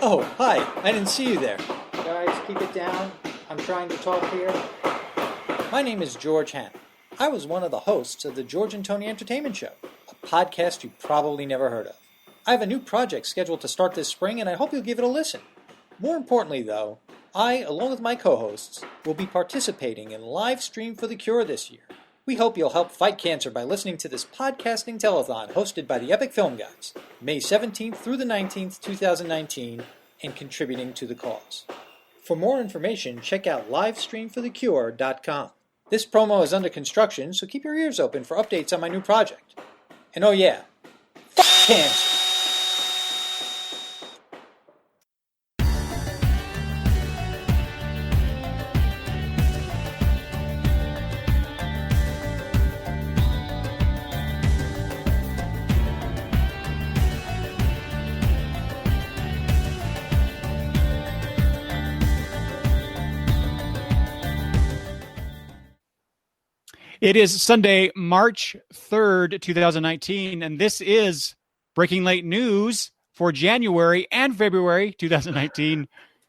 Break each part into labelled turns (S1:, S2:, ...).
S1: Oh, hi. I didn't see you there.
S2: Guys, keep it down. I'm trying to talk here.
S1: My name is George Hanna. I was one of the hosts of the George and Tony Entertainment Show, a podcast you probably never heard of. I have a new project scheduled to start this spring, and I hope you'll give it a listen. More importantly, though, I, along with my co-hosts, will be participating in Live Stream for the Cure this year. We hope you'll help fight cancer by listening to this podcasting telethon hosted by the Epic Film Guys, May 17th through the 19th, 2019, and contributing to the cause. For more information, check out livestreamforthecure.com. This promo is under construction, so keep your ears open for updates on my new project. And oh yeah, fuck cancer!
S3: It is Sunday, March 3rd, 2019, and this is Breaking Late News for January and February 2019.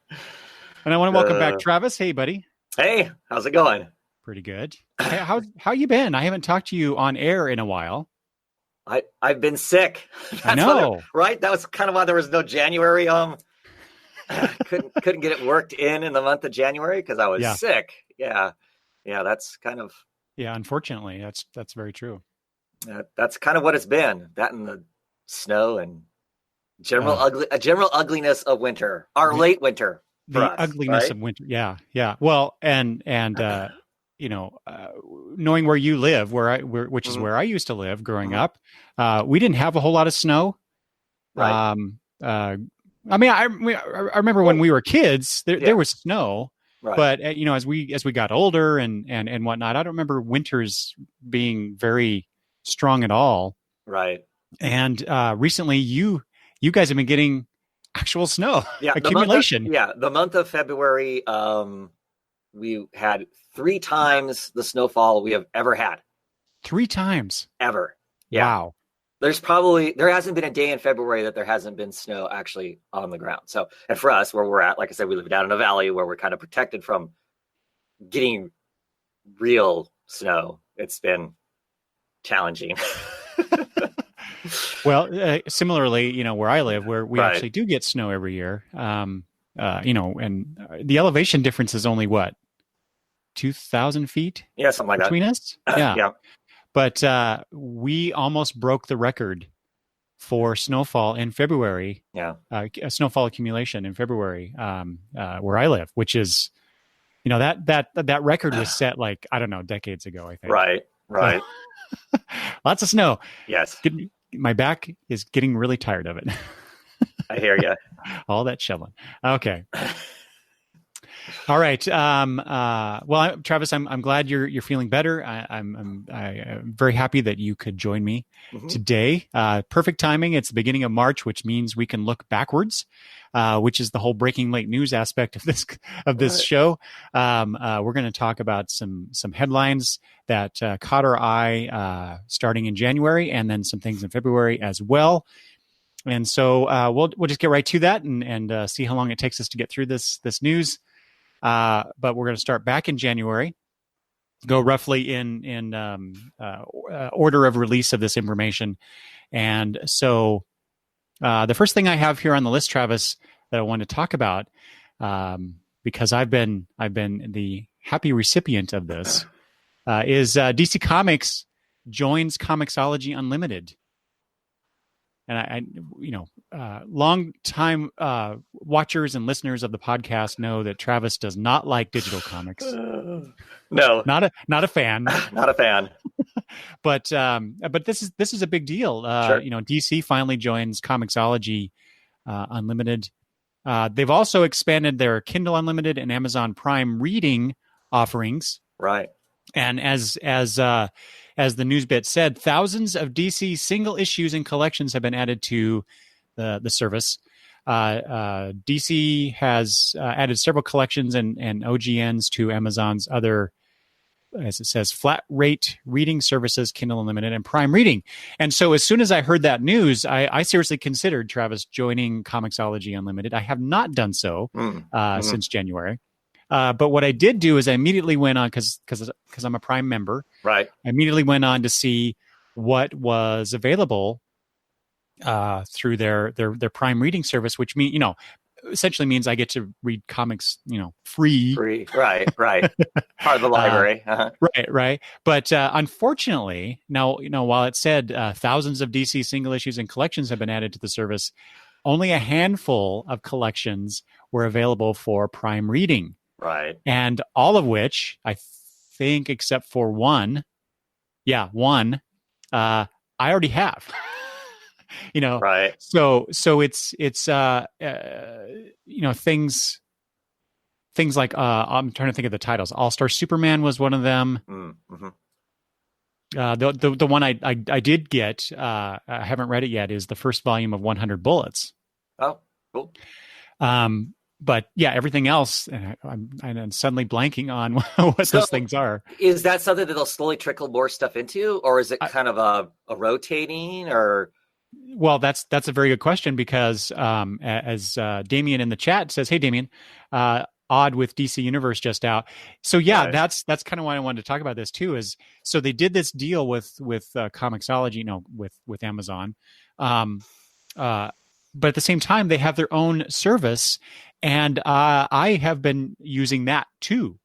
S3: And I want to welcome back Travis. Hey, buddy.
S4: Hey, how's it going?
S3: Pretty good. Hey, how you been? I haven't talked to you on air in a while.
S4: I've been sick.
S3: I know.
S4: Right? That was kind of why there was no January. Couldn't get it worked in the month of January because I was sick. Yeah, that's kind of...
S3: Yeah, unfortunately, that's very true.
S4: That's kind of what it's been. That and the snow and general ugliness of winter, late winter.
S3: The ugliness of winter. Yeah. Well, and knowing where you live, which is where I used to live growing up, we didn't have a whole lot of snow.
S4: Right.
S3: I remember when we were kids, there was snow.
S4: Right.
S3: But as we got older and whatnot, I don't remember winters being very strong at all.
S4: Right.
S3: And recently, you guys have been getting actual snow accumulation.
S4: The month of February, we had 3 times the snowfall we have ever had.
S3: 3 times
S4: ever. Yeah.
S3: Wow.
S4: There hasn't been a day in February that there hasn't been snow actually on the ground. So, and for us, where we're at, like I said, we live down in a valley where we're kind of protected from getting real snow. It's been challenging.
S3: Well, similarly, where I live, where we actually do get snow every year, and the elevation difference is only what, 2,000 feet?
S4: Yeah, something like
S3: between
S4: that.
S3: Us? Yeah.
S4: Yeah.
S3: But we almost broke the record for snowfall in February.
S4: Yeah,
S3: snowfall accumulation in February, where I live, which is, that record was set decades ago. I think.
S4: Right.
S3: Lots of snow.
S4: Yes.
S3: My back is getting really tired of it.
S4: I hear you.
S3: All that shoveling. Okay. All right. Travis, I'm glad you're feeling better. I'm very happy that you could join me today. Perfect timing. It's the beginning of March, which means we can look backwards, which is the whole breaking late news aspect of this show. We're going to talk about some headlines that caught our eye starting in January, and then some things in February as well. And so we'll just get right to that and see how long it takes us to get through this news. But we're going to start back in January, go roughly in order of release of this information. And so the first thing I have here on the list, Travis, that I want to talk about, because I've been the happy recipient of this, is DC Comics joins Comixology Unlimited. And long time watchers and listeners of the podcast know that Travis does not like digital comics.
S4: No,
S3: not a fan.
S4: Not a fan.
S3: But this is a big deal.
S4: Sure.
S3: DC finally joins Comixology Unlimited. They've also expanded their Kindle Unlimited and Amazon Prime reading offerings.
S4: Right.
S3: And as the news bit said, thousands of DC single issues and collections have been added to the service. DC has added several collections and OGNs to Amazon's other as it says, flat rate reading services, Kindle Unlimited and Prime Reading. And so as soon as I heard that news, I seriously considered, Travis, joining Comixology Unlimited. I have not done so since January. But what I did do is I immediately went on, because I'm a Prime member.
S4: Right.
S3: I immediately went on to see what was available through their Prime Reading service, which essentially means I get to read comics, free.
S4: Free. Right. Part of the library.
S3: Right. But unfortunately, now, while it said thousands of DC single issues and collections have been added to the service, only a handful of collections were available for Prime Reading.
S4: Right.
S3: And all of which, I think, except for one, I already have.
S4: Right.
S3: So it's things like I'm trying to think of the titles. All-Star Superman was one of them.
S4: Mm-hmm.
S3: The one I did get, I haven't read it yet, is the first volume of 100 Bullets.
S4: Oh, cool.
S3: But yeah, everything else, and I'm suddenly blanking on what those things are.
S4: Is that something that they'll slowly trickle more stuff into, or is it kind of a rotating, or?
S3: Well, that's a very good question, because as Damien in the chat says, hey, Damien, Odd with DC Universe just out. So yeah, right. That's kind of why I wanted to talk about this too. Is so they did this deal with Comixology, with Amazon, but at the same time they have their own service, and I have been using that too.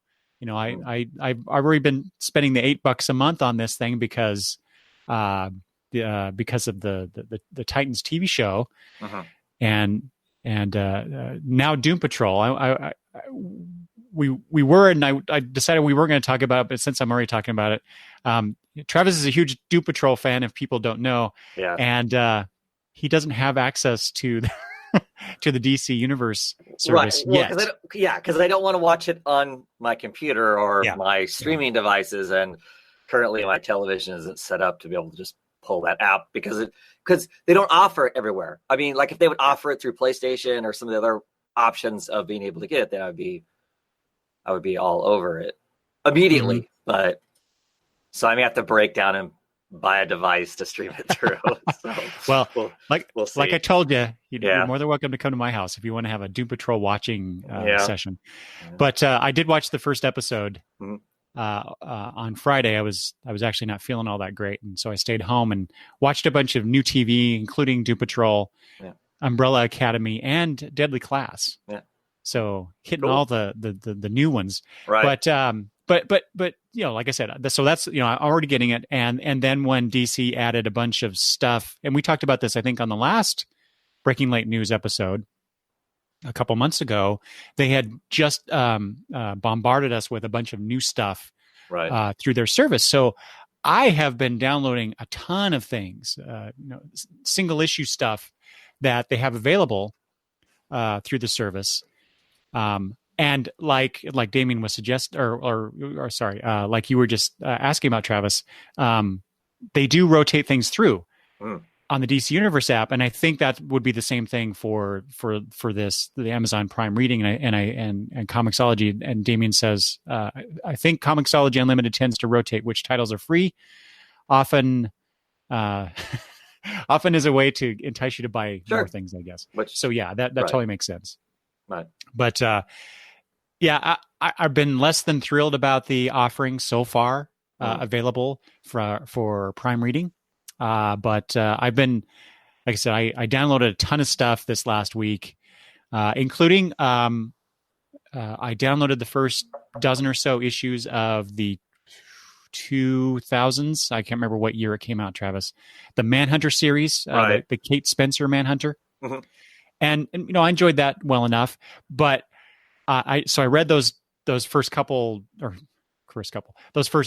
S3: I've already been spending the $8 a month on this thing because of the Titans TV show, and now Doom Patrol. We were, and I decided we were going to talk about it, but since I'm already talking about it, Travis is a huge Doom Patrol fan, if people don't know.
S4: Yeah.
S3: And he doesn't have access to to the DC Universe service yet.
S4: Because I don't want to watch it on my computer or my streaming devices, and currently my television isn't set up to be able to just pull that app because they don't offer it everywhere. I mean, like if they would offer it through PlayStation or some of the other options of being able to get it, then I would be all over it immediately. Mm-hmm. But so I may have to break down and buy a device to stream it through. So,
S3: we'll see. Like I told you, you're more than welcome to come to my house if you want to have a Doom Patrol watching session. Yeah. But I did watch the first episode on Friday. I was actually not feeling all that great, and so I stayed home and watched a bunch of new TV, including Doom Patrol, Umbrella Academy, and Deadly Class. Yeah. So hitting all the new ones.
S4: Right.
S3: But like I said, so that's I'm already getting it, and then when DC added a bunch of stuff, and we talked about this I think on the last Breaking Late News episode a couple months ago, they had just bombarded us with a bunch of new stuff through their service. So I have been downloading a ton of things, single issue stuff that they have available through the service. And like Damien was suggesting, or sorry, like you were just asking about, Travis, they do rotate things through on the DC Universe app, and I think that would be the same thing for the Amazon Prime Reading and Comixology. And Damien says, I think Comixology Unlimited tends to rotate which titles are free, often is a way to entice you to buy more things, I guess. So yeah, that totally makes sense.
S4: Right.
S3: But I've been less than thrilled about the offering so far available for Prime Reading. But I've been, like I said, I downloaded a ton of stuff this last week, including I downloaded the first dozen or so issues of the 2000s. I can't remember what year it came out, Travis. The Manhunter series, the Kate Spencer Manhunter. Mm-hmm. And I enjoyed that well enough, but I read those first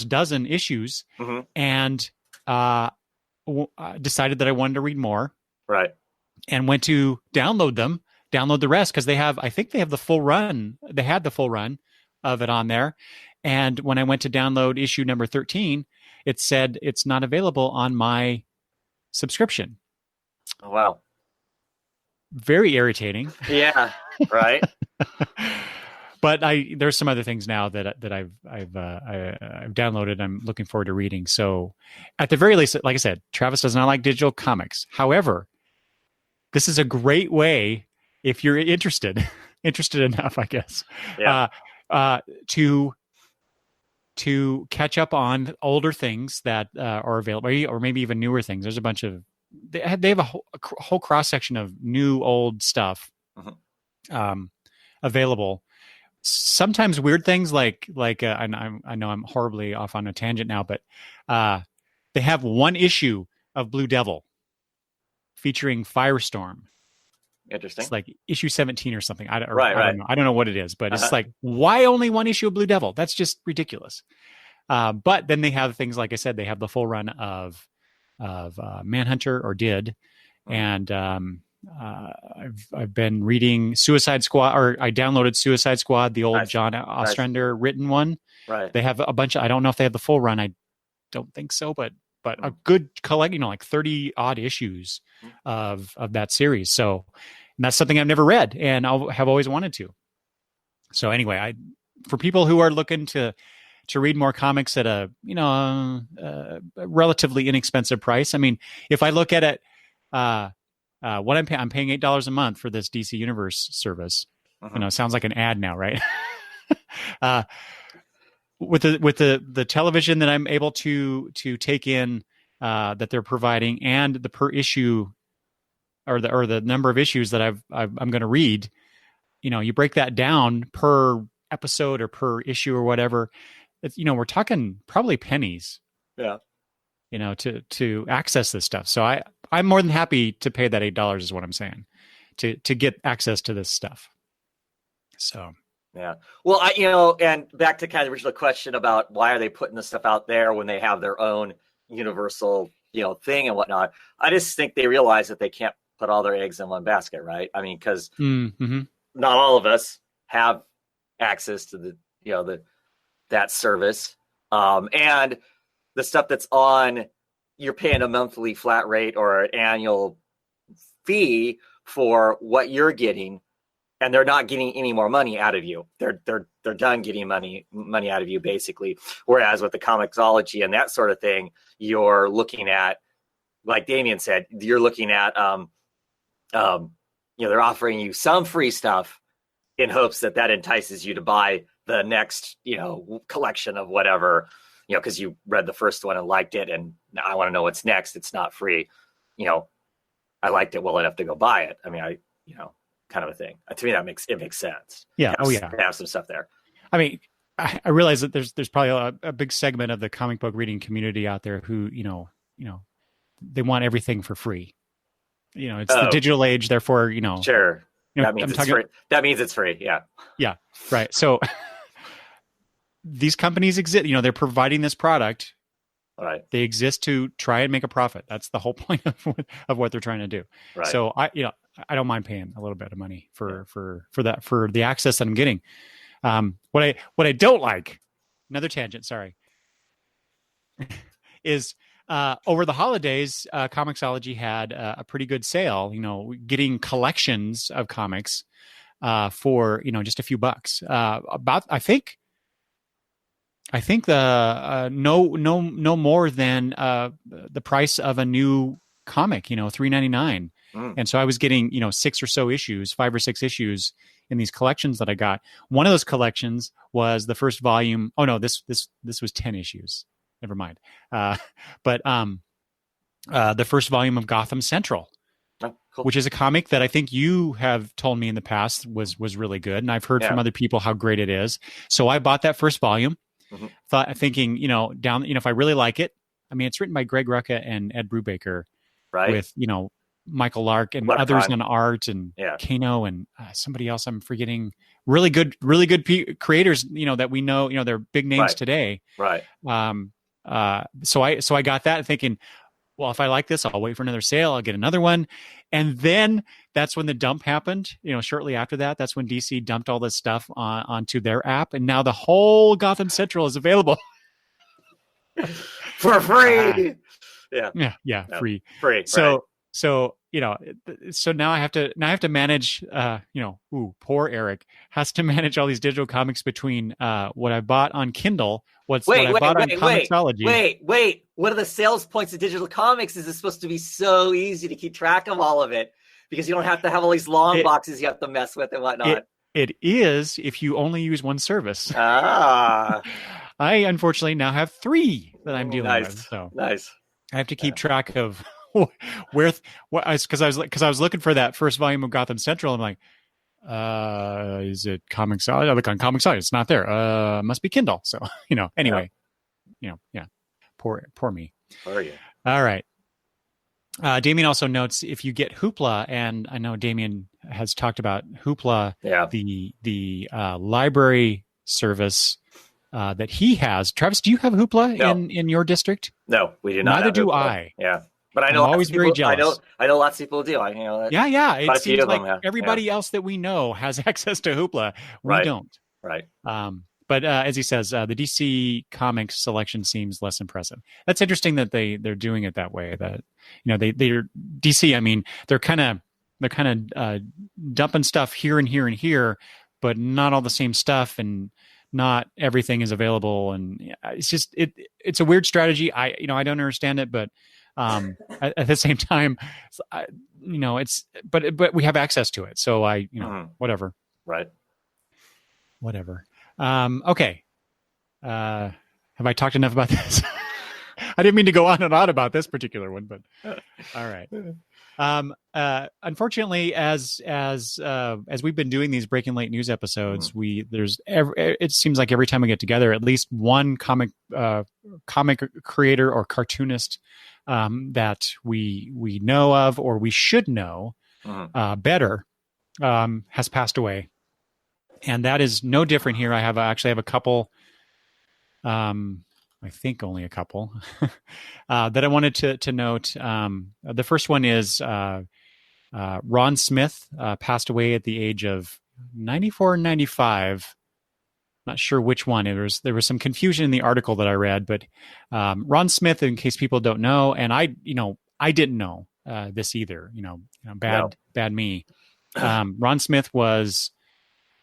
S3: dozen issues, and decided that I wanted to read more.
S4: Right.
S3: And went to download the rest, because I think they have the full run. They had the full run of it on there. And when I went to download issue number 13, it said it's not available on my subscription.
S4: Oh, wow.
S3: Very irritating.
S4: Yeah, right.
S3: but there's some other things now that I've downloaded. I'm looking forward to reading. So at the very least, like I said, Travis does not like digital comics. However, this is a great way if you're interested enough, I guess, to catch up on older things that are available, or maybe even newer things. There's a bunch of they have a whole cross section of new old stuff available. Sometimes weird things like I know I'm horribly off on a tangent now, but they have one issue of Blue Devil featuring Firestorm.
S4: Interesting.
S3: It's like issue 17 or something. I don't know. I don't know what it is, but it's like, why only one issue of Blue Devil? That's just ridiculous. But then they have things, like I said, they have the full run of Manhunter, or did. And I've been reading Suicide Squad, or I downloaded Suicide Squad, the old John Ostrander written one.
S4: Right.
S3: They have a bunch of, I don't know if they have the full run. I don't think so, but a good collect, like 30 odd issues of that series. So, and that's something I've never read and have always wanted to. So anyway, for people who are looking to read more comics at a relatively inexpensive price. I mean, if I look at it, what I'm paying $8 a month for this DC Universe service. It sounds like an ad now, right? With the television that I'm able to take in that they're providing, and the per issue or the number of issues that I'm going to read, you break that down per episode or per issue or whatever. We're talking probably pennies.
S4: Yeah.
S3: To access this stuff. So I'm more than happy to pay that $8 is what I'm saying to get access to this stuff. So.
S4: Yeah. Well, and back to kind of the original question about why are they putting this stuff out there when they have their own universal, thing and whatnot. I just think they realize that they can't put all their eggs in one basket, right? I mean, because not all of us have access to that service. And the stuff that's on, you're paying a monthly flat rate or an annual fee for what you're getting, and they're not getting any more money out of you. They're done getting money out of you, basically. Whereas with the Comixology and that sort of thing, you're looking at, like Damien said, you're looking at they're offering you some free stuff in hopes that entices you to buy the next collection of whatever, because you read the first one and liked it, and now I want to know what's next. It's not free. I liked it well enough to go buy it. I mean, kind of a thing. To me, it makes sense.
S3: Yeah.
S4: Have some stuff there.
S3: I mean, I realize that there's probably a big segment of the comic book reading community out there who, they want everything for free. It's the digital age, therefore,
S4: Sure. That means it's free. That means it's free. Yeah.
S3: Yeah. Right. So these companies exist, they're providing this product.
S4: All right.
S3: They exist to try and make a profit. That's the whole point of what they're trying to do.
S4: Right.
S3: So I don't mind paying a little bit of money for the access that I'm getting. What I don't like, another tangent, sorry, is over the holidays, Comixology had a pretty good sale. Getting collections of comics for just a few bucks. I think the no more than the price of a new comic. $3.99. And so I was getting, 5 or 6 issues in these collections that I got. One of those collections was the first volume. Oh no, this was 10 issues. Never mind. But the first volume of Gotham Central,
S4: cool.
S3: Which is a comic that I think you have told me in the past was really good. And I've heard from other people how great it is. So I bought that first volume, thinking, if I really like it, I mean, it's written by Greg Rucka and Ed Brubaker,
S4: right?
S3: With, Michael Lark and others on art and Kano and somebody else I'm forgetting. Really good creators, that we know, they're big names today.
S4: Right.
S3: So I got that thinking, well, if I like this, I'll wait for another sale. I'll get another one. And then that's when the dump happened. Shortly after that, that's when DC dumped all this stuff onto their app. And now the whole Gotham Central is available
S4: for free.
S3: Yeah. Free.
S4: Free.
S3: So, So, so now I have to manage, poor Eric has to manage all these digital comics between what I bought on Kindle, what I bought on Comixology.
S4: Wait. One of the sales points of digital comics is it's supposed to be so easy to keep track of all of it because you don't have to have all these long boxes you have to mess with and whatnot.
S3: It is if you only use one service.
S4: Ah.
S3: I unfortunately now have 3 that I'm dealing with. So
S4: nice.
S3: I have to keep track of because I was looking for that first volume of Gotham Central. I'm like, is it Comixology? I look on Comixology. It's not there. Must be Kindle. So, anyway, yeah. Poor me.
S4: Are you?
S3: All right. Damien also notes if you get Hoopla, and I know Damien has talked about Hoopla, the library service that he has. Travis, do you have Hoopla in your district?
S4: No, we do not.
S3: Neither do
S4: Hoopla.
S3: I.
S4: Yeah. But I know
S3: I'm always very jealous.
S4: I know lots of people do.
S3: Yeah. It seems like everybody else that we know has access to Hoopla. We don't.
S4: Right.
S3: But as he says, the DC Comics selection seems less impressive. That's interesting that they're doing it that way. That they're DC. I mean, they're kind of dumping stuff here and here and here, but not all the same stuff, and not everything is available. And it's just it's a weird strategy. I don't understand it, but at the same time, but we have access to it, so whatever.
S4: Right.
S3: Whatever. Okay. Have I talked enough about this? I didn't mean to go on and on about this particular one, but all right. Unfortunately, as we've been doing these Breaking Late News episodes, it seems like every time we get together, at least one comic creator or cartoonist that we know of or we should know better has passed away. And that is no different here. I actually have a couple, I think only a couple, that I wanted to note. The first one is Ron Smith passed away at the age of 94 and 95. Not sure which one. There was some confusion in the article that I read, but Ron Smith, in case people don't know, and I didn't know this either. Bad me. Ron Smith was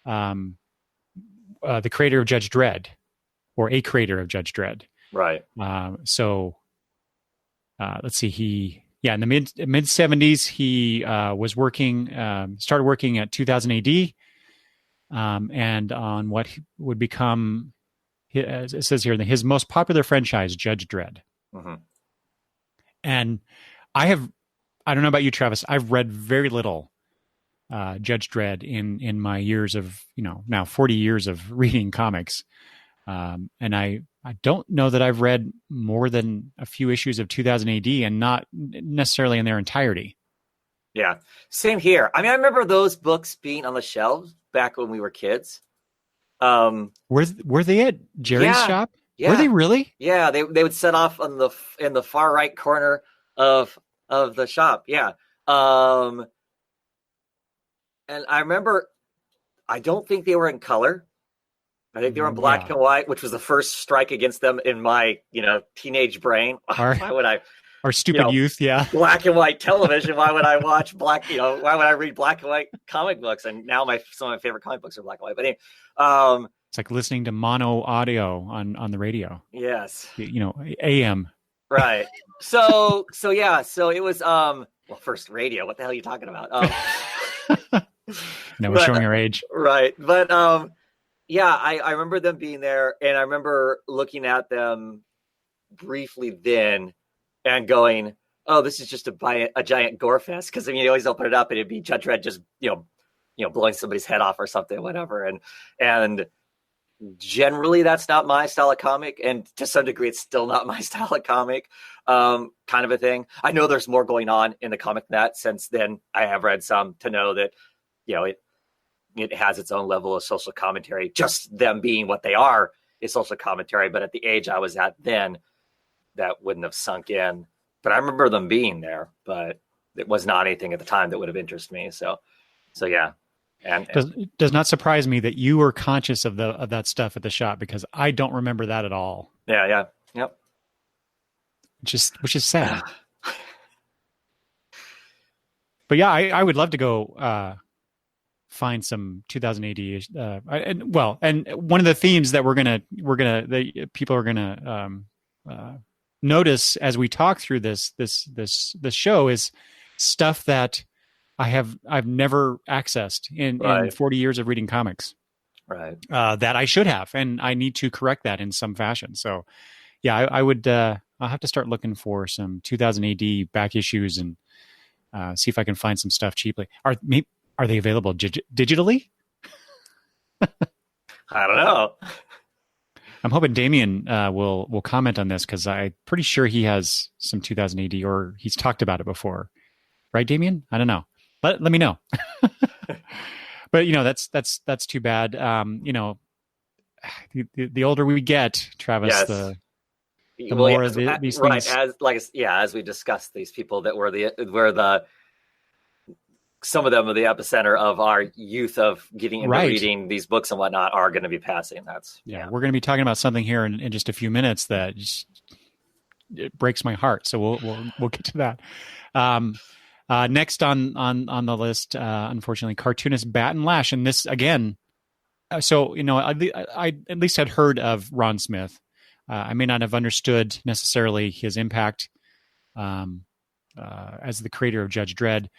S3: the creator of Judge Dredd, or a creator of Judge Dredd.
S4: Right.
S3: So let's see. In the mid 70s, he was started working at 2000 AD, and on what would become, as it says here, his most popular franchise, Judge Dredd. Mm-hmm. And I don't know about you, Travis, I've read very little Judge Dredd in my years of, now 40 years of reading comics. And I don't know that I've read more than a few issues of 2000 AD, and not necessarily in their entirety.
S4: Yeah, same here. I mean, I remember those books being on the shelves back when we were kids.
S3: Were they at Jerry's shop?
S4: Yeah.
S3: Were they really?
S4: Yeah, they would set off in the far right corner of the shop. Yeah. And I remember, I don't think they were in color. I think they were in black and white, which was the first strike against them in my, teenage brain. Why would I?
S3: Our stupid youth, yeah.
S4: Black and white television. Why would I watch why would I read black and white comic books? And now some of my favorite comic books are black and white. But anyway,
S3: it's like listening to mono audio on the radio.
S4: Yes.
S3: AM.
S4: Right. So it was first radio. What the hell are you talking about?
S3: Now we're showing our age.
S4: Right. But I remember them being there, and I remember looking at them briefly then and going, oh, this is just a giant gore fest. Because you always open it up and it'd be Judge Dredd just blowing somebody's head off or something, whatever. And generally that's not my style of comic, and to some degree it's still not my style of comic, kind of a thing. I know there's more going on in the comic than that. Since then, I have read some to know that it has its own level of social commentary. Just them being what they are is social commentary. But at the age I was at then, that wouldn't have sunk in. But I remember them being there, but it was not anything at the time that would have interested me. So yeah. And
S3: does not surprise me that you were conscious of that stuff at the shop, because I don't remember that at all.
S4: Yeah. Yep.
S3: Which is sad. But yeah, I would love to go find some 2000 AD. And one of the themes that that people are gonna notice as we talk through this show is stuff that I've never accessed in 40 years of reading comics.
S4: Right.
S3: That I should have, and I need to correct that in some fashion. So, yeah, I would. I'll have to start looking for some 2000 AD back issues and see if I can find some stuff cheaply. Are they available digitally?
S4: I don't know.
S3: I'm hoping Damien will comment on this because I'm pretty sure he has some 2000 AD or he's talked about it before, right, Damien? I don't know, but let me know. But that's too bad. The older we get, Travis,
S4: Yes.
S3: the more of these
S4: right,
S3: things.
S4: as we discussed, these people that were some of them are the epicenter of our youth of getting into reading these books and whatnot are going to be passing.
S3: We're going to be talking about something here in just a few minutes that it breaks my heart. So we'll get to that. Next on the list, unfortunately, cartoonist Bat and Lash, and this again. So I at least had heard of Ron Smith. I may not have understood necessarily his impact as the creator of Judge Dredd.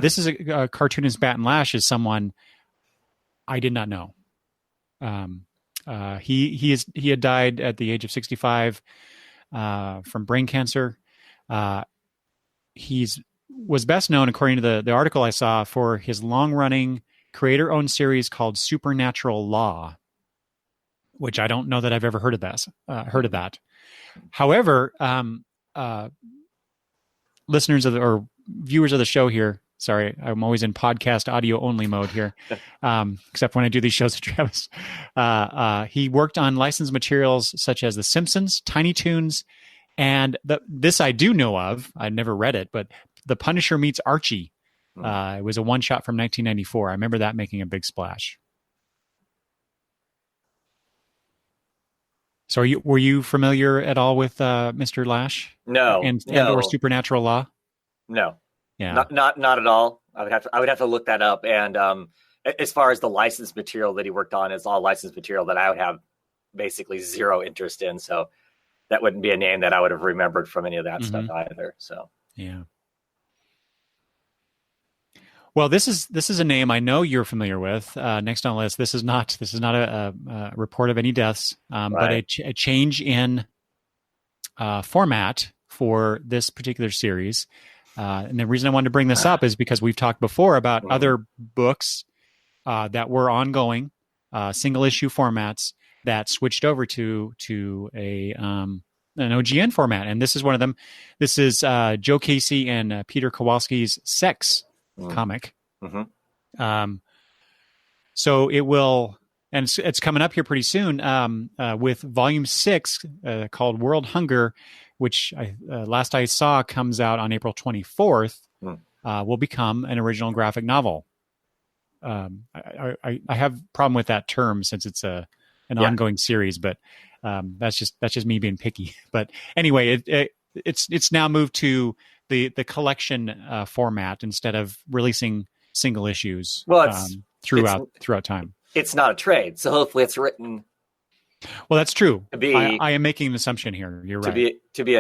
S3: This is a cartoonist. Bat and Lash is someone I did not know. He had died at the age of 65 from brain cancer. Was best known, according to the article I saw, for his long-running creator-owned series called Supernatural Law, which I don't know that I've ever heard of that. However, listeners or viewers of the show here, sorry, I'm always in podcast audio only mode here, except when I do these shows with Travis. He worked on licensed materials such as The Simpsons, Tiny Toons, and this I do know of. I never read it, but The Punisher Meets Archie. It was a one-shot from 1994. I remember that making a big splash. So were you familiar at all with Mr. Lash?
S4: No.
S3: And or Supernatural Law?
S4: No.
S3: Yeah.
S4: Not at all. I would have to look that up. And as far as the licensed material that he worked on, is all licensed material that I would have basically zero interest in. So that wouldn't be a name that I would have remembered from any of that stuff either. So
S3: yeah. Well, this is a name I know you're familiar with. Next on the list, this is not a report of any deaths, but a change in format for this particular series. And the reason I wanted to bring this up is because we've talked before about other books that were ongoing, single issue formats that switched over to an OGN format, and this is one of them. This is Joe Casey and Peter Kowalski's Sex comic. So it will, and it's coming up here pretty soon with Volume 6 called World Hunger, which last I saw comes out on April 24th. Will become an original graphic novel. I have a problem with that term since it's an ongoing series, but that's just me being picky. But anyway, it's now moved to the collection format instead of releasing single issues throughout time.
S4: It's not a trade, so hopefully it's written.
S3: Well, that's true. I am making an assumption here. You're right.
S4: To be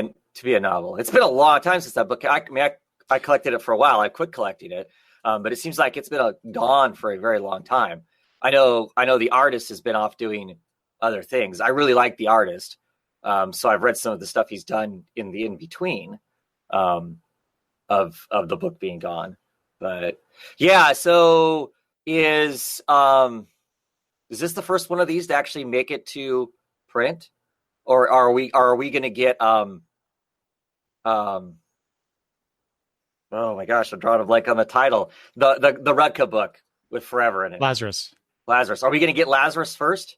S4: a novel. It's been a long time since that book. I collected it for a while. I quit collecting it, but it seems like it's been gone for a very long time. I know the artist has been off doing other things. I really like the artist, so I've read some of the stuff he's done in the in between of the book being gone. But yeah, so is this the first one of these to actually make it to print, or are we going to get oh my gosh, I'm drawing a blank on the title, the Rudka book with Forever in it.
S3: Lazarus.
S4: Are we going to get Lazarus first?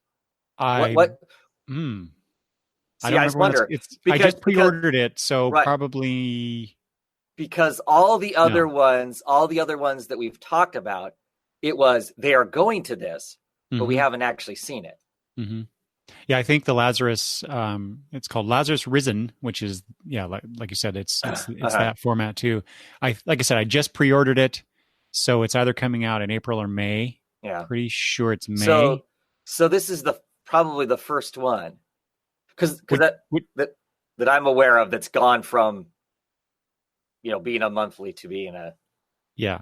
S4: What?
S3: See,
S4: I just wonder.
S3: I just pre-ordered it, so probably
S4: because all the other ones that we've talked about, it was they are going to this, but we haven't actually seen it.
S3: Yeah, I think the Lazarus, it's called Lazarus Risen, which is, yeah, like you said, it's that format too. Like I said, I just pre-ordered it, so it's either coming out in April or May.
S4: Yeah,
S3: pretty sure it's May.
S4: So this is probably the first one, because that I'm aware of that's gone from, being a monthly to being a.
S3: Yeah,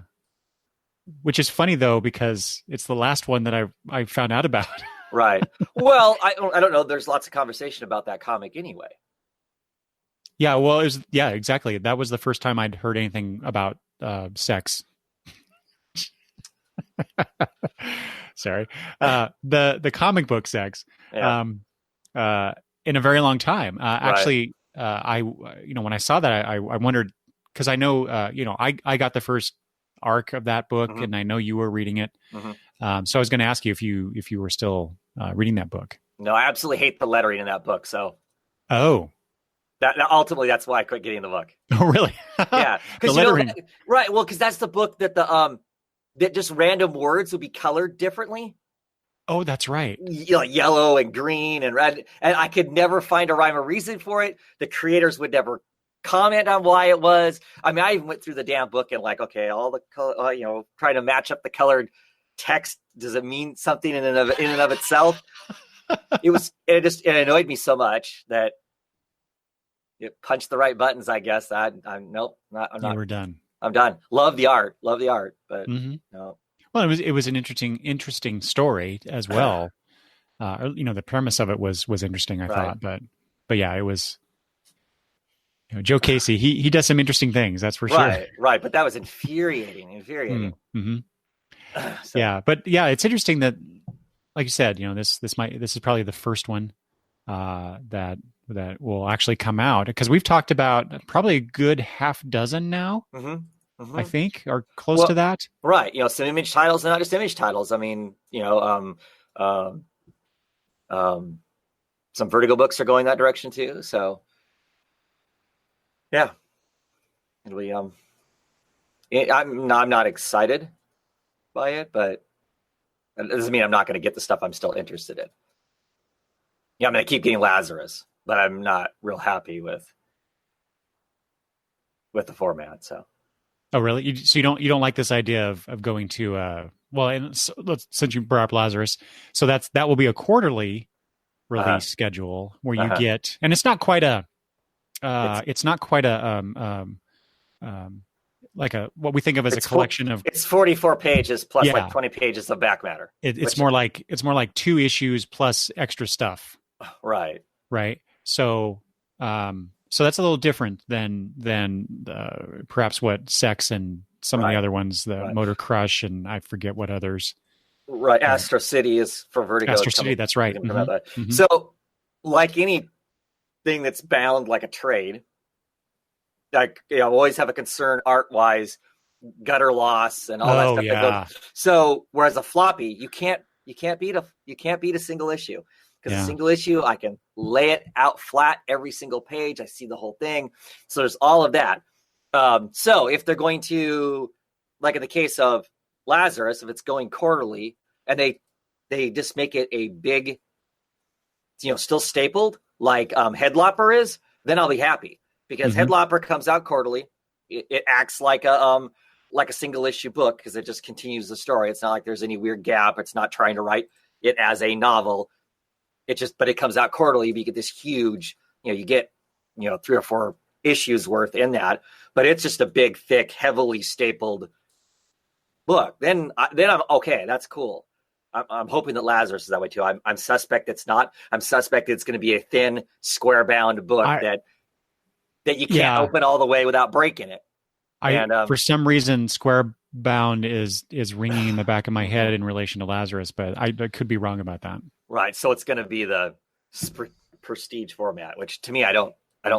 S3: which is funny though, because it's the last one that I found out about.
S4: Right. Well, I don't know. There's lots of conversation about that comic anyway.
S3: Yeah. Well, exactly. That was the first time I'd heard anything about sex. Sorry. The comic book sex.
S4: Yeah.
S3: In a very long time. Actually,
S4: Right.
S3: when I saw that, I wondered, because I know, I got the first arc of that book,
S4: Mhm.
S3: and I know you were reading it.
S4: Mhm.
S3: So I was going to ask you if you were still reading that book.
S4: No, I absolutely hate the lettering in that book. So
S3: Oh,
S4: that ultimately, that's why I quit getting the book.
S3: oh, really?
S4: Yeah,
S3: The
S4: because
S3: lettering.
S4: right. Well, because that's the book that that just random words would be colored differently.
S3: Oh, that's right.
S4: Yellow and green and red, and I could never find a rhyme or reason for it. The creators would never comment on why it was. I mean, I even went through the damn book and okay, all the color, trying to match up the colored text. Does it mean something in and of itself? It annoyed me so much that it punched the right buttons. I guess nope, I'm not.
S3: You were done.
S4: I'm done. Love the art, but
S3: Mm-hmm.
S4: no.
S3: Well, it was an interesting story as well. The premise of it was interesting, I
S4: Right.
S3: thought, but yeah, it was. Joe Casey, he does some interesting things, that's for sure.
S4: Right. But that was infuriating.
S3: Mm-hmm.
S4: So,
S3: Yeah, but yeah, it's interesting that, like you said, this is probably the first one that will actually come out, because we've talked about probably a good half dozen now.
S4: mhm, mhm.
S3: I think, or close to that.
S4: Right. Some image titles and not just image titles. I mean, some Vertigo books are going that direction too. So, yeah, it'll be. I'm not excited by it, but that doesn't mean I'm not going to get the stuff I'm still interested in. Yeah, I'm going to keep getting Lazarus, but I'm not real happy with the format. So.
S3: Oh, really? So you don't like this idea of going to since you brought up Lazarus, so that will be a quarterly release schedule where you get, and it's not quite a like what we think of as a collection of.
S4: It's 44 pages plus like 20 pages of back matter.
S3: It's more like 2 issues plus extra stuff.
S4: Right.
S3: So that's a little different than perhaps what Sex and some of the other ones, the Motor Crush, and I forget what others.
S4: Right. Astro City is for Vertigo.
S3: Astro City, that's right. Mm-hmm. Mm-hmm.
S4: So, like anything that's bound like a trade, always have a concern art-wise, gutter loss and all that stuff.
S3: Yeah.
S4: So, whereas a floppy, you can't beat a single issue. Because a single issue, I can lay it out flat every single page. I see the whole thing. So there's all of that. So if they're going to, like in the case of Lazarus, if it's going quarterly and they just make it a big, still stapled like Headlopper is, then I'll be happy, because Headlopper comes out quarterly. It acts like a single issue book, because it just continues the story. It's not like there's any weird gap. It's not trying to write it as a novel. But it comes out quarterly. But you get this huge, you get, 3 or 4 issues worth in that, but it's just a big, thick, heavily stapled book. Then I'm okay. That's cool. I'm hoping that Lazarus is that way too. I'm suspect it's not. I'm suspect it's going to be a thin, square bound book that you can't open all the way without breaking it.
S3: For some reason, square bound is ringing in the back of my head in relation to Lazarus, but I could be wrong about that.
S4: Right. So it's going to be the prestige format, which to me, I don't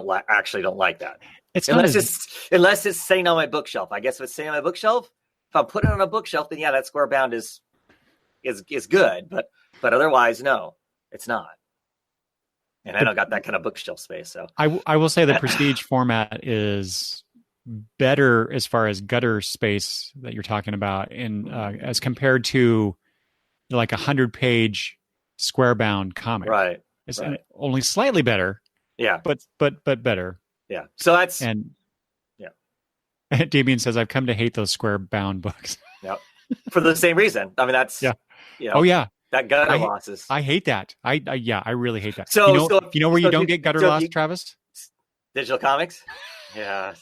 S4: like that.
S3: It's
S4: unless it's sitting on my bookshelf. I guess if it's sitting on my bookshelf, if I'm putting it on a bookshelf, then that square bound is good. But otherwise, no, it's not. And I don't got that kind of bookshelf space. So
S3: I will say the prestige format is better as far as gutter space that you're talking about, in as compared to like 100-page square bound comic.
S4: Right.
S3: It's
S4: right.
S3: only slightly better,
S4: Yeah.
S3: but better.
S4: Yeah. So that's
S3: And
S4: yeah.
S3: Damien says, I've come to hate those square bound books.
S4: Yep. For the same reason. I mean, that's
S3: Yeah.
S4: You know,
S3: Oh yeah.
S4: that gutter losses.
S3: I hate that. I really hate that.
S4: So-
S3: you know,
S4: so-
S3: you know where
S4: so
S3: you don't
S4: you-
S3: get gutter
S4: so
S3: loss,
S4: you-
S3: Travis?
S4: Digital comics. Yeah.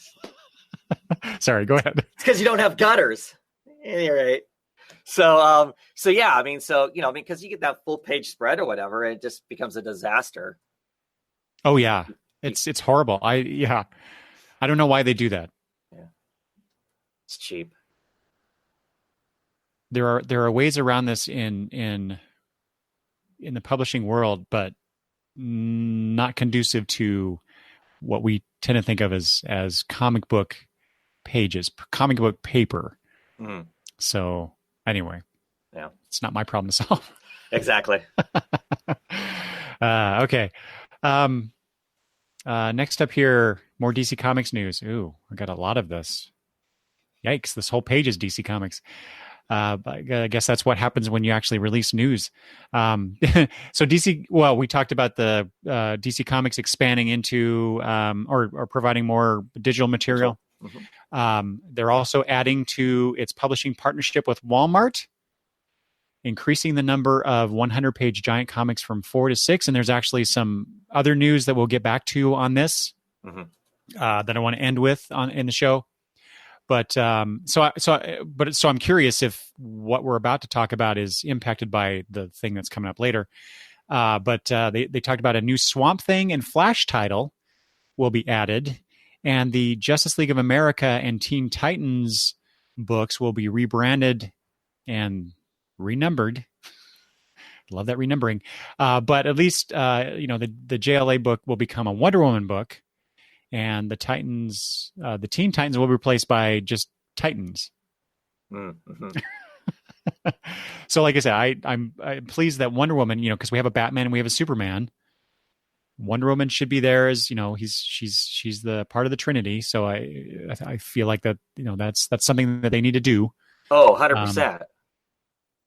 S3: Sorry, go ahead.
S4: It's because you don't have gutters. At any rate. So yeah, I mean, because you get that full page spread or whatever, it just becomes a disaster.
S3: Oh yeah. It's horrible. I don't know why they do that.
S4: Yeah. It's cheap.
S3: There are ways around this in the publishing world, but not conducive to what we tend to think of as comic book pages, comic book paper.
S4: Mhm.
S3: So anyway,
S4: Yeah.
S3: it's not my problem to solve.
S4: Exactly.
S3: Okay. Next up here, more DC Comics news. Ooh, I got a lot of this. Yikes! This whole page is DC Comics. I guess that's what happens when you actually release news. So DC, well, we talked about the DC Comics expanding into or providing more digital material.
S4: Mhm.
S3: They're also adding to its publishing partnership with Walmart, increasing the number of 100-page giant comics from 4 to 6. And there's actually some other news that we'll get back to on this
S4: Mhm.
S3: that I want to end with in the show. But so I'm curious if what we're about to talk about is impacted by the thing that's coming up later. But they talked about a new Swamp Thing and Flash title will be added, and the Justice League of America and Teen Titans books will be rebranded and renumbered. Love that renumbering. But at least the JLA book will become a Wonder Woman book. And the Titans, the Teen Titans will be replaced by just Titans.
S4: Mm-hmm.
S3: So, like I said, I'm pleased that Wonder Woman, because we have a Batman and we have a Superman. Wonder Woman should be there as she's the part of the Trinity. So I feel like that that's something that they need to do.
S4: Oh, 100%.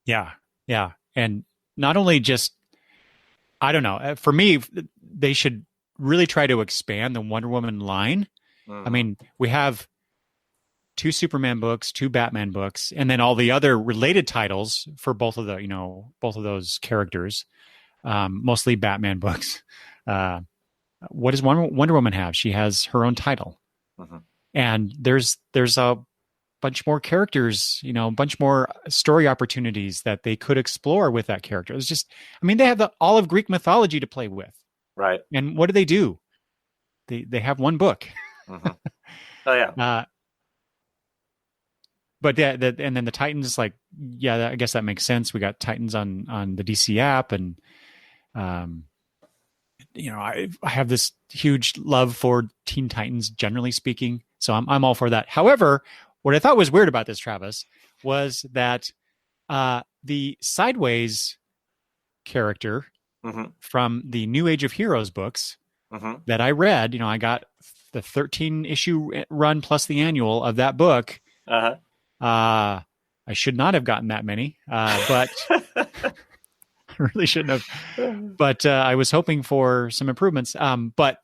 S3: Yeah, and not only just I don't know. For me, they should really try to expand the Wonder Woman line.
S4: Mhm.
S3: I mean, we have 2 Superman books, 2 Batman books, and then all the other related titles for both of those characters. Mostly Batman books. What does Wonder Woman have? She has her own title,
S4: Mhm.
S3: and there's a bunch more characters, a bunch more story opportunities that they could explore with that character. It's just, I mean, they have all of Greek mythology to play with.
S4: Right.
S3: And what do? They have one book.
S4: Mhm. Oh yeah.
S3: But and then the Titans, I guess that makes sense. We got Titans on the DC app, and I have this huge love for Teen Titans, generally speaking. So I'm all for that. However, what I thought was weird about this, Travis, was that the Sideways character
S4: Mhm.
S3: from the New Age of Heroes books
S4: Mhm.
S3: that I read, I got the 13-issue run plus the annual of that book.
S4: Uh-huh.
S3: I should not have gotten that many, but I really shouldn't have. But I was hoping for some improvements. But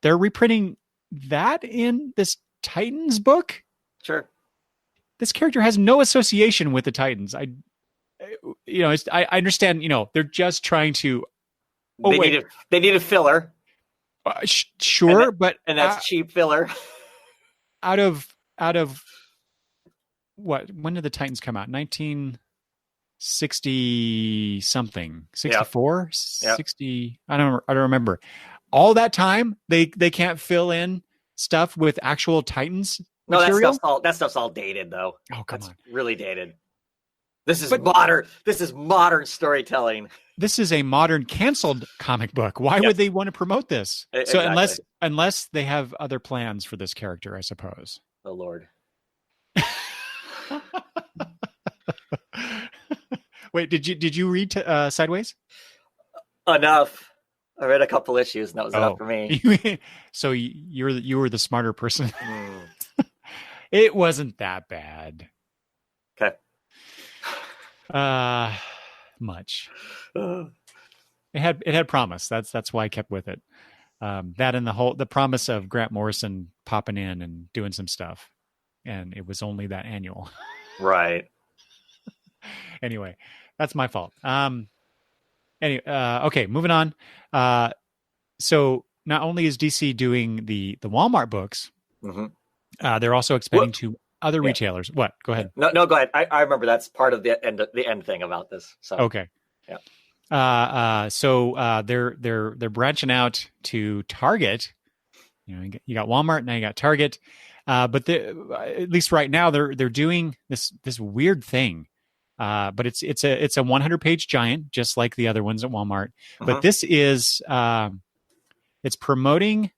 S3: they're reprinting that in this Titans book.
S4: Sure.
S3: This character has no association with the Titans. I understand. They're just trying to. Oh,
S4: They need a filler,
S3: Sure, but
S4: and that's cheap filler.
S3: out of what? When did the Titans come out? 1960 something, 64,
S4: Yep.
S3: 60. I don't remember. All that time, they can't fill in stuff with actual Titans
S4: No,
S3: material.
S4: that stuff's all dated though.
S3: Oh, come
S4: That's
S3: on!
S4: really dated. This is
S3: But-
S4: modern. This is modern storytelling.
S3: This is a modern canceled comic book. Why would they want to promote this? So
S4: Exactly.
S3: unless they have other plans for this character, I suppose.
S4: Oh Lord.
S3: Wait, did you read Sideways?
S4: Enough. I read a couple issues, and that was enough for me.
S3: So you were the smarter person.
S4: Hmm.
S3: It wasn't that bad.
S4: Okay.
S3: Much. it had promise. That's why I kept with it. That and the promise of Grant Morrison popping in and doing some stuff, and it was only that annual.
S4: Right.
S3: Anyway, that's my fault. Anyway, okay, moving on. So not only is DC doing the Walmart books, they're also expanding to other retailers. What? Go ahead.
S4: No, go ahead. I remember that's part of the end thing about this. So
S3: Okay.
S4: Yeah.
S3: So they're branching out to Target. You got Walmart, now you got Target. But at least right now they're doing this weird thing. But it's a 100-page giant, just like the other ones at Walmart. But this is it's promoting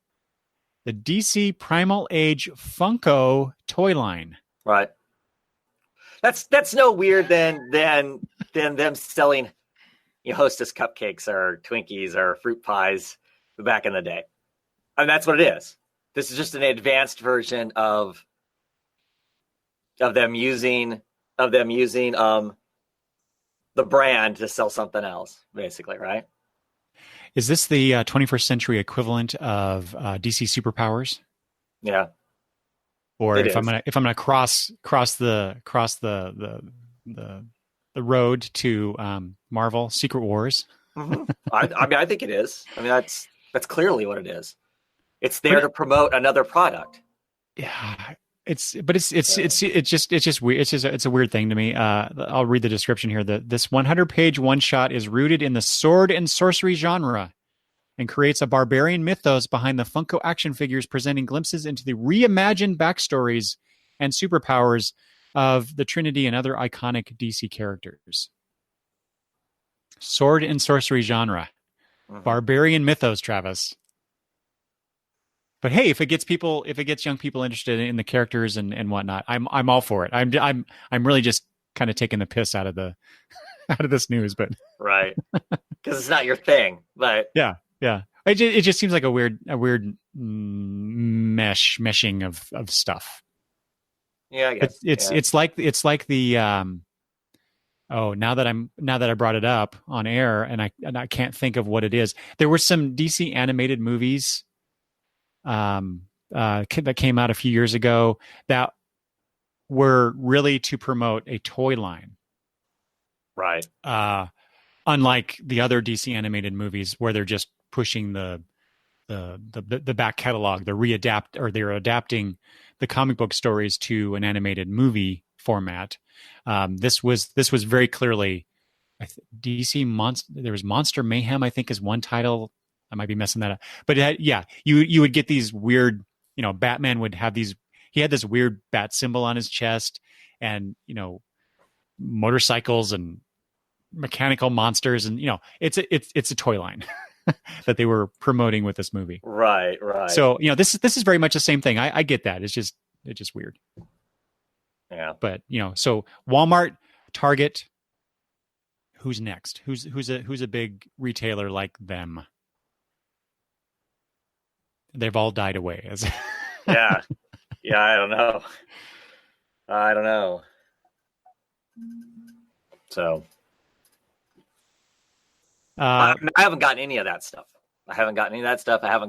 S3: the DC Primal Age Funko toy line.
S4: Right. That's no weird than them selling Hostess cupcakes or Twinkies or fruit pies back in the day. And that's what it is. This is just an advanced version of them using the brand to sell something else, basically, right?
S3: Is this the 21st century equivalent of DC Superpowers?
S4: Yeah.
S3: Or
S4: It
S3: if I'm
S4: is.
S3: gonna cross the road to Marvel Secret Wars.
S4: I think it is. I mean, that's clearly what it is. It's there to promote another product.
S3: Yeah, it's just weird. It's a weird thing to me. I'll read the description here. This 100-page one shot is rooted in the sword and sorcery genre and creates a barbarian mythos behind the Funko action figures, presenting glimpses into the reimagined backstories and superpowers of the Trinity and other iconic DC characters. Sword and sorcery genre, barbarian mythos, Travis. But hey, if it gets young people interested in the characters and whatnot, I'm all for it. I'm really just kind of taking the piss out of this news, but
S4: Right. Because it's not your thing, but
S3: yeah. It just seems like a weird meshing of stuff.
S4: yeah, I guess
S3: It's like the now that I brought it up on air and I can't think of what it is. There were some DC animated movies that came out a few years ago that were really to promote a toy line.
S4: right.
S3: Unlike the other DC animated movies where they're just pushing the back catalog, they're adapting the comic book stories to an animated movie format. This was very clearly DC Monster. There was Monster Mayhem, I think, is one title. I might be messing that up, but you would get these weird. Batman would have these. He had this weird bat symbol on his chest, and motorcycles and mechanical monsters, and it's a toy line that they were promoting with this movie.
S4: Right.
S3: So this is very much the same thing. I get that. It's just weird.
S4: Yeah.
S3: But so Walmart, Target. Who's next? Who's a big retailer like them? They've all died away.
S4: Yeah. I don't know. So I haven't gotten any of that stuff. I haven't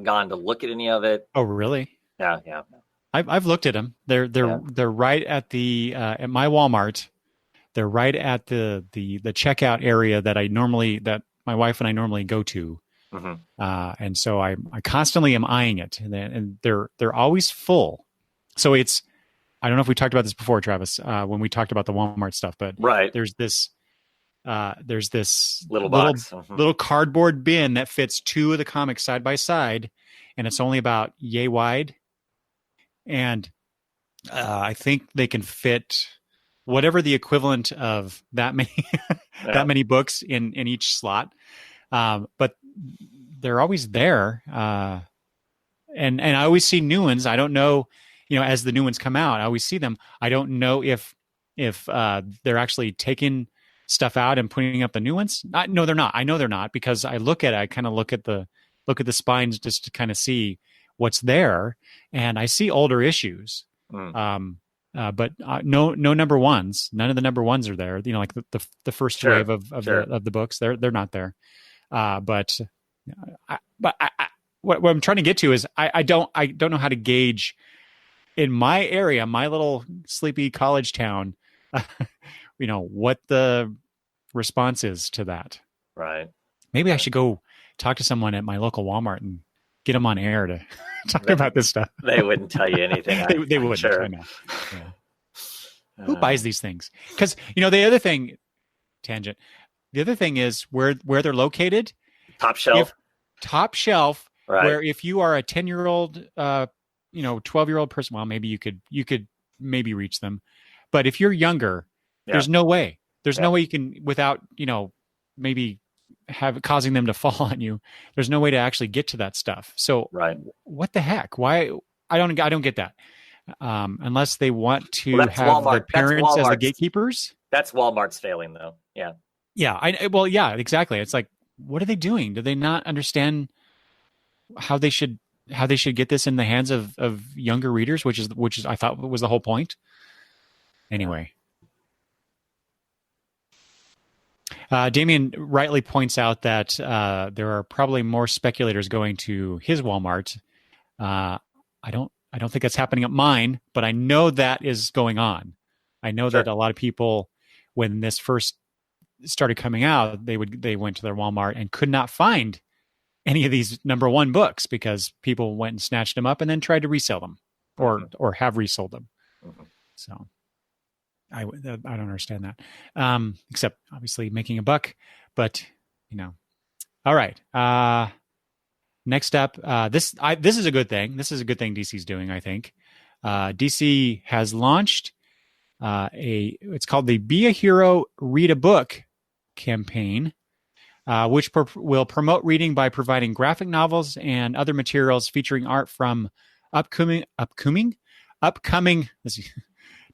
S4: gone to look at any of it.
S3: Oh, really?
S4: Yeah.
S3: I've looked at them. They're right at the at my Walmart. They're right at the checkout area that my wife and I normally go to. And so I constantly am eyeing it, and they're always full. So I don't know if we talked about this before, Travis, when we talked about the Walmart stuff, but
S4: Right.
S3: there's this
S4: Little box.
S3: little cardboard bin that fits two of the comics side by side, and it's only about yay wide. And I think they can fit whatever the equivalent of that many books in each slot. But they're always there. And I always see new ones. I don't know, as the new ones come out, I always see them. I don't know if they're actually taking stuff out and putting up the new ones. No, they're not. I know they're not, because I kind of look at the spines just to kind of see what's there. And I see older issues. But no number ones. None of the number ones are there. Like the first
S4: Sure,
S3: wave of
S4: sure.
S3: the books. They're not there. What I'm trying to get to is I don't know how to gauge in my area, my little sleepy college town, what the response is to that.
S4: Right.
S3: Maybe I should go talk to someone at my local Walmart and get them on air to talk about this stuff.
S4: They wouldn't tell you anything.
S3: They wouldn't.
S4: Sure.
S3: I know. Yeah. Who buys these things? Because the other thing, tangent. The other thing is where they're located.
S4: Top shelf.
S3: Top shelf.
S4: Right.
S3: Where if you are a 10-year-old, 12-year-old person, well, maybe you could maybe reach them, but if you're younger, there's no way. There's no way you can without maybe causing them to fall on you. There's no way to actually get to that stuff. So
S4: right.
S3: What the heck? Why? I don't get that. Unless they want to have
S4: Walmart.
S3: the parents as the gatekeepers.
S4: That's Walmart's failing, though. Yeah.
S3: Yeah. Exactly. It's like, what are they doing? Do they not understand how they should get this in the hands of younger readers, which is I thought was the whole point. Anyway. Damien rightly points out that there are probably more speculators going to his Walmart. I don't think that's happening at mine, but I know that is going on. I know that a lot of people, when this first started coming out, they went to their Walmart and could not find any of these number one books because people went and snatched them up and then tried to resell them or have resold them. Mm-hmm. So I don't understand that. Except obviously making a buck, but all right. Next up, this is a good thing. This is a good thing DC's doing, I think. DC has launched it's called the Be a Hero, Read a Book campaign, which will promote reading by providing graphic novels and other materials featuring art from upcoming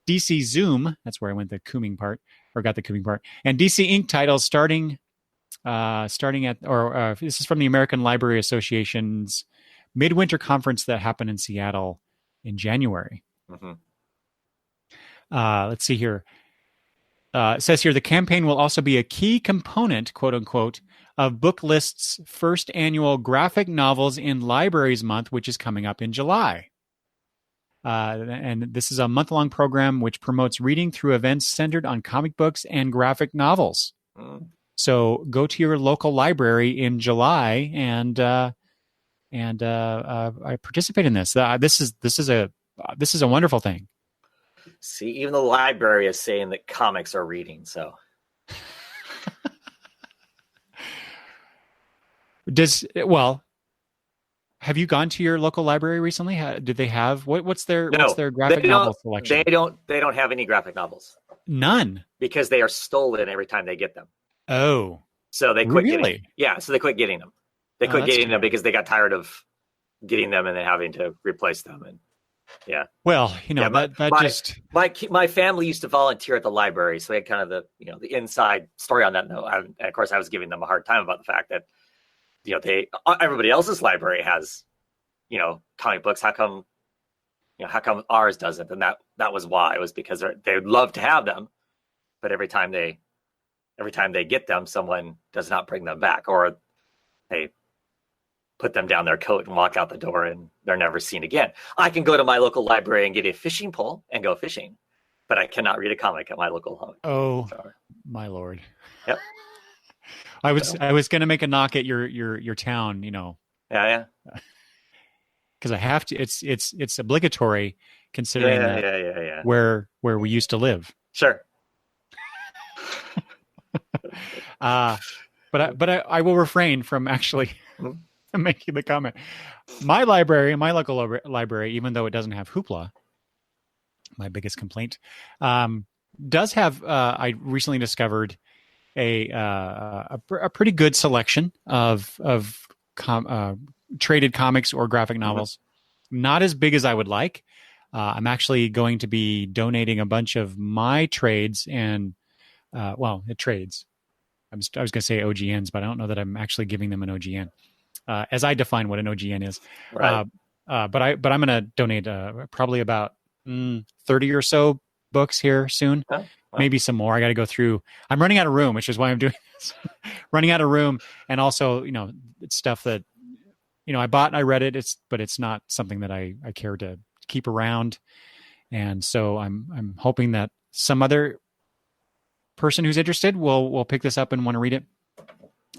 S3: DC Zoom. That's where I went the Cooming part, or got the Cooming part, and DC Inc. titles starting at this is from the American Library Association's Midwinter Conference that happened in Seattle in January.
S4: Mm-hmm.
S3: Let's see here. It says here the campaign will also be a key component, quote unquote, of Booklist's first annual Graphic Novels in Libraries Month, which is coming up in July. And this is a month-long program which promotes reading through events centered on comic books and graphic novels. Mm. So go to your local library in July and participate in this. This is a wonderful thing.
S4: See, even the library is saying that comics are reading. So, have you gone to your local library recently? Did they have what's their graphic novel selection? They don't have any graphic novels.
S3: None,
S4: because they are stolen every time they get them.
S3: Oh,
S4: so they quit
S3: really?
S4: So they quit getting them. They quit getting them because they got tired of getting them and then having to replace them. And yeah.
S3: Well,
S4: my family used to volunteer at the library, so we had kind of the inside story on that. And of course, I was giving them a hard time about the fact that everybody else's library has comic books. How come ours doesn't? And that was why. It was because they would love to have them, but every time they get them, someone does not bring them back, or they put them down their coat and walk out the door and they're never seen again. I can go to my local library and get a fishing pole and go fishing, but I cannot read a comic at my local home.
S3: Oh, my Lord.
S4: Yep.
S3: I was going to make a knock at your town,
S4: Yeah.
S3: Cause I have to, it's obligatory considering where we used to live.
S4: Sure.
S3: But I will refrain from actually making the comment. My local library, even though it doesn't have Hoopla, my biggest complaint, does have. I recently discovered a pretty good selection of traded comics or graphic novels. Mm-hmm. Not as big as I would like. I'm actually going to be donating a bunch of my trades and trades. I was going to say OGNs, but I don't know that I'm actually giving them an OGN, as I define what an OGN is.
S4: Right.
S3: But I'm going to donate probably about 30 or so books here soon.
S4: Wow.
S3: Maybe some more. I got to go through. I'm running out of room, which is why I'm doing this. running out of room, and also it's stuff that I bought and I read it. But it's not something that I care to keep around, and so I'm hoping that some other person who's interested will pick this up and want to read it.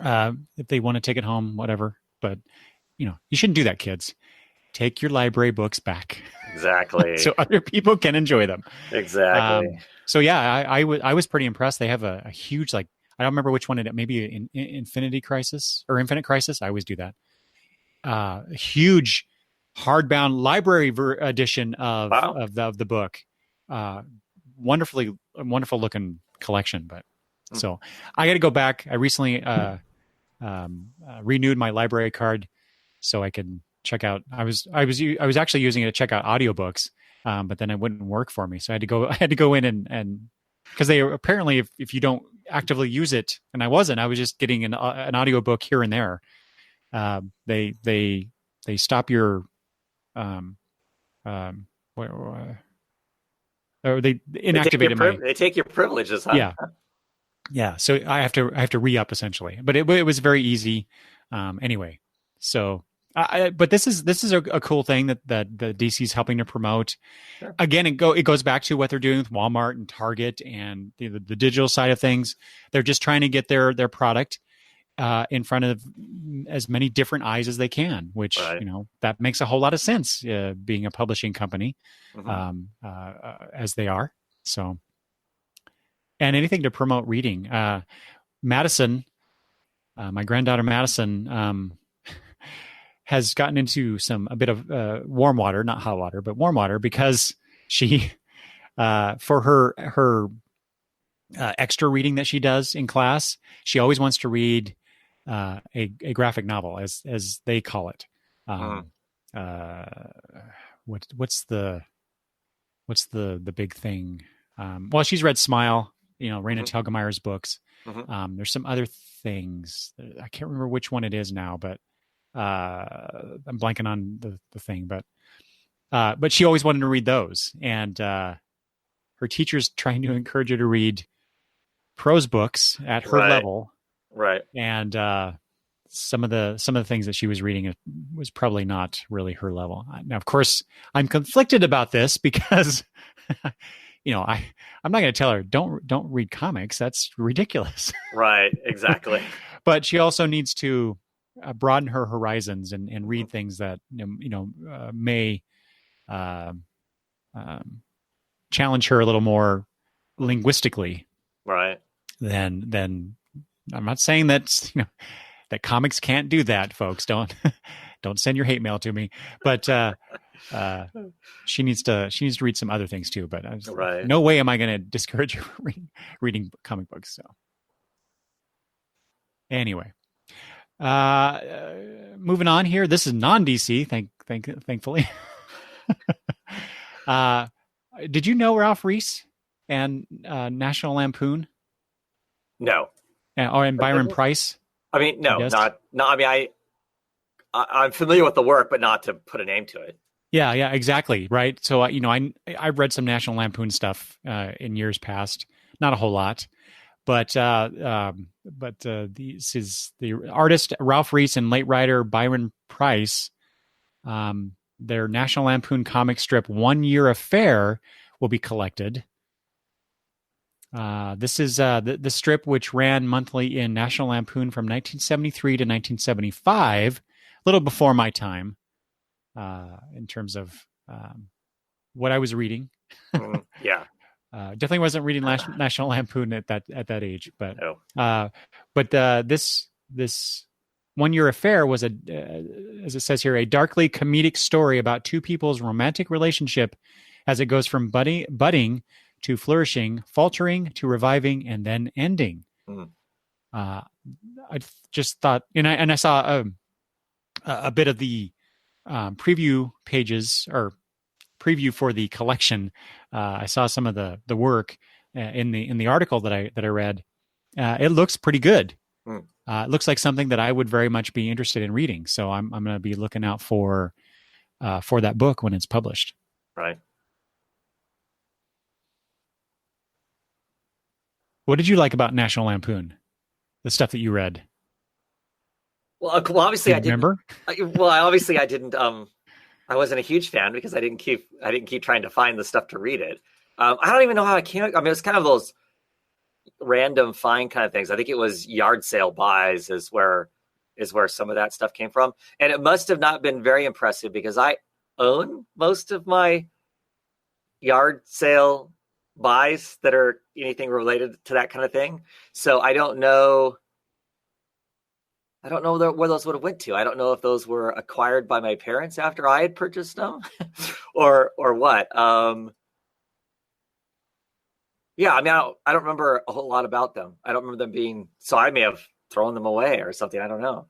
S3: If they want to take it home, whatever. But you shouldn't do that, kids. Take your library books back.
S4: Exactly.
S3: So other people can enjoy them.
S4: Exactly.
S3: So yeah, I was pretty impressed. They have a huge, like, I don't remember which one it, maybe in Infinite Crisis. I always do that. A huge hardbound library edition of the book. Wonderful looking collection. But so I got to go back. I recently renewed my library card so I could check out. I was actually using it to check out audiobooks, but then it wouldn't work for me. So I had to go in and because they apparently if you don't actively use it, and I was just getting an audiobook here and there. They stop your or they inactivate
S4: they take your privileges, huh?
S3: Yeah. So I have to re-up essentially, but it was very easy. Anyway, so but this is a cool thing that the DC is helping to promote. Sure. Again, it goes back to what they're doing with Walmart and Target and the digital side of things. They're just trying to get their product in front of as many different eyes as they can, which that makes a whole lot of sense. Being a publishing company, as they are, so. And anything to promote reading. Madison, my granddaughter Madison, has gotten into a bit of warm water, not hot water, but warm water, because she, for her extra reading that she does in class, she always wants to read a graphic novel, as they call it. What's the big thing? Well, she's read Smile. Raina Telgemeier's books. There's some other things. I can't remember which one it is now, but I'm blanking on the thing. But she always wanted to read those, and her teacher's trying to encourage her to read prose books at her level.
S4: Right.
S3: And some of the things that she was reading was probably not really her level. Now, of course, I'm conflicted about this because. I'm not going to tell her don't read comics. That's ridiculous.
S4: Right. Exactly.
S3: But she also needs to broaden her horizons and read things that may challenge her a little more linguistically.
S4: Right.
S3: Than I'm not saying that that comics can't do that, folks. Don't send your hate mail to me. But she needs to read some other things too, but no way am I going to discourage her from reading comic books. So anyway, moving on here. This is non-DC. Thankfully. Did you know Ralph Reese and National Lampoon?
S4: No.
S3: And Byron Price?
S4: I mean, no. I mean, I'm familiar with the work, but not to put a name to it.
S3: Yeah, exactly. Right. So, I've read some National Lampoon stuff in years past, not a whole lot, but this is the artist Ralph Reese and late writer Byron Price. Their National Lampoon comic strip 1 Year Affair will be collected. This is the strip which ran monthly in National Lampoon from 1973 to 1975, a little before my time. In terms of what I was reading, definitely wasn't reading National Lampoon at that age. But this 1 Year Affair was as it says here, a darkly comedic story about two people's romantic relationship as it goes from budding to flourishing, faltering to reviving, and then ending. I just thought, and I saw a bit of the preview pages or preview for the collection. I saw some of the work in the article that I read. It looks pretty good. It looks like something that I would very much be interested in reading. So I'm going to be looking out for that book when it's published.
S4: Right.
S3: What did you like about National Lampoon? the stuff that you read?
S4: Well, obviously I didn't.
S3: Remember?
S4: Obviously I didn't. I wasn't a huge fan because I didn't keep trying to find the stuff to read it. I don't even know how I came. I mean, it's kind of those random find kind of things. I think it was yard sale buys is where some of that stuff came from, and it must have not been very impressive because I own most of my yard sale buys that are anything related to that kind of thing. So I don't know where those would have went to. I don't know if those were acquired by my parents after I had purchased them or what. Yeah, I mean, I don't remember a whole lot about them. I don't remember them being, so I may have thrown them away or something. I don't know.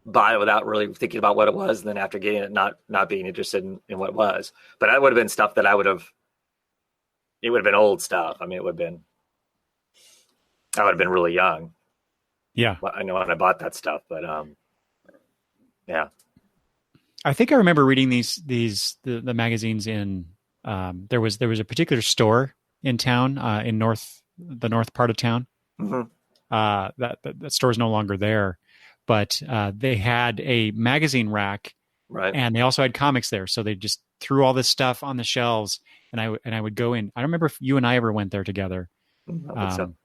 S4: Buy it without really thinking about what it was. And then after getting it, not being interested in what it was. But that would have been stuff that it would have been old stuff. I mean, I would have been really young.
S3: Yeah.
S4: I know when I bought that stuff, but yeah.
S3: I think I remember reading the magazines in, there was a particular store in town, in the north part of town.
S4: Mm-hmm.
S3: That store is no longer there, but they had a magazine rack,
S4: right?
S3: And they also had comics there. So they just threw all this stuff on the shelves, and I would go in. I don't remember if you and I ever went there together.
S4: I think so.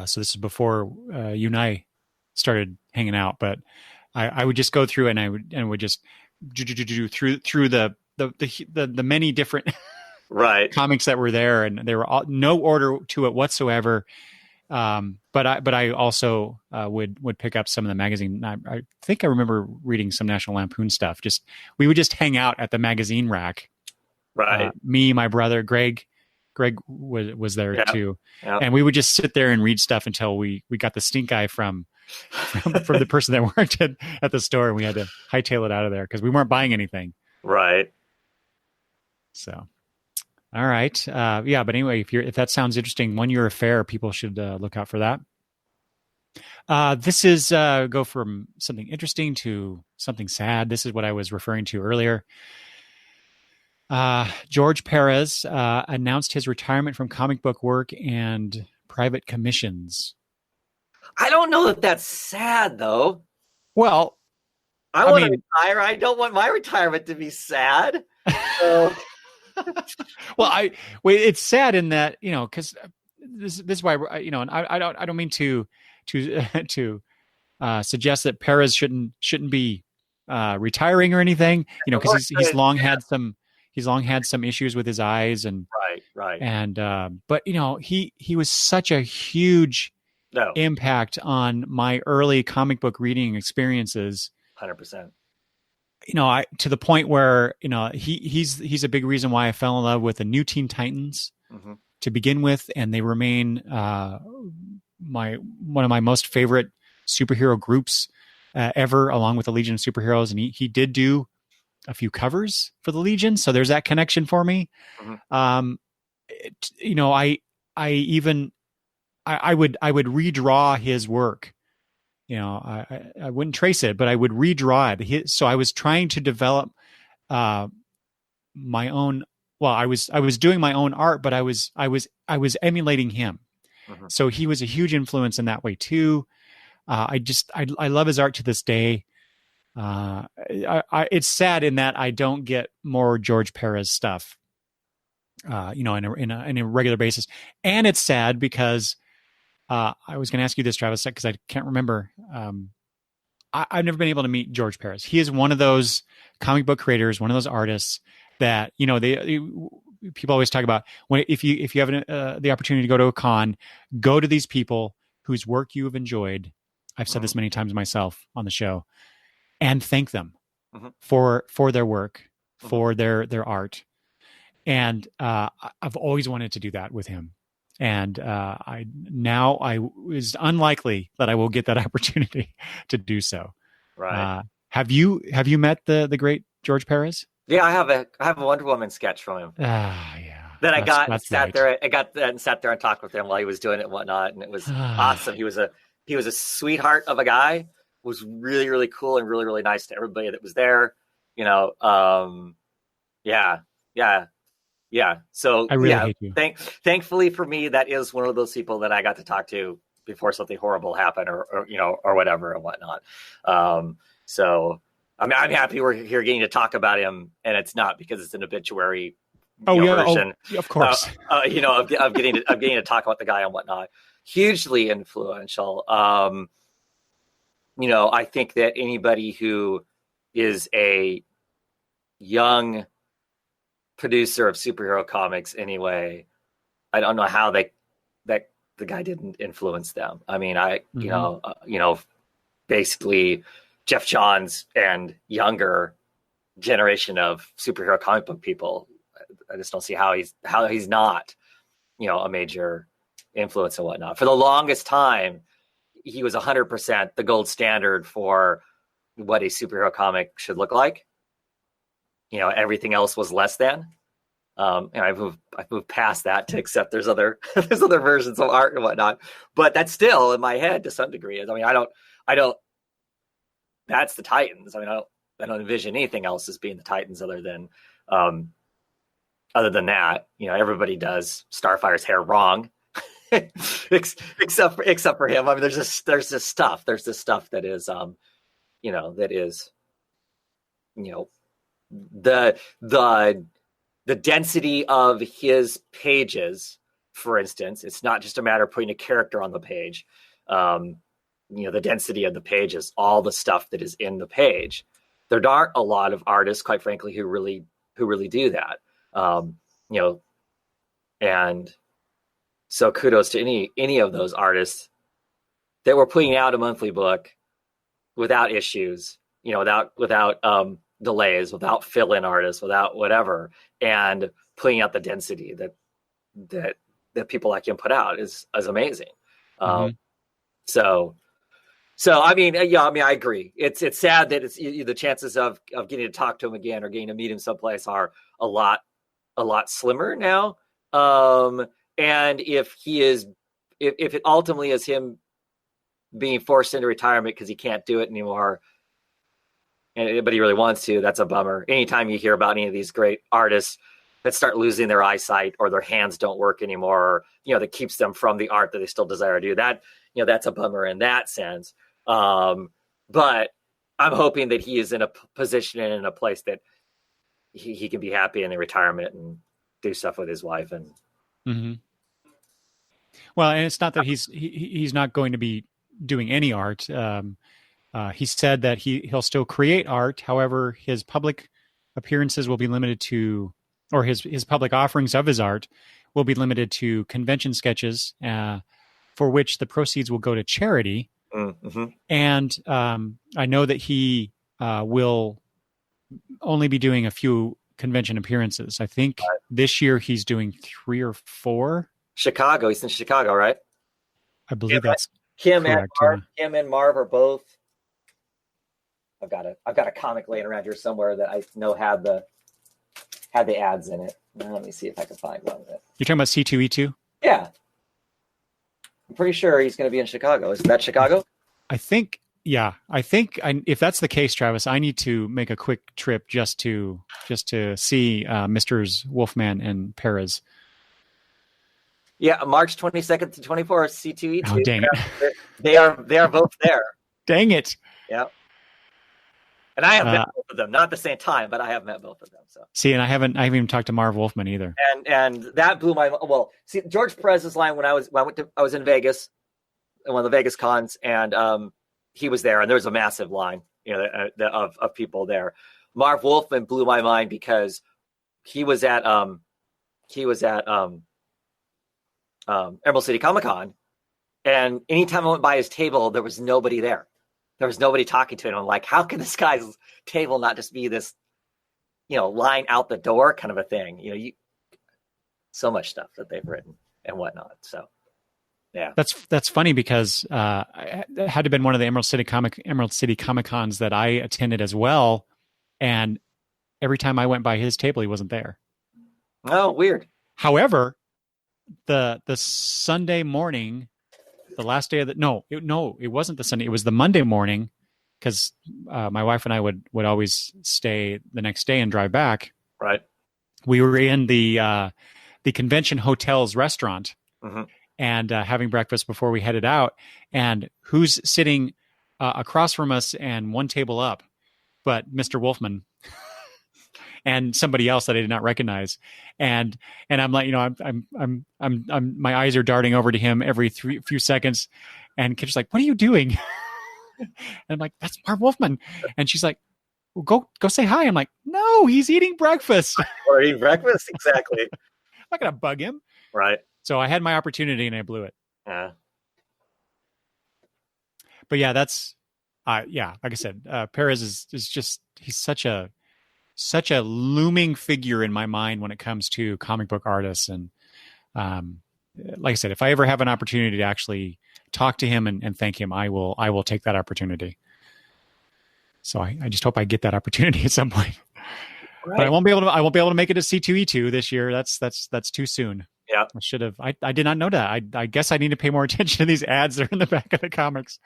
S3: So this is before you and I started hanging out, but I would just go through and I would just do through the many different
S4: right
S3: comics that were there, and they were all, no order to it whatsoever. But I also would pick up some of the magazine. I think I remember reading some National Lampoon stuff. We would just hang out at the magazine rack.
S4: Right.
S3: Me, my brother, Greg was there too.
S4: Yeah.
S3: And we would just sit there and read stuff until we got the stink eye from the person that worked at the store, and we had to hightail it out of there because we weren't buying anything.
S4: Right.
S3: So, all right. Yeah. But anyway, if that sounds interesting, 1 Year Affair, people should look out for that. This is go from something interesting to something sad. This is what I was referring to earlier. George Perez announced his retirement from comic book work and private commissions.
S4: I don't know that that's sad, though.
S3: Well,
S4: I want to retire. I don't want my retirement to be sad. So.
S3: Well, it's sad in that, because this is why, and I don't mean to suggest that Perez shouldn't be retiring or anything, because he's long had some issues with his eyes and
S4: right.
S3: And but he was such a huge impact on my early comic book reading experiences.
S4: 100%.
S3: To the point where he's a big reason why I fell in love with the New Teen Titans to begin with, and they remain one of my most favorite superhero groups ever, along with the Legion of Superheroes. And he did do a few covers for the Legion, so there's that connection for me. I would redraw his work. I wouldn't trace it, but I would redraw it. So I was trying to develop my own. Well, I was doing my own art, but I was emulating him. So he was a huge influence in that way too. I love his art to this day. It's sad in that I don't get more George Perez stuff, in a regular basis, and it's sad because. I was going to ask you this, Travis, because I can't remember. I've never been able to meet George Perez. He is one of those comic book creators, one of those artists that people always talk about. If you have the opportunity to go to a con, go to these people whose work you have enjoyed. I've said this many times myself on the show, and thank them for their work, for their art. And I've always wanted to do that with him. And I is unlikely that I will get that opportunity to do so.
S4: Right.
S3: Have you met the great George Perez?
S4: Yeah, I have a Wonder Woman sketch from him.
S3: Yeah.
S4: That I got and sat there. I got that and sat there and talked with him while he was doing it and whatnot, and it was awesome. He was a sweetheart of a guy. Was really, really cool and really, really nice to everybody that was there. Yeah. Yeah. So
S3: I really
S4: yeah,
S3: hate you.
S4: Thankfully for me, that is one of those people that I got to talk to before something horrible happened, or whatever and whatnot. So I mean, I'm happy we're here getting to talk about him, and it's not because it's an obituary version.
S3: Oh, of course.
S4: Of getting to talk about the guy and whatnot. Hugely influential. I think that anybody who is a young producer of superhero comics anyway, I don't know how that the guy didn't influence them. I mean, basically Jeff Johns and younger generation of superhero comic book people. I just don't see how he's not, a major influence and whatnot. For the longest time, he was 100% the gold standard for what a superhero comic should look like. Everything else was less than. And I've moved past that to accept there's other versions of art and whatnot, but that's still in my head to some degree. I mean, I don't. That's the Titans. I mean, I don't envision anything else as being the Titans other than that. Everybody does Starfire's hair wrong, except for him. I mean, there's this stuff that is, that is, the density of his pages, for instance. It's not just a matter of putting a character on the page. The density of the pages, all the stuff that is in the page. There aren't a lot of artists, quite frankly, who really do that. And so kudos to any of those artists that were putting out a monthly book without issues, without delays, without fill-in artists, without whatever, and putting out the density that people like him put out is amazing.
S3: Mm-hmm.
S4: So I mean, I agree. It's sad that the chances of getting to talk to him again or getting to meet him someplace are a lot slimmer now. And if it ultimately is him being forced into retirement because he can't do it anymore, but he really wants to, that's a bummer. Anytime you hear about any of these great artists that start losing their eyesight or their hands don't work anymore, or, that keeps them from the art that they still desire to do, that, that's a bummer in that sense. But I'm hoping that he is in a position and in a place that he can be happy in the retirement and do stuff with his wife. And
S3: mm-hmm. Well, and it's not that he's not going to be doing any art. He said that he'll still create art. However, his public appearances will be limited to, or his public offerings of his art will be limited to convention sketches, for which the proceeds will go to charity.
S4: Mm-hmm.
S3: And I know that he will only be doing a few convention appearances. I think this year he's doing 3 or 4.
S4: Chicago. He's in Chicago, right?
S3: I believe that's
S4: Kim
S3: correct.
S4: Kim and Marv are both. I've got a comic laying around here somewhere that I know had the ads in it. Now, let me see if I can find one of it.
S3: You're talking about C2E2?
S4: Yeah. I'm pretty sure he's going to be in Chicago. Isn't that Chicago?
S3: I think if that's the case, Travis, I need to make a quick trip just to see Misters Wolfman and Perez.
S4: Yeah, March 22nd to 24th, C2E2.
S3: Oh, dang it.
S4: They are both there.
S3: Dang it.
S4: Yeah. And I have met both of them, not at the same time, but I have met both of them. So
S3: see, and I haven't even talked to Marv Wolfman either.
S4: And that blew my see George Perez's line when I was in Vegas, at one of the Vegas cons, and he was there, and there was a massive line, of people there. Marv Wolfman blew my mind because he was at Emerald City Comic Con, and anytime I went by his table, there was nobody there. There was nobody talking to him. I'm like, how can this guy's table not just be this, line out the door kind of a thing? So much stuff that they've written and whatnot. So, yeah,
S3: that's funny because it had to have been one of the Emerald City Comic Cons that I attended as well, and every time I went by his table, he wasn't there.
S4: Oh, weird.
S3: However, the Sunday morning. The last day of it wasn't the Sunday. It was the Monday morning, because my wife and I would always stay the next day and drive back.
S4: Right.
S3: we were in the convention hotel's restaurant
S4: Mhm.
S3: and having breakfast before we headed out. And who's sitting across from us and one table up, but Mr. Wolfman and somebody else that I did not recognize. And I'm like, I'm my eyes are darting over to him every few seconds. And Kitcher's like, what are you doing? And I'm like, that's Marv Wolfman. And she's like, well, go say hi. I'm like, no, he's eating breakfast.
S4: Or eating breakfast, exactly.
S3: I'm not going to bug him.
S4: Right.
S3: So I had my opportunity and I blew it.
S4: Yeah.
S3: But yeah, that's, like I said, Perez is just, he's such a looming figure in my mind when it comes to comic book artists. And like I said, if I ever have an opportunity to actually talk to him and thank him, I will take that opportunity. So I just hope I get that opportunity at some point.
S4: Right.
S3: But I won't be able to make it to C2E2 this year. That's too soon.
S4: Yeah.
S3: I should have. I did not know that. I guess I need to pay more attention to these ads that are in the back of the comics.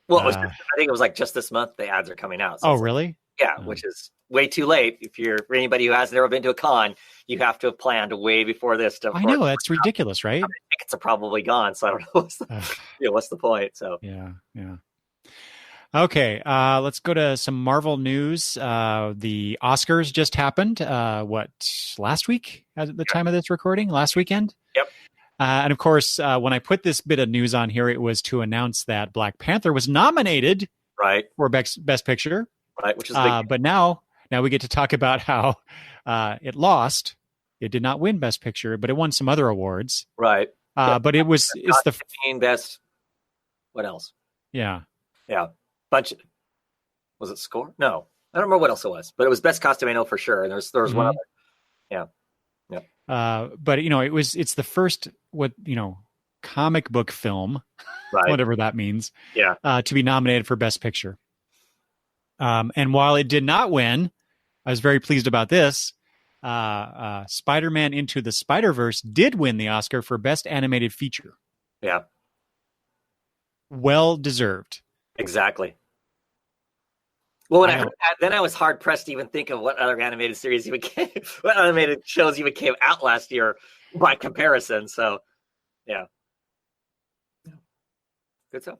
S4: Well, I think it was like just this month the ads are coming out. So
S3: really?
S4: Yeah, which is way too late. If you're for anybody who hasn't ever been to a con, you have to have planned way before this.
S3: I know that's ridiculous, right?
S4: Tickets are probably gone, so I don't know what's the point. So
S3: yeah. Okay, let's go to some Marvel news. The Oscars just happened. Last week at the time of this recording? Last weekend?
S4: Yep.
S3: And of course, when I put this bit of news on here, it was to announce that Black Panther was nominated for Best Picture.
S4: Right, which is big.
S3: But now we get to talk about how it lost. It did not win Best Picture, but it won some other awards.
S4: Right.
S3: But it's the
S4: best. What else?
S3: Yeah.
S4: Bunch. Was it score? No, I don't remember what else it was, but it was best costume. I know for sure. And there was one other. Yeah.
S3: But it's the first comic book film,
S4: right,
S3: whatever that means.
S4: Yeah.
S3: To be nominated for Best Picture. And while it did not win, I was very pleased about this. Spider-Man Into the Spider-Verse did win the Oscar for Best Animated Feature.
S4: Yeah.
S3: Well deserved.
S4: Exactly. Well, when I heard that, then I was hard pressed to even think of what other animated series what animated shows even came out last year by comparison. So, yeah. Good stuff.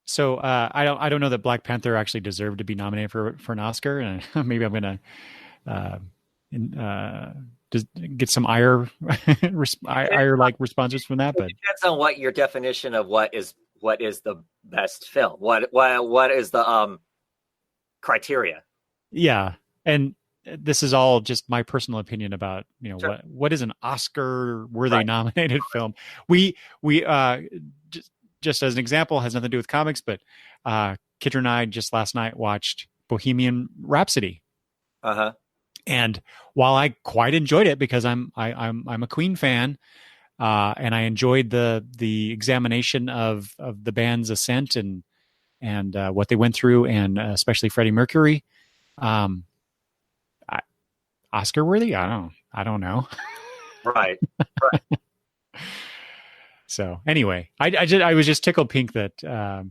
S3: So I don't know that Black Panther actually deserved to be nominated for an Oscar, and maybe I'm gonna just get some ire like responses from that. But
S4: it depends on what your definition of what is the best film. What is the criteria? Yeah,
S3: and this is all just my personal opinion about
S4: Sure.
S3: what is an Oscar worthy nominated film. We just as an example, has nothing to do with comics, but Kidra and I just last night watched Bohemian Rhapsody.
S4: Uh-huh.
S3: And while I quite enjoyed it because I'm a Queen fan, and I enjoyed the examination of the band's ascent and what they went through, and especially Freddie Mercury, Oscar worthy? I don't know.
S4: Right.
S3: So anyway, I was just tickled pink that a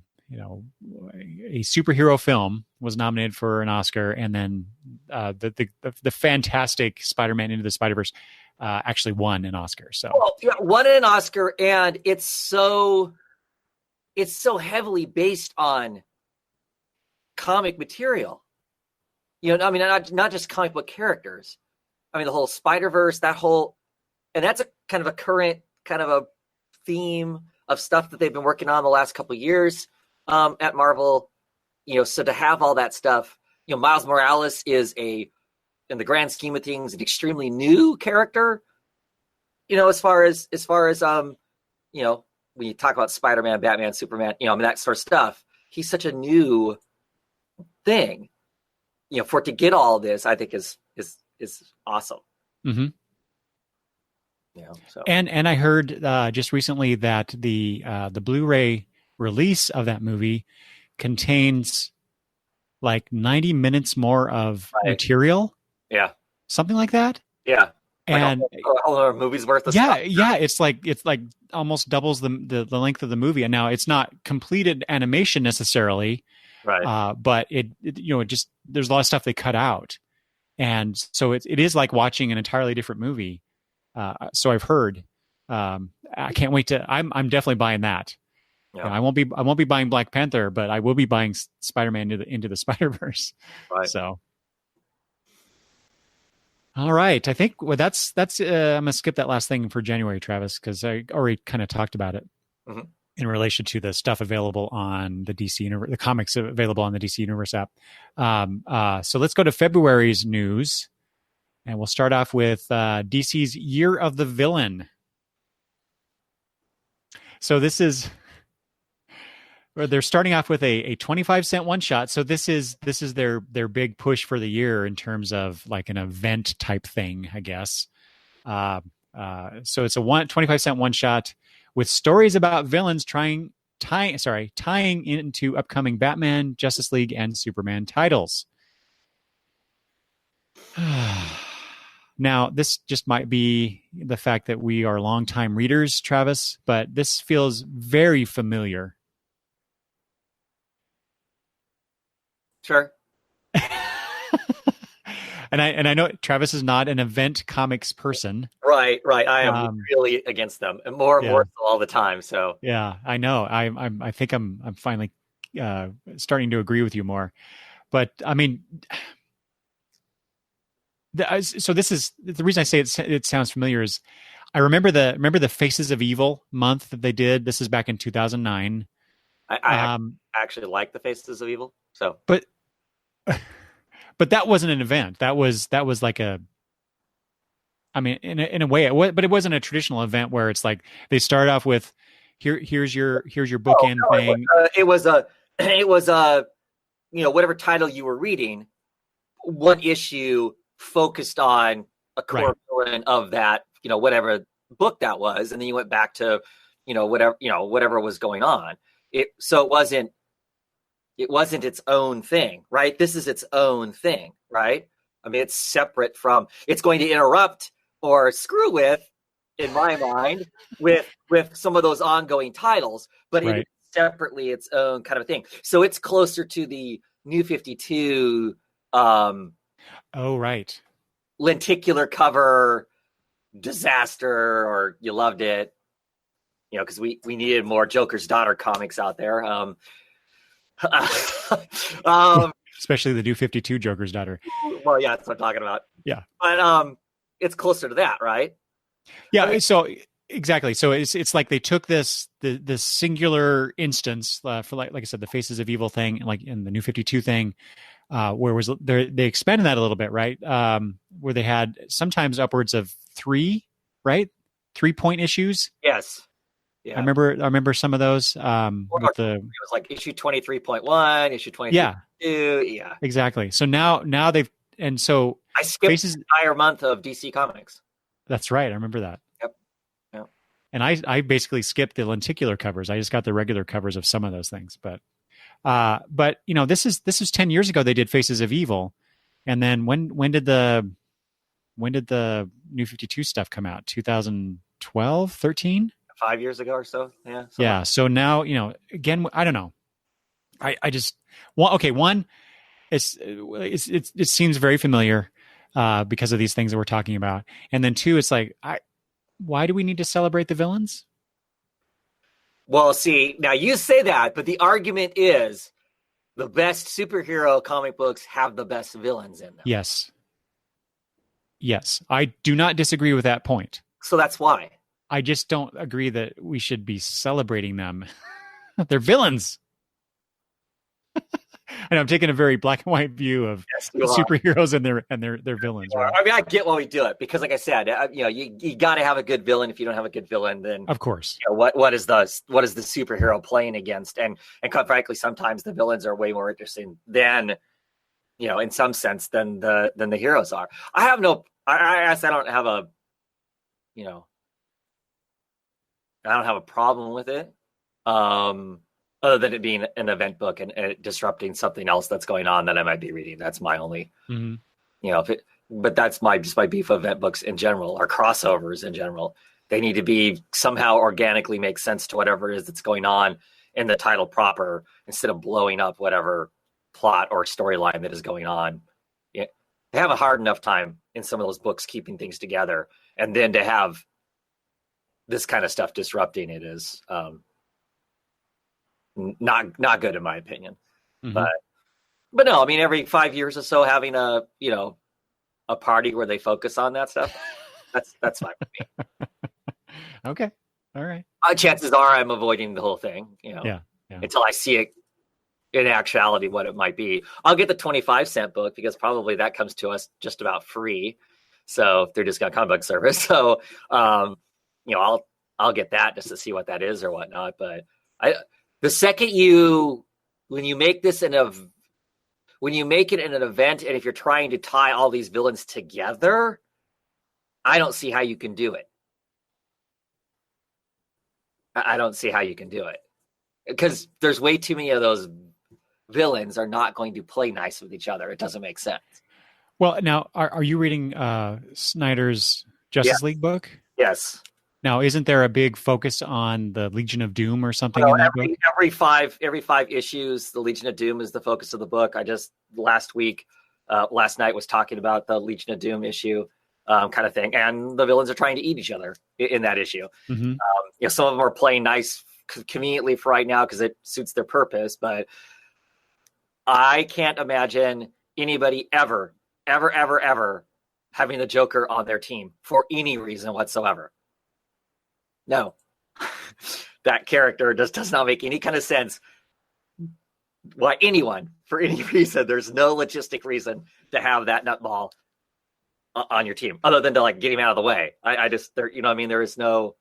S3: superhero film was nominated for an Oscar, and then the fantastic Spider-Man Into the Spider-Verse actually won an Oscar. So
S4: won an Oscar, and it's so heavily based on comic material. I mean, not just comic book characters. I mean, the whole Spider-Verse, and that's a kind of a current kind of a theme of stuff that they've been working on the last couple of years at Marvel. So to have all that stuff, Miles Morales is in the grand scheme of things, an extremely new character. As far as when you talk about Spider-Man, Batman, Superman, that sort of stuff, he's such a new thing. For it to get all of this, I think is awesome.
S3: Mm-hmm.
S4: So.
S3: And I heard just recently that the Blu-ray release of that movie contains like 90 minutes more of material.
S4: Yeah.
S3: Something like that.
S4: Yeah.
S3: And
S4: like a whole movie's worth of stuff.
S3: Yeah. It's like almost doubles the length of the movie. And now it's not completed animation necessarily.
S4: Right.
S3: But it just, there's a lot of stuff they cut out. and so it is like watching an entirely different movie. So I've heard. I can't wait to. I'm definitely buying that.
S4: Yeah.
S3: You know, I won't be buying Black Panther, but I will be buying Spider-Man into the Spider-Verse.
S4: Right.
S3: So, all right, I think that's. I'm gonna skip that last thing for January, Travis, because I already kind of talked about it in relation to the stuff available on the DC Universe, the comics available on the DC Universe app. So let's go to February's news, and we'll start off with DC's Year of the Villain. So this is. They're starting off with a 25-cent one shot. So this is their big push for the year in terms of like an event type thing, I guess. So it's a 25-cent one shot with stories about villains tying into upcoming Batman, Justice League, and Superman titles. Now, this just might be the fact that we are longtime readers, Travis, but this feels very familiar.
S4: Sure.
S3: and I know Travis is not an event comics person.
S4: Right. I am really against them, and more so all the time. So
S3: yeah, I know. I think I'm finally starting to agree with you more. But I mean, so this is the reason I say it sounds familiar is I remember the Faces of Evil month that they did. This is back in 2009.
S4: I actually like the Faces of Evil. So,
S3: but that wasn't an event. That was like a. I mean, in a way, but it wasn't a traditional event where it's like they start off with, here's your bookend thing.
S4: It was a whatever title you were reading, one issue focused on a core villain of that whatever book that was, and then you went back to whatever was going on. It wasn't its own thing, right? This is its own thing, right? I mean, it's separate from, it's going to interrupt or screw with, in my mind, with some of those ongoing titles, but it is separately its own kind of thing. So it's closer to the New 52 lenticular cover disaster, or you loved it, because we needed more Joker's Daughter comics out there.
S3: Especially the New 52 Joker's Daughter.
S4: Well, yeah, that's what I'm talking about.
S3: Yeah.
S4: But it's closer to that, right?
S3: Yeah, so exactly. So it's like they took this singular instance for like I said, the Faces of Evil thing, like in the New 52 thing, where they expanded that a little bit, right? Where they had sometimes upwards of 3 point issues.
S4: Yes. Yeah.
S3: I remember some of those.
S4: It was like issue 23.1, issue 22. Yeah,
S3: exactly. So now they've, and so
S4: I skipped the entire month of DC Comics.
S3: That's right. I remember that.
S4: Yep.
S3: And I basically skipped the lenticular covers. I just got the regular covers of some of those things. But this is 10 years ago they did Faces of Evil, and then when did the New 52 stuff come out? 2012, 13?
S4: 5 years ago or so. Yeah.
S3: Yeah. So now, again, I don't know. I just, one, it seems very familiar because of these things that we're talking about. And then 2, it's like, why do we need to celebrate the villains?
S4: Well, see, now you say that, but the argument is the best superhero comic books have the best villains in them.
S3: Yes. I do not disagree with that point.
S4: So that's why.
S3: I just don't agree that we should be celebrating them. They're villains. And I'm taking a very black and white view of superheroes and their villains. Right?
S4: I mean, I get why we do it because, like I said, you got to have a good villain. If you don't have a good villain, then
S3: of course,
S4: what is the superhero playing against? And quite frankly, sometimes the villains are way more interesting than, in some sense, than the heroes are. I don't have a, I don't have a problem with it, other than it being an event book and it disrupting something else that's going on that I might be reading. That's my only, but that's my beef of event books in general, or crossovers in general. They need to be somehow organically make sense to whatever it is that's going on in the title proper, instead of blowing up whatever plot or storyline that is going on they have a hard enough time in some of those books keeping things together, and then to have this kind of stuff disrupting it is not good in my opinion.
S3: Mhm.
S4: But no, I mean, every 5 years or so, having a party where they focus on that stuff, that's fine with me.
S3: Okay. All right.
S4: Chances are I'm avoiding the whole thing,
S3: Yeah.
S4: until I see it in actuality what it might be. I'll get the 25-cent book because probably that comes to us just about free. So if they're just got comic book service. So I'll get that just to see what that is or whatnot. But the second when you make this when you make it in an event, and if you're trying to tie all these villains together, I don't see how you can do it. I don't see how you can do it because there's way too many of those villains are not going to play nice with each other. It doesn't make sense.
S3: Well, now, are you reading Snyder's Justice League book?
S4: Yes.
S3: Now, isn't there a big focus on the Legion of Doom or something in that book?
S4: Every five issues, the Legion of Doom is the focus of the book. I just last night was talking about the Legion of Doom issue kind of thing, and the villains are trying to eat each other in that issue.
S3: Mm-hmm.
S4: Some of them are playing nice conveniently for right now because it suits their purpose, but I can't imagine anybody ever having the Joker on their team for any reason whatsoever. No, that character just does not make any kind of sense. Why anyone, for any reason, there's no logistic reason to have that nutball on your team other than to get him out of the way. There is no,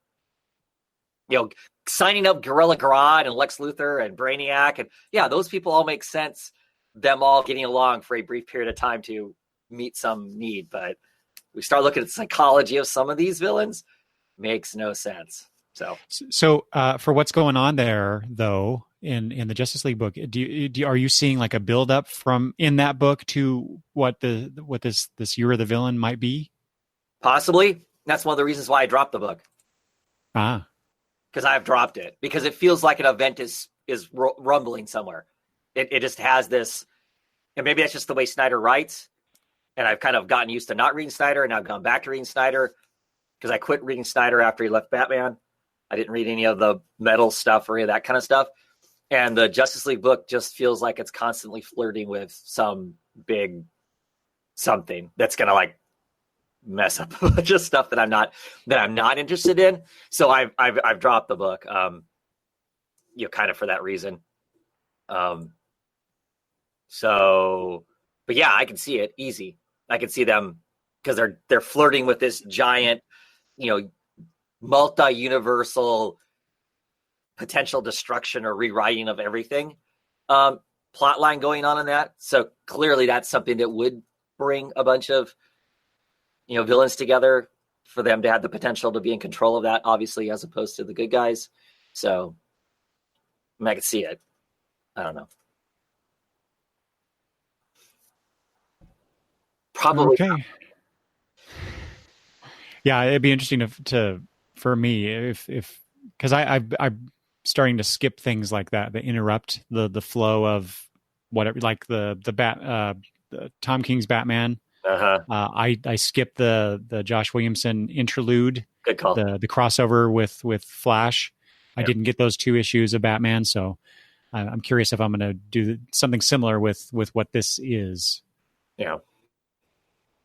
S4: signing up Gorilla Grodd and Lex Luthor and Brainiac. And yeah, those people all make sense. Them all getting along for a brief period of time to meet some need. But we start looking at the psychology of some of these villains, makes no sense. So
S3: for what's going on there, though, in the Justice League book, are you seeing like a build up from in that book to what this Year of the Villain might be?
S4: Possibly. That's one of the reasons why I dropped the book. Because I've dropped it because it feels like an event is rumbling somewhere. It just has this, and maybe that's just the way Snyder writes. And I've kind of gotten used to not reading Snyder, and I've gone back to reading Snyder because I quit reading Snyder after he left Batman. I didn't read any of the metal stuff or any of that kind of stuff. And the Justice League book just feels like it's constantly flirting with some big something that's going to mess up a bunch of stuff that I'm not interested in. So I've dropped the book, kind of for that reason. But yeah, I can see it easy. I can see them because they're flirting with this giant, multi-universal potential destruction or rewriting of everything plot line going on in that. So clearly that's something that would bring a bunch of villains together for them to have the potential to be in control of that, obviously, as opposed to the good guys. So I can see it. I don't know. Probably.
S3: Okay. Yeah, it'd be interesting for me if because I'm starting to skip things like that interrupt the flow of whatever, like the Tom King's Batman. I skipped the Josh Williamson interlude.
S4: Good call.
S3: The crossover with Flash. I didn't get those 2 issues of Batman, so I'm curious if I'm going to do something similar with what this is.
S4: Yeah.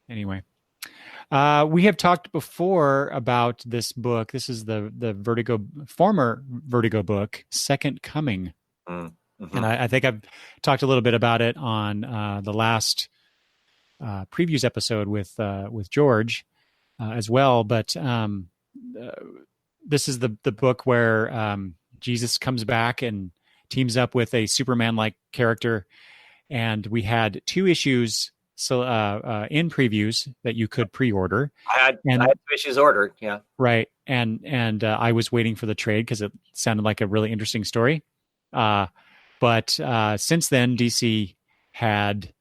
S3: Anyway, we have talked before about this book. This is the former Vertigo book, Second Coming.
S4: Mm-hmm.
S3: And I think I've talked a little bit about it on the last previews episode with George as well. But this is the book where Jesus comes back and teams up with a Superman-like character. And we had 2 issues in previews that you could pre-order.
S4: I had 2 issues ordered. Yeah.
S3: Right. And I was waiting for the trade because it sounded like a really interesting story. But since then, DC had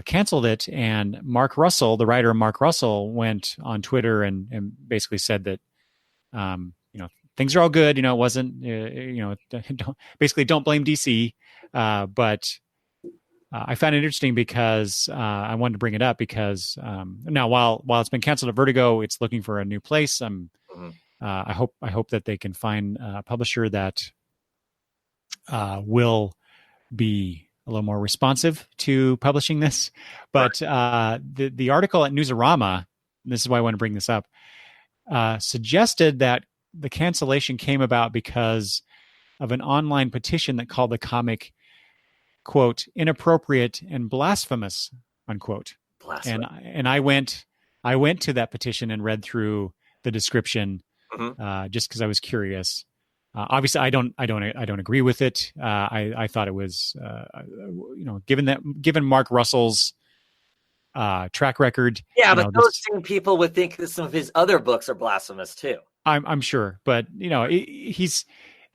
S3: canceled it, and Mark Russell, the writer Mark Russell, went on Twitter and basically said that things are all good. It wasn't don't blame DC, but I found it interesting because I wanted to bring it up because now while it's been canceled at Vertigo, it's looking for a new place. I hope that they can find a publisher that will be a little more responsive to publishing this. But the article at Newsarama, and this is why I want to bring this up, suggested that the cancellation came about because of an online petition that called the comic, quote, inappropriate and blasphemous, unquote.
S4: Blasphemy.
S3: And I went to that petition and read through the description just because I was curious. Obviously, I don't agree with it. I thought it was, given Mark Russell's track record.
S4: Yeah, but those same people would think that some of his other books are blasphemous too.
S3: I'm sure, but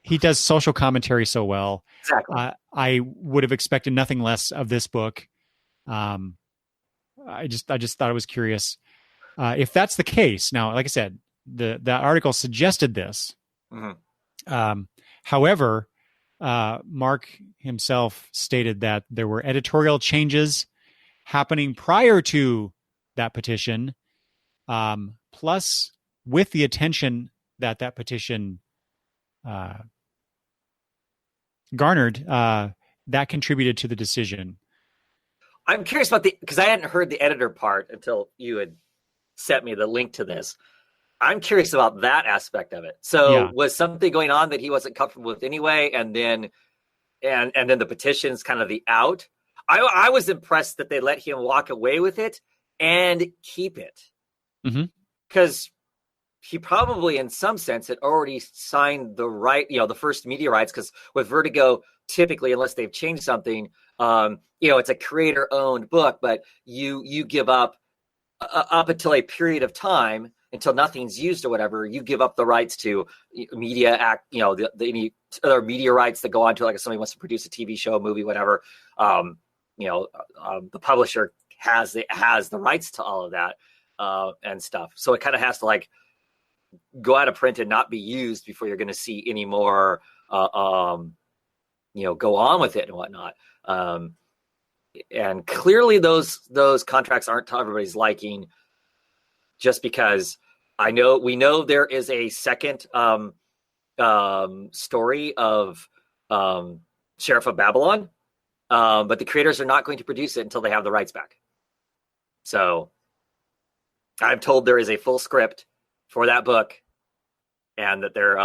S3: he does social commentary so well.
S4: Exactly.
S3: I would have expected nothing less of this book. I just thought it was curious. If that's the case, now, like I said, that article suggested this. However, Mark himself stated that there were editorial changes happening prior to that petition, plus with the attention that petition garnered, that contributed to the decision.
S4: I'm curious about because I hadn't heard the editor part until you had sent me the link to this. I'm curious about that aspect of it. So was something going on that he wasn't comfortable with anyway, and then the petition's kind of the out? I was impressed that they let him walk away with it and keep it. Because he probably, in some sense, had already signed the right, the first media rights, because with Vertigo, typically, unless they've changed something, it's a creator-owned book, but you give up until a period of time, until nothing's used or whatever, you give up the rights to media act, any other media rights that go on to, like if somebody wants to produce a TV show, a movie, whatever, the publisher has the rights to all of that and stuff. So it kind of has to go out of print and not be used before you're going to see any more, go on with it and whatnot. And clearly those contracts aren't to everybody's liking, just because we know there is a second story of Sheriff of Babylon, but the creators are not going to produce it until they have the rights back. So I'm told there is a full script for that book, and that they're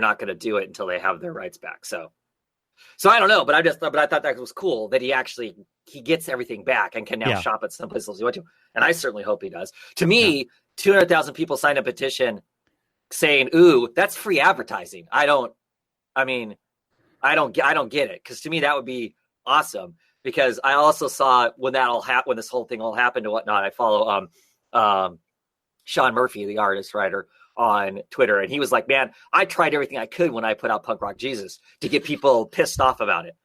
S4: not going to do it until they have their rights back. So I don't know, but I thought that was cool that he gets everything back and can now shop at some places he went to, and I certainly hope he does. To me, 200,000 people signed a petition saying, "Ooh, that's free advertising." I don't get it, because to me that would be awesome. Because I also saw when this whole thing all happened and whatnot. I follow Sean Murphy, the artist writer, on Twitter, and he was like, "Man, I tried everything I could when I put out Punk Rock Jesus to get people pissed off about it."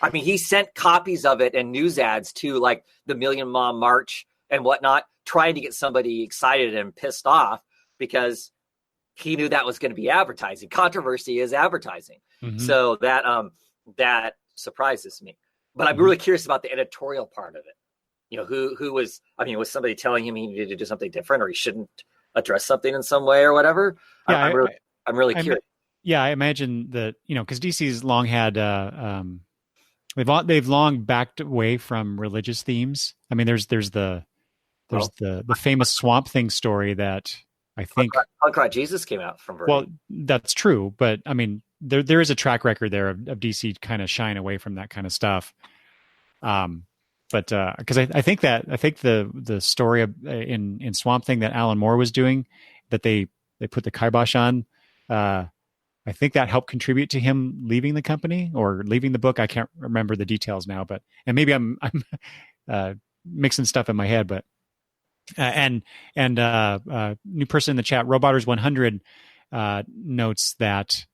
S4: I mean, he sent copies of it and news ads to the Million Mom March and whatnot, trying to get somebody excited and pissed off, because he knew that was going to be advertising. Controversy is advertising. So that surprises me. But I'm really curious about the editorial part of it. Who was somebody telling him he needed to do something different, or he shouldn't address something in some way or whatever? I'm really curious.
S3: I imagine that, because DC's long had, they've long backed away from religious themes. I mean, there's the famous Swamp Thing story that I think
S4: Punk Rock Jesus came out from Vertigo.
S3: Well, that's true, but I mean, there is a track record there of DC kind of shying away from that kind of stuff. But because I think the story in Swamp Thing that Alan Moore was doing, that they put the kibosh on, I think that helped contribute to him leaving the company or leaving the book. I can't remember the details now, and maybe I'm mixing stuff in my head. But new person in the chat, Roboters 100, notes that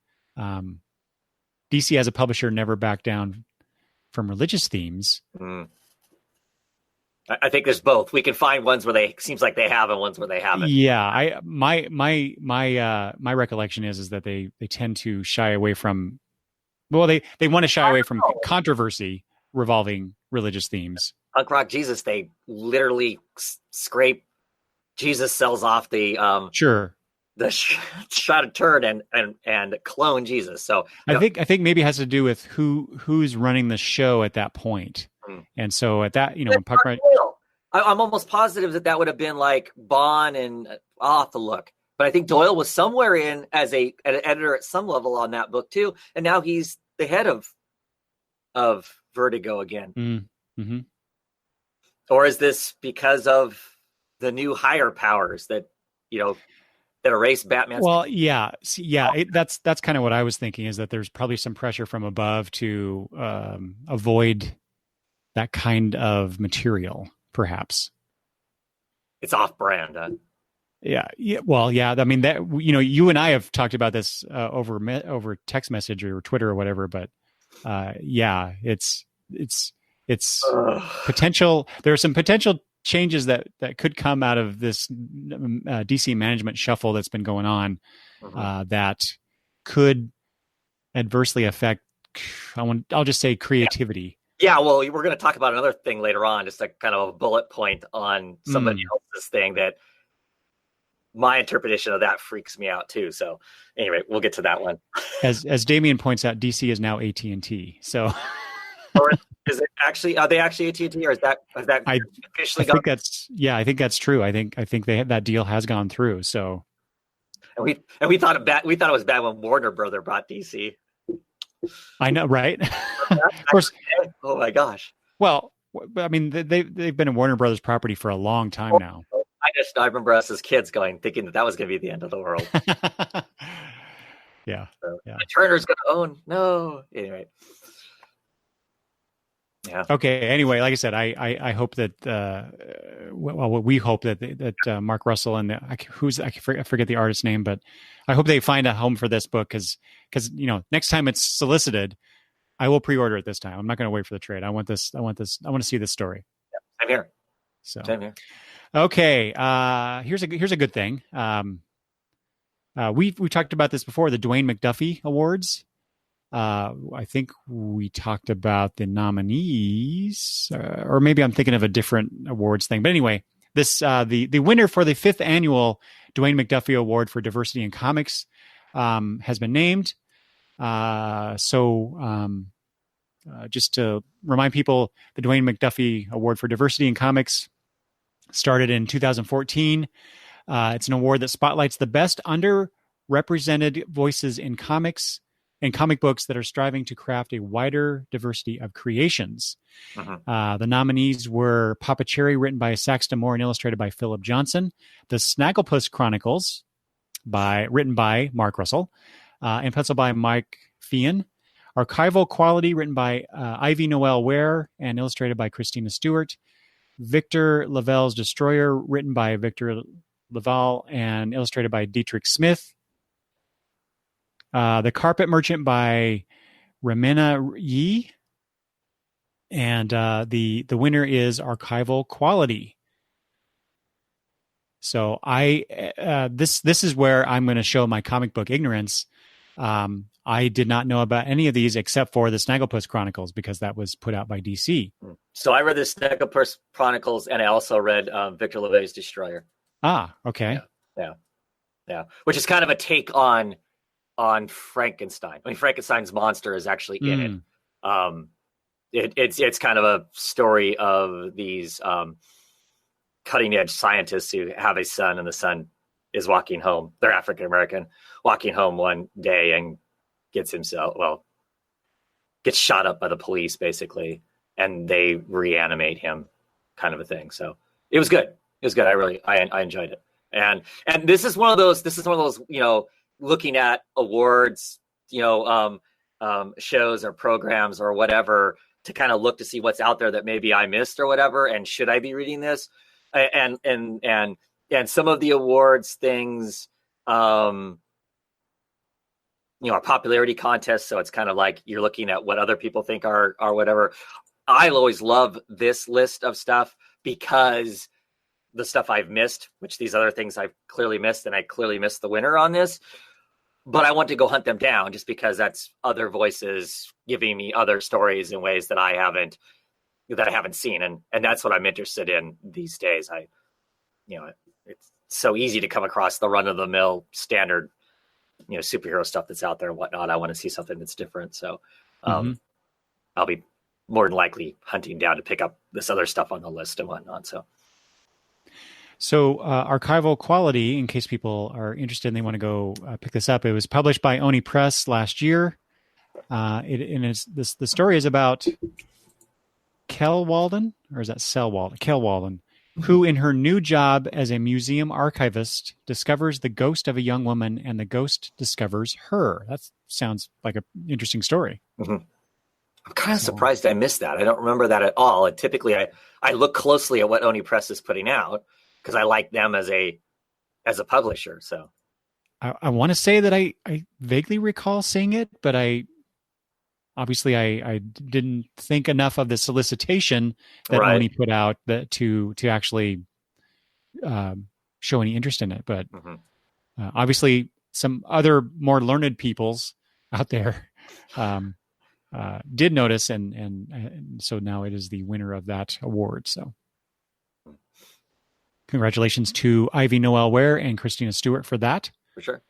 S3: DC as a publisher never backed down from religious themes.
S4: I think there's both. We can find ones where seems like they have and ones where they haven't.
S3: Yeah, my recollection is that they tend to shy away from. Well, they want to shy away from controversy, revolving religious themes.
S4: Punk Rock Jesus, they literally scrape Jesus cells off the
S3: Sure.
S4: shot of turd and clone Jesus. So
S3: I think maybe it has to do with who's running the show at that point. And so at that, when Punk Rock,
S4: I'm almost positive that would have been like Bond, and I'll have to look. But I think Doyle was somewhere in as an editor at some level on that book too, and now he's the head of Vertigo again.
S3: Mm-hmm.
S4: Or is this because of the new higher powers that erase Batman's?
S3: Well, yeah. That's kind of what I was thinking, is that there's probably some pressure from above to avoid that kind of material, perhaps.
S4: It's off-brand.
S3: Yeah. Well, yeah. I mean, that you and I have talked about this over text message or Twitter or whatever, but yeah, it's potential. There are some potential changes that could come out of this DC management shuffle that's been going on that could adversely affect, I'll just say, creativity.
S4: Yeah, well, we're going to talk about another thing later on, just a kind of a bullet point on somebody else's thing that my interpretation of that freaks me out too. So anyway, we'll get to that one.
S3: As Damien points out, DC is now AT&T. So
S4: or is it actually, are they actually AT&T, or is that officially gone?
S3: I think that's true. I think that deal has gone through. So
S4: and we thought it was bad when Warner Brother bought DC.
S3: I know, right? Of course.
S4: Oh my gosh.
S3: Well, I mean, they've been a Warner Brothers property for a long time now.
S4: I remember us as kids thinking that was going to be the end of the world.
S3: Yeah.
S4: So, yeah. Turner's going to own. No. Anyway. Yeah.
S3: Okay. Anyway, like I said, I hope that we hope that Mark Russell and I forget the artist's name, but I hope they find a home for this book because next time it's solicited, I will pre-order it this time. I'm not going to wait for the trade. I want to see this story.
S4: Yeah, I'm here.
S3: So
S4: same here.
S3: Okay. Here's a good thing. We talked about this before, the Dwayne McDuffie Awards. I think we talked about the nominees, or maybe I'm thinking of a different awards thing. But anyway, this the winner for the 5th annual Dwayne McDuffie Award for Diversity in Comics has been named. Just to remind people, the Dwayne McDuffie Award for Diversity in Comics started in 2014. It's an award that spotlights the best underrepresented voices in comics and comic books that are striving to craft a wider diversity of creations. The nominees were Papa Cherry, written by Saxton Moore and illustrated by Philip Johnson; The Snagglepuss Chronicles, written by Mark Russell, and penciled by Mike Feehan; Archival Quality, written by Ivy Noel Ware and illustrated by Christina Stewart; Victor Laval's Destroyer, written by Victor Laval and illustrated by Dietrich Smith; The Carpet Merchant by Ramena Yee; and the winner is Archival Quality. So this is where I'm going to show my comic book ignorance. I did not know about any of these except for the Snagglepuss Chronicles because that was put out by DC.
S4: So I read the Snagglepuss Chronicles and I also read Victor Laval's Destroyer.
S3: Ah, okay.
S4: Yeah. Which is kind of a take on Frankenstein. I mean, Frankenstein's monster is actually in it. It's kind of a story of these cutting edge scientists who have a son, and the son is walking home. They're African American, walking home one day and gets shot up by the police basically, and they reanimate him, kind of a thing. So it was good. I enjoyed it. And this is one of those, looking at awards, shows or programs or whatever, to kind of look to see what's out there that maybe I missed or whatever. And should I be reading this? And some of the awards things, a popularity contest. So it's kind of like you're looking at what other people think are whatever. I always love this list of stuff because the stuff I've missed, which these other things I've clearly missed, and I clearly missed the winner on this. but I want to go hunt them down just because that's other voices giving me other stories in ways that I haven't seen. And that's what I'm interested in these days. It's so easy to come across the run of the mill standard, superhero stuff that's out there and whatnot. I want to see something that's different. So I'll be more than likely hunting down to pick up this other stuff on the list and whatnot.
S3: So Archival Quality, in case people are interested and they want to go pick this up, it was published by Oni Press last year. The story is about Kel Walden, or is that Sel Walden? Kel Walden, who in her new job as a museum archivist discovers the ghost of a young woman and the ghost discovers her. That sounds like an interesting story.
S4: Mm-hmm. I'm kind of surprised I missed that. I don't remember that at all. And typically I look closely at what Oni Press is putting out because I like them as a publisher. So
S3: I want to say that I vaguely recall seeing it, but I didn't think enough of the solicitation that Oni put out to actually show any interest in it. But obviously some other more learned peoples out there did notice, and so now it is the winner of that award. So congratulations to Ivy Noel Ware and Christina Stewart for that.
S4: For sure.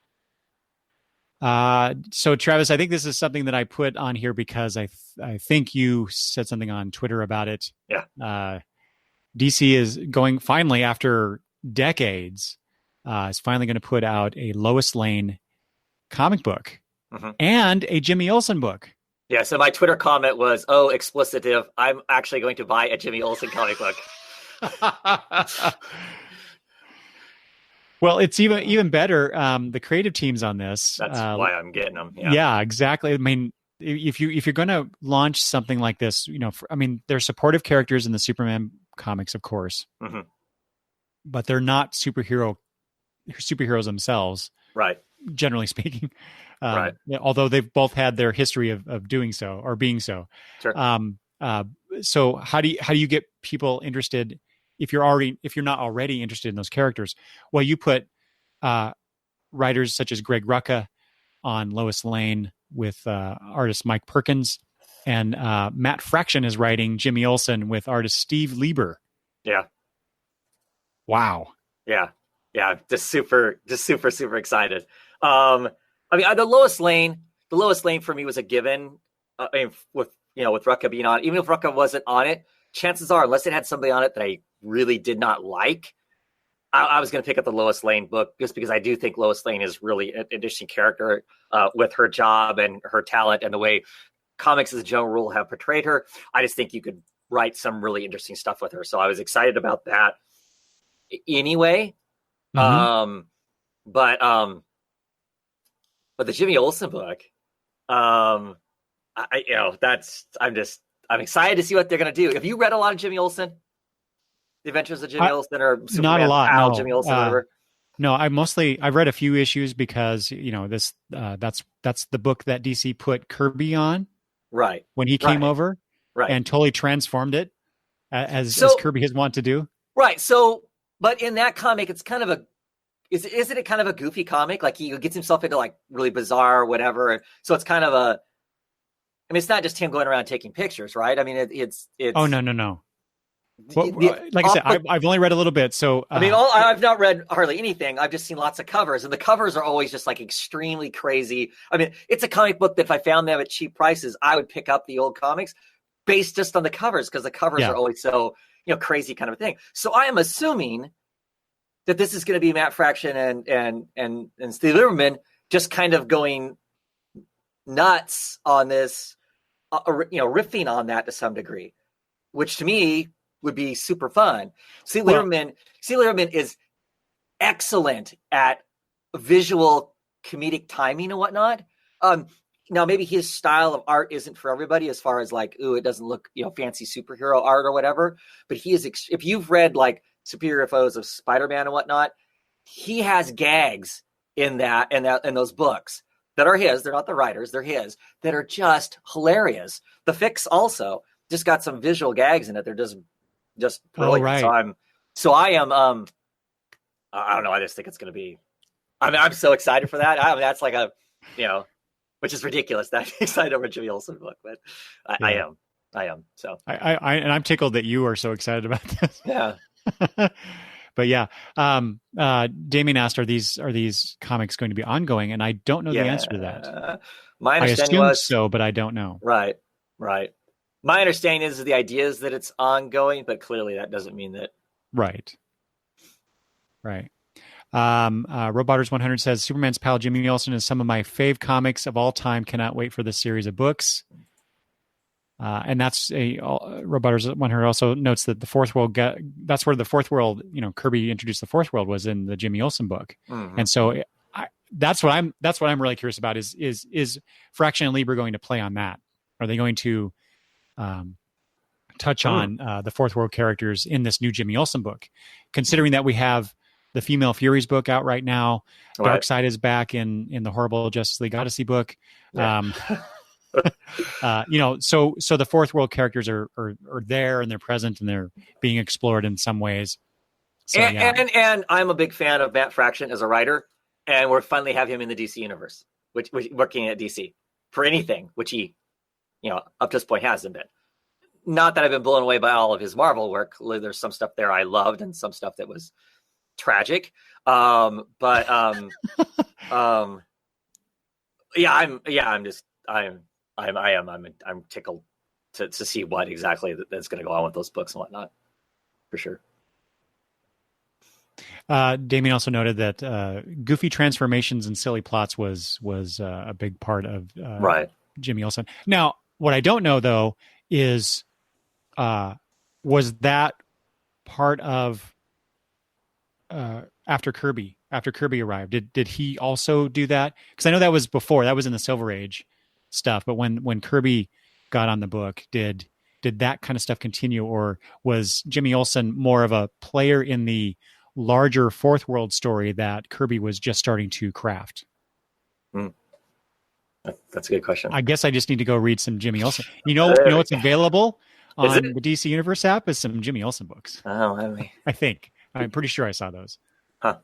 S3: So Travis, I think this is something that I put on here because I think you said something on Twitter about it.
S4: Yeah.
S3: DC is going finally, after decades, is finally going to put out a Lois Lane comic book and a Jimmy Olsen book.
S4: Yeah. So my Twitter comment was, explicitive. I'm actually going to buy a Jimmy Olsen comic book.
S3: Well, it's even better. The creative teams on this.
S4: That's why I'm getting them.
S3: Yeah, exactly. I mean, if you're going to launch something like this, they're supportive characters in the Superman comics, of course, but they're not superheroes themselves,
S4: right?
S3: Generally speaking,
S4: right.
S3: Although they've both had their history of doing so or being so.
S4: Sure.
S3: So how do you get people interested? If you're not already interested in those characters, well, you put writers such as Greg Rucka on Lois Lane with artist Mike Perkins, and Matt Fraction is writing Jimmy Olsen with artist Steve Lieber.
S4: Yeah.
S3: Wow.
S4: Yeah. Just super excited. The Lois Lane for me was a given. With Rucka being on, even if Rucka wasn't on it, chances are, unless it had somebody on it that I really did not like, I was going to pick up the Lois Lane book just because I do think Lois Lane is really an interesting character with her job and her talent and the way comics as a general rule have portrayed her. I just think you could write some really interesting stuff with her. So I was excited about that anyway. But the Jimmy Olsen book, I'm excited to see what they're going to do. Have you read a lot of Jimmy Olsen? The Adventures of Jimmy Olsen, or Superman,
S3: not a lot.
S4: Al,
S3: no.
S4: Jimmy Olsen, whatever.
S3: No, I've read a few issues because this that's the book that DC put Kirby on,
S4: right,
S3: when he came over,
S4: right,
S3: and totally transformed it as Kirby has wanted to do.
S4: Right. So, but in that comic, it's kind of isn't it kind of a goofy comic? Like he gets himself into like really bizarre whatever. So it's kind of it's not just him going around taking pictures, right? I mean, it's.
S3: Oh no. Well, like I said, I've only read a little bit, so
S4: I've not read hardly anything. I've just seen lots of covers, and the covers are always just like extremely crazy. I mean, it's a comic book that if I found them at cheap prices, I would pick up the old comics based just on the covers, because the covers are always so crazy kind of a thing. So I am assuming that this is going to be Matt Fraction and Steve Lieberman just kind of going nuts on this, riffing on that to some degree, which to me would be super fun. C. Lieberman is excellent at visual comedic timing and whatnot. Now maybe his style of art isn't for everybody, as far as like, it doesn't look, fancy superhero art or whatever. But he is, if you've read like Superior Foes of Spider-Man and whatnot, he has gags in those books that are his. They're not the writers, they're his, that are just hilarious. The Fix also just got some visual gags in it. They're just brilliant.
S3: Right.
S4: I am I don't know. I just think it's going to be, I'm so excited for that. That's like which is ridiculous that I'm excited over a Jimmy Olsen book, but I am. So
S3: and I'm tickled that you are so excited about this.
S4: Yeah.
S3: But yeah, Damien asked, are these comics going to be ongoing? And I don't know the answer to that.
S4: My
S3: I
S4: understanding
S3: assume
S4: was
S3: so, but I don't know.
S4: Right. My understanding is the idea is that it's ongoing, but clearly that doesn't mean that.
S3: Right. Roboters 100 says Superman's pal Jimmy Olsen is some of my fave comics of all time. Cannot wait for this series of books. And that's Roboters 100 also notes that the Fourth World that's where the Fourth World, Kirby introduced the Fourth World was in the Jimmy Olsen book.
S4: Mm-hmm.
S3: And so that's what I'm really curious about is Fraction and Lieber going to play on that? Are they going to touch on the Fourth World characters in this new Jimmy Olsen book? Considering that we have the Female Furies book out right now,
S4: right.
S3: Darkseid is back in the horrible Justice League Odyssey book.
S4: Yeah.
S3: So the Fourth World characters are there and they're present and they're being explored in some ways. So,
S4: and I'm a big fan of Matt Fraction as a writer, and we're finally have him in the DC universe, which working at DC for anything, which he, up to this point hasn't been. Not that I've been blown away by all of his Marvel work. There's some stuff there I loved and some stuff that was tragic. I'm tickled to see what exactly that's going to go on with those books and whatnot, for sure.
S3: Damien also noted that goofy transformations and silly plots was a big part of Jimmy Olsen. Now, what I don't know though is was that part of after Kirby arrived? Did he also do that? Because I know that was before. That was in the Silver Age stuff. But when Kirby got on the book, did that kind of stuff continue, or was Jimmy Olsen more of a player in the larger Fourth World story that Kirby was just starting to craft?
S4: That's a good question.
S3: I guess I just need to go read some Jimmy Olsen. You know what's available on the DC Universe app is some Jimmy Olsen books.
S4: Oh,
S3: I think. I'm pretty sure I saw those.
S4: Huh.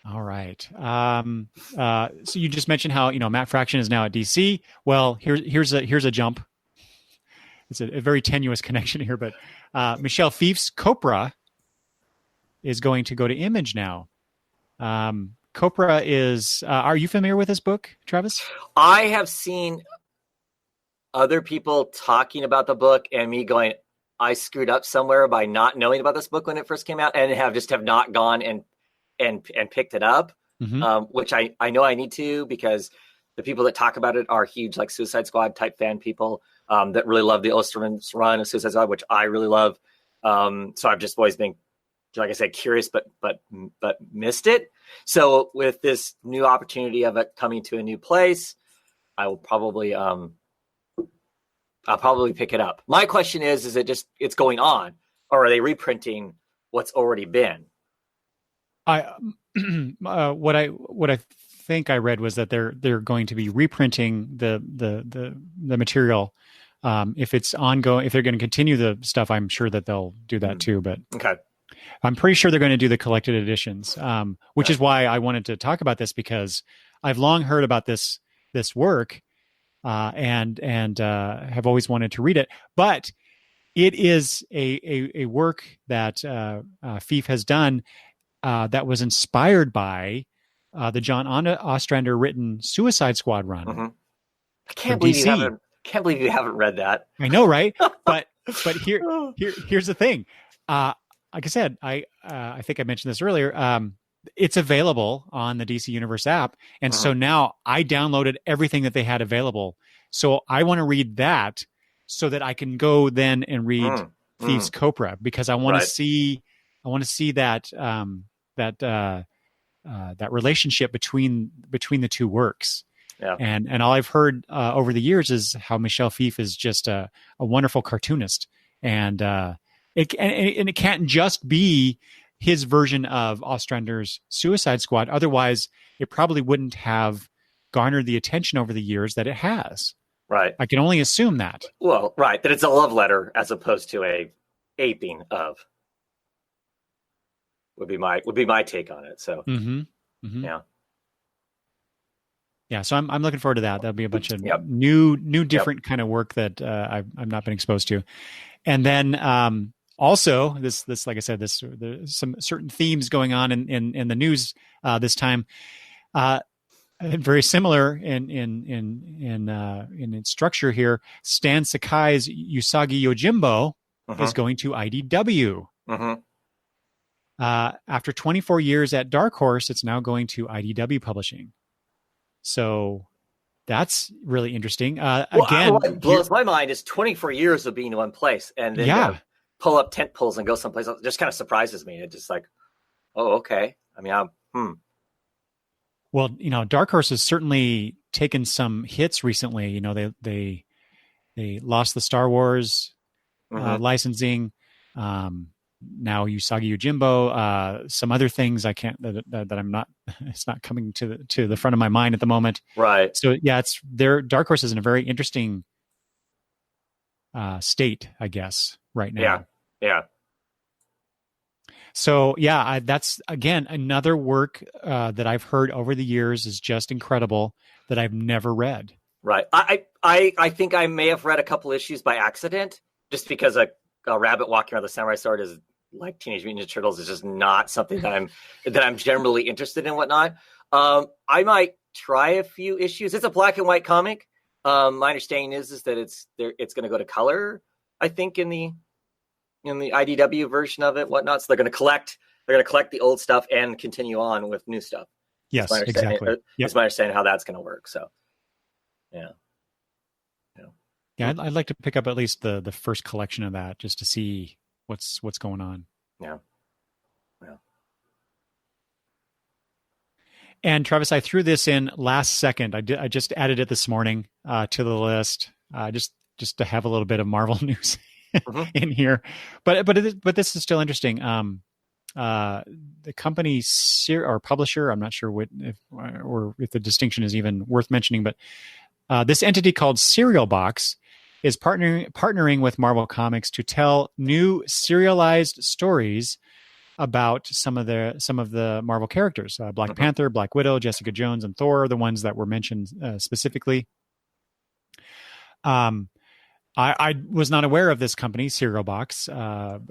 S3: All right. So you just mentioned how Matt Fraction is now at DC. Well, here's a jump. It's a very tenuous connection here, but Michelle Fief's Copra is going to go to Image now. Copra is. Are you familiar with this book, Travis?
S4: I have seen other people talking about the book and me going, I screwed up somewhere by not knowing about this book when it first came out, and have not gone and picked it up, which I know I need to, because the people that talk about it are huge, like Suicide Squad type fan people that really love the Osterman's run of Suicide Squad, which I really love. So I've just always been, like I said, curious, but missed it. So with this new opportunity of it coming to a new place, I will probably I'll probably pick it up. My question is it just it's going on, or are they reprinting what's already been?
S3: What I think I read was that they're going to be reprinting the material. If it's ongoing, if they're going to continue the stuff, I'm sure that they'll do that too. But
S4: okay,
S3: I'm pretty sure they're going to do the collected editions, which is why I wanted to talk about this, because I've long heard about this work, and have always wanted to read it. But it is a work that Fief has done that was inspired by the John Ostrander written Suicide Squad run.
S4: Mm-hmm. I can't believe you haven't read that.
S3: I know, right? But here's the thing. Like I said, I think I mentioned this earlier. It's available on the DC Universe app, and so now I downloaded everything that they had available. So I want to read that so that I can go then and read Fief's Copra, because I want to see that that relationship between the two works.
S4: Yeah.
S3: And all I've heard over the years is how Michelle Fief is just a wonderful cartoonist, and it can't just be his version of Ostrander's Suicide Squad. Otherwise, it probably wouldn't have garnered the attention over the years that it has.
S4: Right.
S3: I can only assume that.
S4: Well, right, that it's a love letter as opposed to a aping of. Would be my take on it. So, yeah.
S3: Yeah, so I'm looking forward to that. That'll be a bunch of
S4: Yep.
S3: new different kind of work that I've not been exposed to. And then also this like I said, there's some certain themes going on in the news this time. Very similar in its structure here. Stan Sakai's Usagi Yojimbo is going to IDW.
S4: Mm-hmm.
S3: After 24 years at Dark Horse, it's now going to IDW Publishing. So that's really interesting. Again,
S4: what blows my mind is 24 years of being in one place and then pull up tent poles and go someplace else. It just kind of surprises me. It's just like, oh, okay. I mean,
S3: Well, Dark Horse has certainly taken some hits recently. They lost the Star Wars licensing. Now Usagi Yojimbo, some other things I can't that I'm not. It's not coming to the front of my mind at the moment.
S4: Right.
S3: So yeah, Dark Horse is in a very interesting state, I guess, right now.
S4: Yeah.
S3: So yeah, that's again another work that I've heard over the years is just incredible that I've never read.
S4: Right. I think I may have read a couple issues by accident, just because a rabbit walking around the samurai sword is like Teenage Mutant Ninja Turtles is just not something that I'm generally interested in and whatnot. I might try a few issues. It's a black and white comic. My understanding is that it's going to go to color, I think, in the IDW version of it, whatnot. So they're going to collect the old stuff and continue on with new stuff.
S3: Yes, exactly.
S4: That's my understanding how that's going to work. So, yeah.
S3: Yeah, I'd like to pick up at least the first collection of that just to see what's going on.
S4: Yeah.
S3: And Travis, I threw this in last second. I just added it this morning to the list, just to have a little bit of Marvel news in here. But this is still interesting. The company or publisher, I'm not sure if the distinction is even worth mentioning, but this entity called Serial Box is partnering with Marvel Comics to tell new serialized stories about some of the Marvel characters. Black Panther, Black Widow, Jessica Jones, and Thor are the ones that were mentioned specifically. I was not aware of this company, Serial Box, but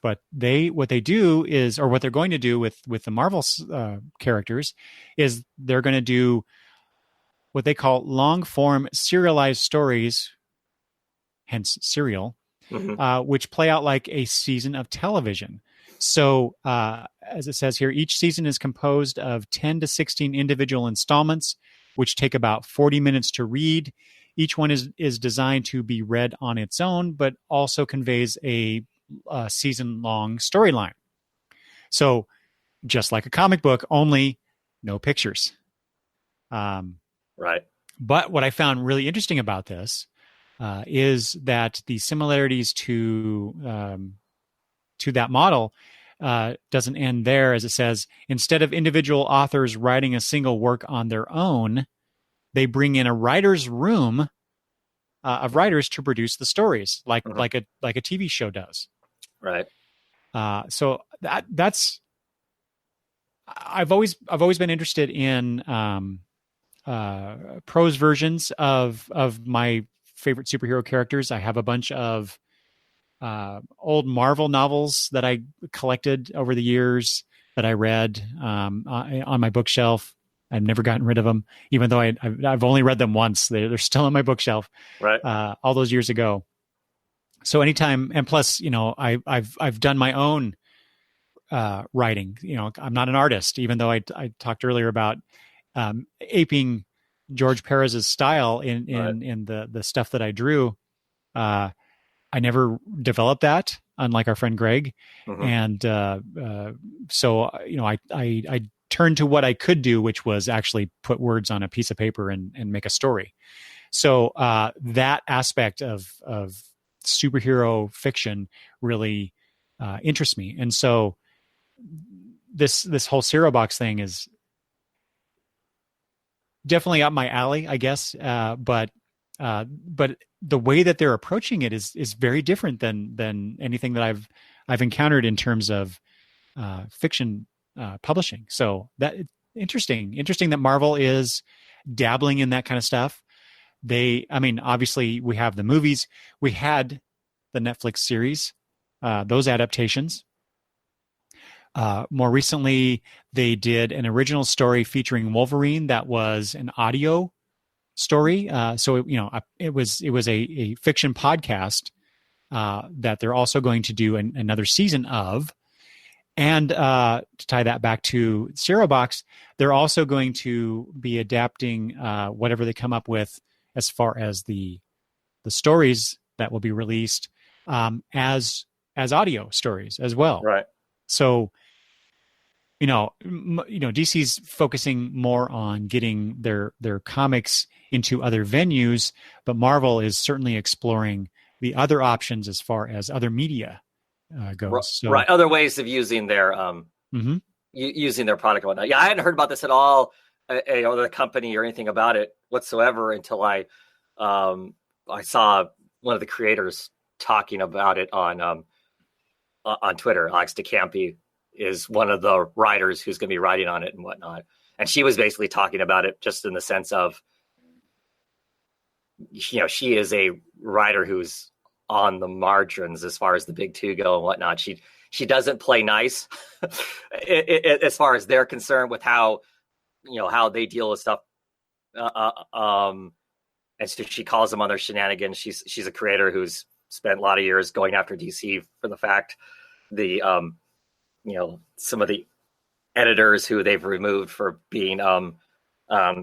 S3: what they're going to do with the Marvel characters is they're going to do what they call long form serialized stories, hence serial, which play out like a season of television. So, as it says here, each season is composed of 10 to 16 individual installments, which take about 40 minutes to read. Each one is designed to be read on its own, but also conveys a season-long storyline. So, just like a comic book, only no pictures.
S4: Right.
S3: But what I found really interesting about this is that the similarities to that model doesn't end there. As it says, instead of individual authors writing a single work on their own, they bring in a writer's room of writers to produce the stories, like a TV show does.
S4: Right.
S3: So that's I've always been interested in prose versions of my favorite superhero characters. I have a bunch of old Marvel novels that I collected over the years that I read on my bookshelf. I've never gotten rid of them, even though I've only read them once. They're still on my bookshelf.
S4: Right.
S3: All those years ago. So anytime, and plus, I've done my own writing. I'm not an artist, even though I talked earlier about aping George Perez's style in the stuff that I drew. I never developed that, unlike our friend Greg. And so I turned to what I could do, which was actually put words on a piece of paper and make a story. So that aspect of superhero fiction really interests me. And so this whole Serial Box thing is definitely up my alley, I guess. But the way that they're approaching it is very different than anything that I've encountered in terms of fiction publishing. So that interesting that Marvel is dabbling in that kind of stuff. Obviously we have the movies. We had the Netflix series, those adaptations. More recently, they did an original story featuring Wolverine that was an audio story. It was a fiction podcast that they're also going to do another season of. And to tie that back to Cereal Box, they're also going to be adapting whatever they come up with as far as the stories that will be released as audio stories as well.
S4: Right.
S3: So, DC's focusing more on getting their comics into other venues, but Marvel is certainly exploring the other options as far as other media goes. So,
S4: right. Other ways of using their using their product and whatnot. Yeah, I hadn't heard about this at all, or the company or anything about it whatsoever until I saw one of the creators talking about it on Twitter. Alex DeCampi is one of the writers who's going to be writing on it and whatnot. And she was basically talking about it just in the sense of, she is a writer who's on the margins as far as the big two go and whatnot. She doesn't play nice as far as they're concerned with how they deal with stuff. And so she calls them on their shenanigans. She's a creator who's spent a lot of years going after DC for the fact some of the editors who they've removed for being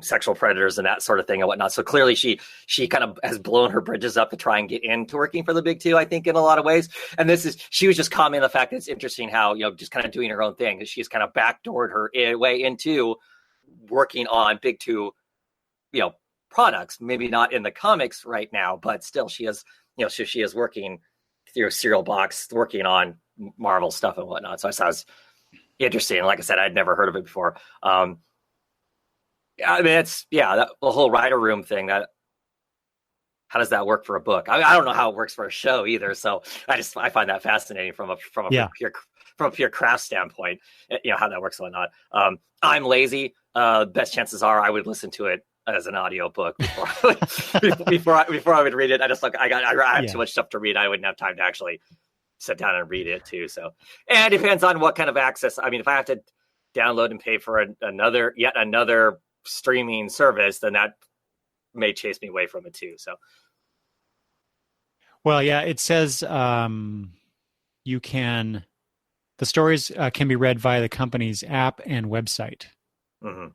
S4: sexual predators and that sort of thing and whatnot. So clearly she kind of has blown her bridges up to try and get into working for the big two, I think, in a lot of ways. And she was just commenting on the fact that it's interesting how, just kind of doing her own thing. She's kind of backdoored her way into working on big two, products, maybe not in the comics right now, but still she is, she is working through Cereal Box, working on Marvel stuff and whatnot. So I thought it was interesting. Like I said, I'd never heard of it before. The whole writer room thing. How does that work for a book? I don't know how it works for a show either. So I find that fascinating from a pure craft standpoint. How that works and whatnot. I'm lazy. Best chances are I would listen to it as an audio book before I would read it. I have too much stuff to read. I wouldn't have time to actually sit down and read it too. So, and it depends on what kind of access. I mean, if I have to download and pay for yet another streaming service, then that may chase me away from it too. So,
S3: well, yeah, it says the stories can be read via the company's app and website.
S4: Mm-hmm.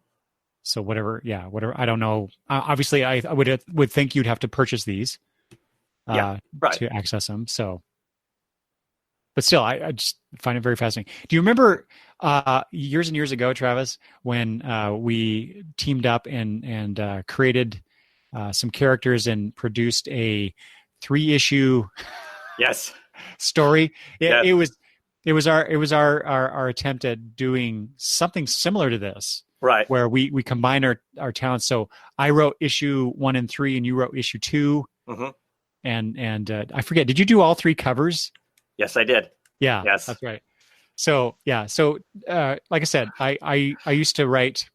S3: So whatever. I don't know. Obviously, I would think you'd have to purchase these to access them. So, but still, I just find it very fascinating. Do you remember years and years ago, Travis, when we teamed up and created some characters and produced a 3-issue story? It was our attempt at doing something similar to this.
S4: Right.
S3: Where we combine our talents. So I wrote issue 1 and 3 and you wrote issue 2.
S4: Mm-hmm.
S3: And I forget, did you do all 3 covers?
S4: Yes, I did.
S3: Yeah, yes. That's right. So, yeah. So, like I said, I used to write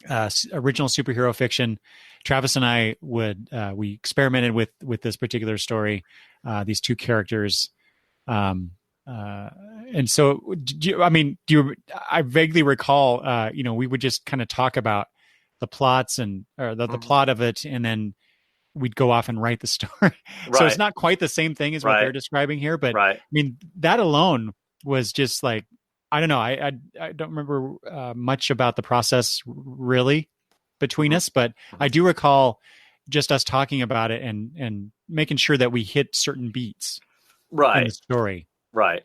S3: original superhero fiction. Travis and I we experimented with this particular story, these 2 characters. And so, I vaguely recall, we would just kind of talk about the plots and the plot of it, and then we'd go off and write the story. Right. So it's not quite the same thing as what they're describing here, but I mean, that alone was just like, I don't know. I don't remember much about the process really between us, but I do recall just us talking about it and making sure that we hit certain beats in the story.
S4: Right.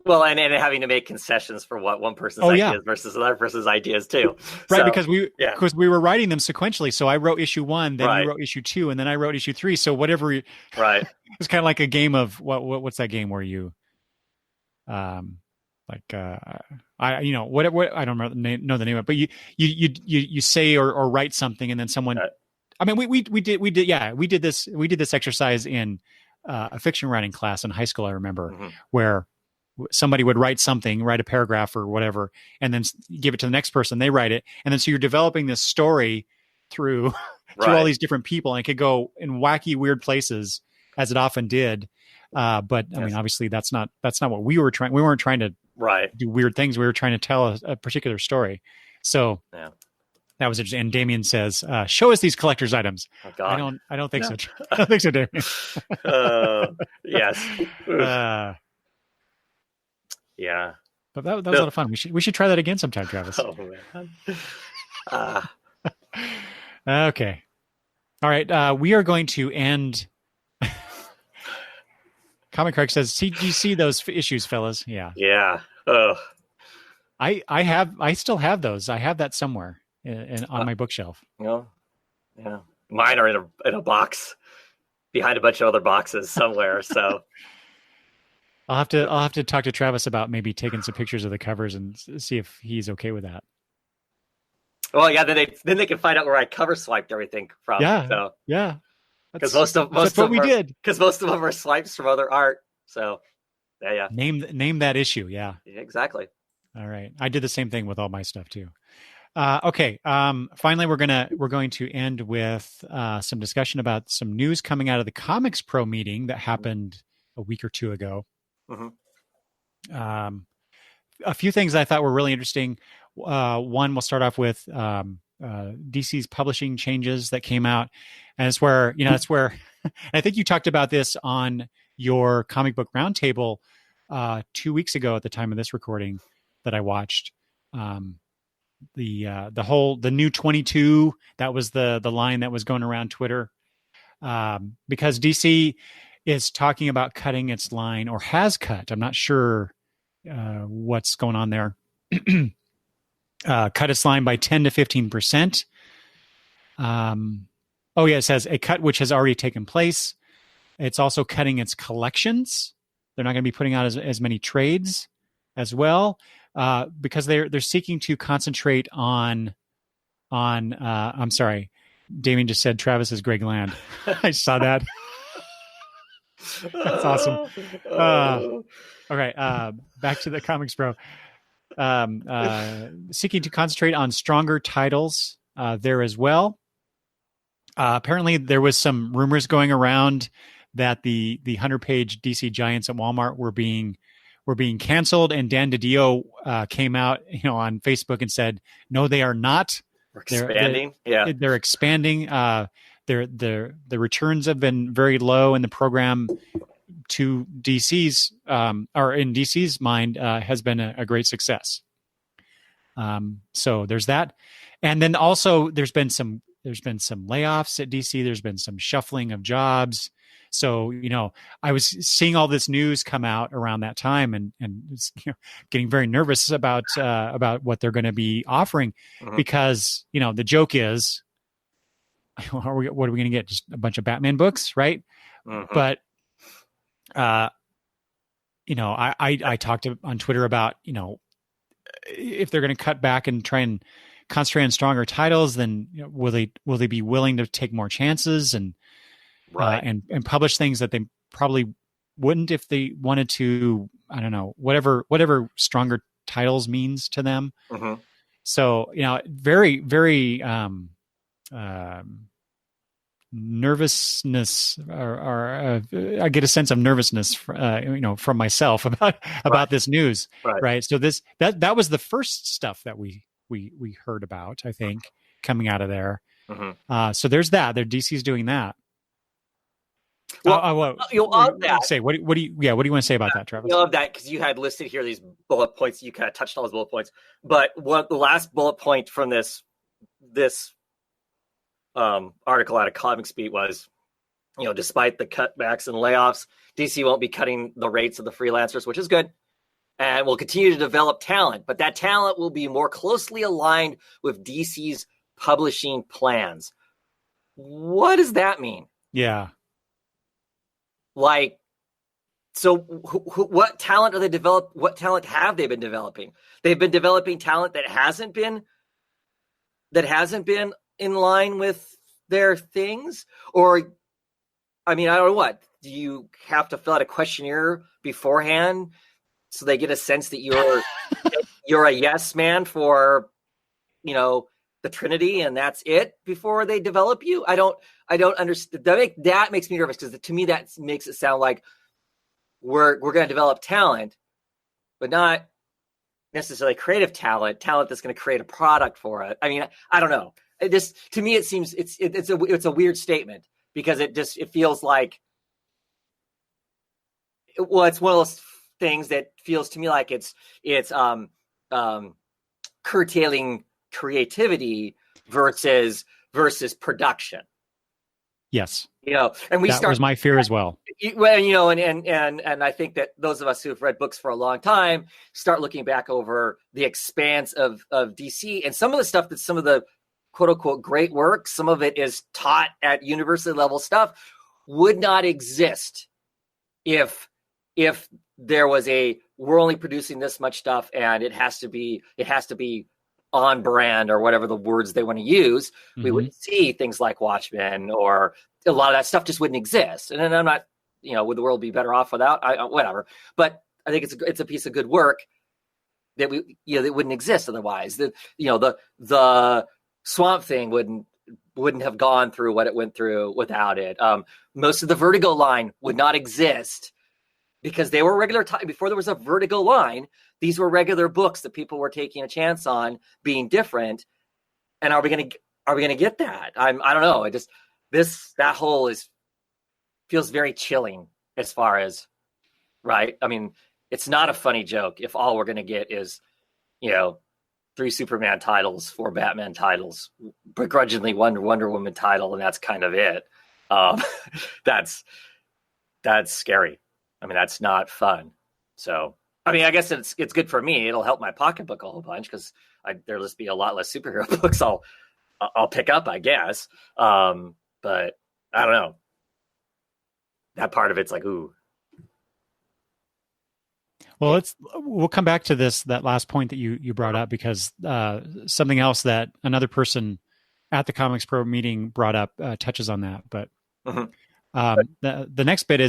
S4: Well, and having to make concessions for what one person's ideas versus another person's ideas too.
S3: Right, so, because we were writing them sequentially. So I wrote issue 1, then you wrote issue 2, and then I wrote issue 3. So whatever. Right. It was kind of like a game of what's that game where you, I don't know the name of it, but you say or write something, and then someone. Right. I mean, we did this exercise in a fiction writing class in high school. I remember where somebody would write a paragraph or whatever, and then give it to the next person. They write it. And then so you're developing this story through
S4: Right.
S3: all these different people, and it could go in wacky, weird places, as it often did. But I mean, obviously, that's not what we were trying. We weren't trying to
S4: Right.
S3: do weird things. We were trying to tell a particular story. So
S4: Yeah.
S3: that was interesting. And Damien says, "Show us these collector's items."
S4: Oh, God.
S3: I don't think so. I don't think so, Damien.
S4: Yes. Yeah.
S3: But that was a lot of fun. We should try that again sometime, Travis.
S4: Oh, man.
S3: Okay. All right. We are going to end. Comic Craig says, "Do you see those issues, fellas?" Yeah.
S4: Yeah. Oh.
S3: I still have those. I have that somewhere on my bookshelf.
S4: Yeah. Mine are in a box behind a bunch of other boxes somewhere. So
S3: I'll have to talk to Travis about maybe taking some pictures of the covers and see if he's okay with that.
S4: Well, yeah, then they can find out where I cover swiped everything from.
S3: Yeah.
S4: So
S3: Yeah.
S4: because most of
S3: what we did.
S4: Because most of them are swipes from other art. So yeah.
S3: Name that issue. Yeah.
S4: Exactly.
S3: All right. I did the same thing with all my stuff too. Okay. Finally, we're going to end with some discussion about some news coming out of the Comics Pro meeting that happened a week or two ago.
S4: Mm-hmm.
S3: A few things I thought were really interesting. One, we'll start off with DC's publishing changes that came out, and it's where I think you talked about this on your comic book roundtable 2 weeks ago at the time of this recording that I watched. The new 22, that was the line that was going around Twitter, because DC is talking about cutting its line, or has cut. I'm not sure what's going on there. Cut its line by 10 to 15%. It says a cut which has already taken place. It's also cutting its collections. They're not going to be putting out as many trades as well, because they're seeking to concentrate on. I'm sorry, Damien just said Travis is Greg Land. I saw that. That's awesome. Okay, back to the Comics Pro. Seeking to concentrate on stronger titles there as well. Apparently, there was some rumors going around that the 100-page DC Giants at Walmart were being canceled, and Dan DiDio came out, on Facebook and said, "No, they are not.
S4: We're expanding.
S3: They're expanding. The returns have been very low, and the program to DC's or in DC's mind has been a great success." So there's that, and then also there's been some layoffs at DC. There's been some shuffling of jobs. So I was seeing all this news come out around that time, and getting very nervous about what they're going to be offering, because the joke is, what are we going to get? Just a bunch of Batman books, right? But I talked on Twitter about if they're going to cut back and try and concentrate on stronger titles, then will they be willing to take more chances and and publish things that they probably wouldn't if they wanted to? I don't know, whatever stronger titles means to them. So very very nervousness, or I get a sense of nervousness from myself about this news, right? So that was the first stuff that we heard about, I think, coming out of there. So there's that. DC's doing that.
S4: Well, you'll love that.
S3: Say what do you want to say about that, Travis?
S4: I love that, because you had listed here these bullet points. You kind of touched on those bullet points, but the last bullet point from this article out of Comics Beat was, despite the cutbacks and layoffs, DC won't be cutting the rates of the freelancers, which is good, and will continue to develop talent, but that talent will be more closely aligned with DC's publishing plans. What does that mean?
S3: Yeah.
S4: So what talent are they develop? What talent have they been developing? They've been developing talent that hasn't been in line with their things? Or, I don't know, what do you have to fill out a questionnaire beforehand so they get a sense that you're a yes man for the Trinity and that's it before they develop you? I don't understand. That makes me nervous, because to me that makes it sound like we're going to develop talent, but not necessarily creative talent that's going to create a product for it. I mean, I don't know. To me, it seems it's a weird statement, because it feels like, well, it's one of those things that feels to me like it's curtailing creativity versus production.
S3: Yes.
S4: And
S3: that was my fear as well.
S4: Well, and I think that those of us who have read books for a long time start looking back over the expanse of DC, and some of the stuff that some of the quote unquote great work, some of it is taught at university level stuff, would not exist if there was we're only producing this much stuff and it has to be on brand, or whatever the words they want to use. Mm-hmm. We wouldn't see things like Watchmen, or a lot of that stuff just wouldn't exist. And then I'm not, would the world be better off without? Whatever. But I think it's a piece of good work that that wouldn't exist otherwise. The Swamp Thing wouldn't have gone through what it went through without it. Most of the Vertigo line would not exist, because they were regular time before there was a Vertigo line. These were regular books that people were taking a chance on being different. And are we going to get that? I don't know. It just, that whole feels very chilling as far as, right. I mean, it's not a funny joke if all we're going to get is, 3 Superman titles, 4 Batman titles, begrudgingly one Wonder Woman title. And that's kind of it. That's scary. I mean, that's not fun. So, I mean, I guess it's good for me. It'll help my pocketbook a whole bunch, because there'll just be a lot less superhero books I'll pick up, I guess. But I don't know. That part of it's like, ooh.
S3: Well, we'll come back to that last point that you brought up, because something else that another person at the Comics Pro meeting brought up touches on that. But the next bit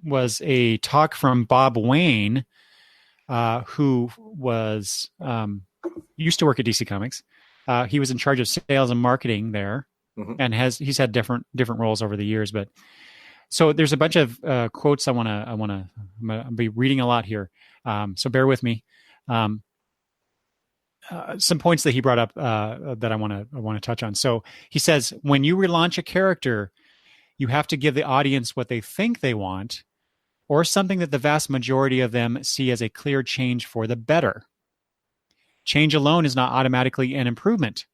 S3: was a talk from Bob Wayne, who was used to work at DC Comics. He was in charge of sales and marketing there, and he's had different roles over the years. But so there's a bunch of quotes I'm gonna be reading a lot here. So bear with me. Some points that he brought up that I want to touch on. So he says, when you relaunch a character, you have to give the audience what they think they want, or something that the vast majority of them see as a clear change for the better. Change alone is not automatically an improvement.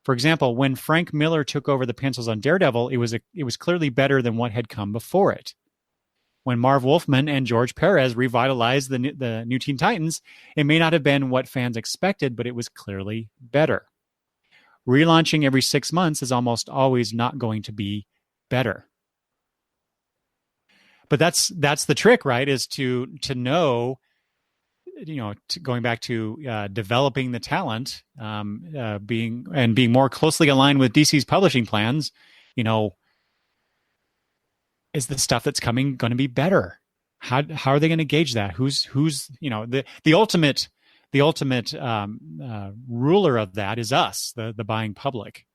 S3: For example, when Frank Miller took over the pencils on Daredevil, it was clearly better than what had come before it. When Marv Wolfman and George Perez revitalized the New Teen Titans, it may not have been what fans expected, but it was clearly better. Relaunching every 6 months is almost always not going to be better. But that's the trick, right? Is to know, going back to developing the talent, being more closely aligned with DC's publishing plans. Is the stuff that's coming going to be better? How are they going to gauge that? Who's the ultimate ruler of that is us, the buying public.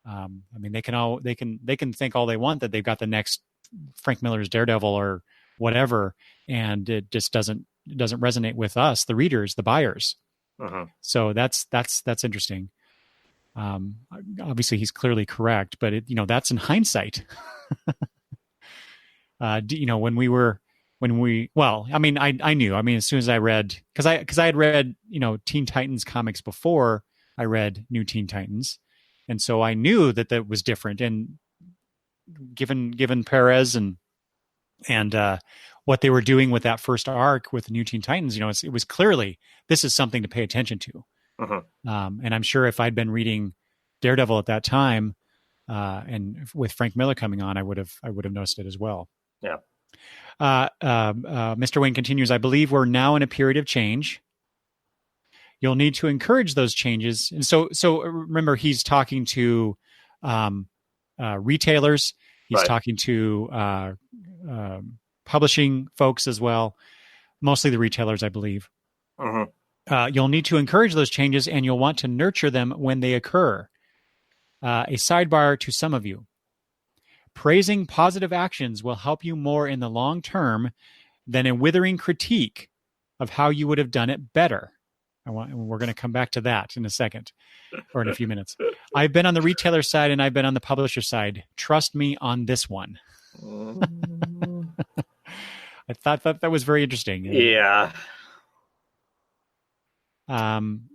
S3: I mean, they can think all they want that they've got the next Frank Miller's Daredevil or whatever, and it just doesn't resonate with us, the readers, the buyers. So that's interesting. Obviously, he's clearly correct, but that's in hindsight. I knew. I mean, as soon as I read, because I had read Teen Titans comics before I read New Teen Titans, and so I knew that was different. And given Perez and what they were doing with that first arc with the New Teen Titans, it was clearly, this is something to pay attention to. And I'm sure if I'd been reading Daredevil at that time, and with Frank Miller coming on, I would have noticed it as well.
S4: Yeah.
S3: Mr. Wayne continues, I believe we're now in a period of change. You'll need to encourage those changes. And so remember, he's talking to retailers. He's talking to publishing folks as well, mostly the retailers, I believe. You'll need to encourage those changes, and you'll want to nurture them when they occur. A sidebar to some of you. Praising positive actions will help you more in the long term than a withering critique of how you would have done it better. We're going to come back to that in a second, or in a few minutes. I've been on the retailer side and I've been on the publisher side. Trust me on this one. I thought that was very interesting.
S4: Yeah.